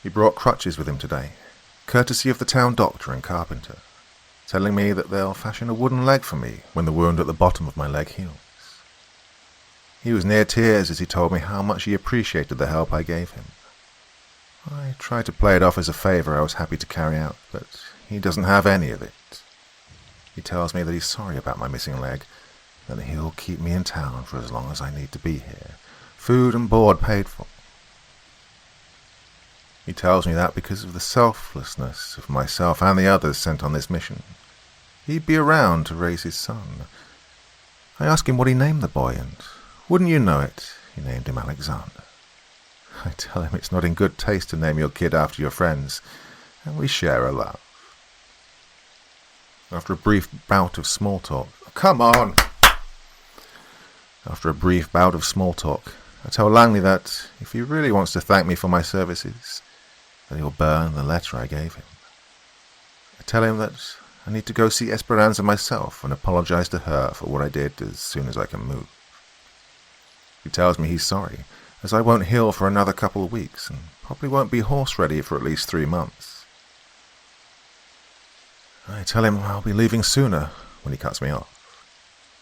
He brought crutches with him today, courtesy of the town doctor and carpenter, telling me that they'll fashion a wooden leg for me when the wound at the bottom of my leg heals. He was near tears as he told me how much he appreciated the help I gave him. I tried to play it off as a favor I was happy to carry out, but he doesn't have any of it. He tells me that he's sorry about my missing leg, and that he'll keep me in town for as long as I need to be here, food and board paid for. He tells me that because of the selflessness of myself and the others sent on this mission, he'd be around to raise his son. I ask him what he named the boy, and wouldn't you know it, he named him Alexander. I tell him it's not in good taste to name your kid after your friends, and we share a laugh. After a brief bout of small talk, come on! After a brief bout of small talk, I tell Langley that if he really wants to thank me for my services, that he'll burn the letter I gave him. I tell him that I need to go see Esperanza myself and apologize to her for what I did as soon as I can move. He tells me he's sorry, as I won't heal for another couple of weeks and probably won't be horse-ready for at least 3 months. I tell him I'll be leaving sooner when he cuts me off,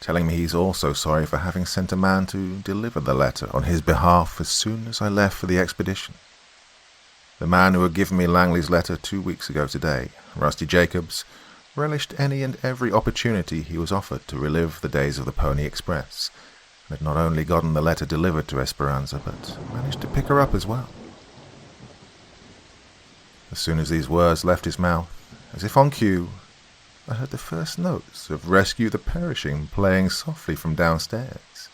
telling me he's also sorry for having sent a man to deliver the letter on his behalf as soon as I left for the expedition. The man who had given me Langley's letter 2 weeks ago today, Rusty Jacobs, relished any and every opportunity he was offered to relive the days of the Pony Express, and had not only gotten the letter delivered to Esperanza, but managed to pick her up as well. As soon as these words left his mouth, as if on cue, I heard the first notes of Rescue the Perishing playing softly from downstairs.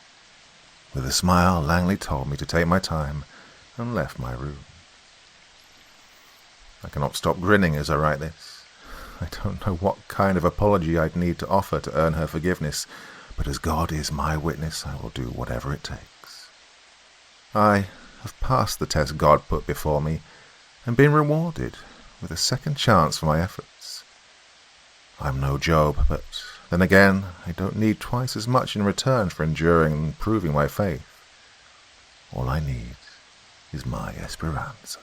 With a smile, Langley told me to take my time and left my room. I cannot stop grinning as I write this. I don't know what kind of apology I'd need to offer to earn her forgiveness, but as God is my witness, I will do whatever it takes. I have passed the test God put before me and been rewarded with a second chance for my efforts. I'm no Job, but then again, I don't need twice as much in return for enduring and proving my faith. All I need is my Esperanza.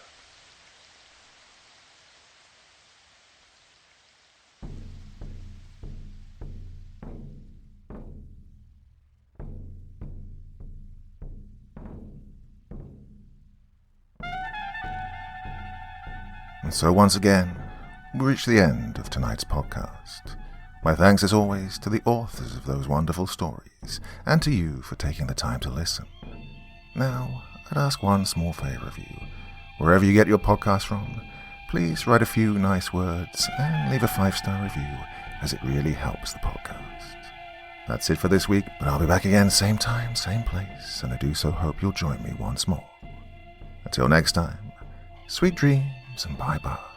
And so once again, we reach the end of tonight's podcast. My thanks as always to the authors of those wonderful stories, and to you for taking the time to listen. Now, I'd ask one small favour of you. Wherever you get your podcast from, please write a few nice words and leave a 5-star review, as it really helps the podcast. That's it for this week, but I'll be back again same time, same place, and I do so hope you'll join me once more. Until next time, sweet dreams and bye-bye.